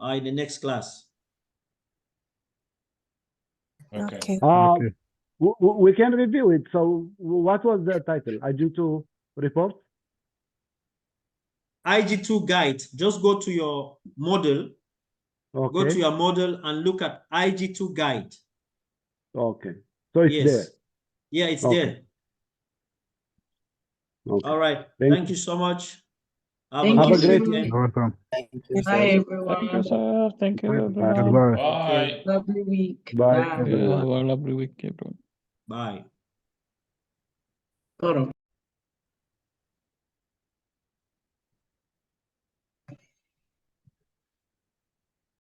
in the next class. Okay. Okay. We can review it. So what was the title? IG2 report? IG2 guide. Just go to your model Go to Okay. your model and look at IG2 guide. Okay. So it's Yes. there. Yeah, it's Okay. there. Okay. All right. Thank Thank you so much. Have Thank a Have you, a lovely great sir. week. weekend. You're welcome. Thank you, Bye, sir. Thank you, everyone. sir. Thank you, everyone. Goodbye. Bye. Lovely week. Bye, Bye. Yeah, everyone. have a lovely week, everyone. Bye. Got 'em.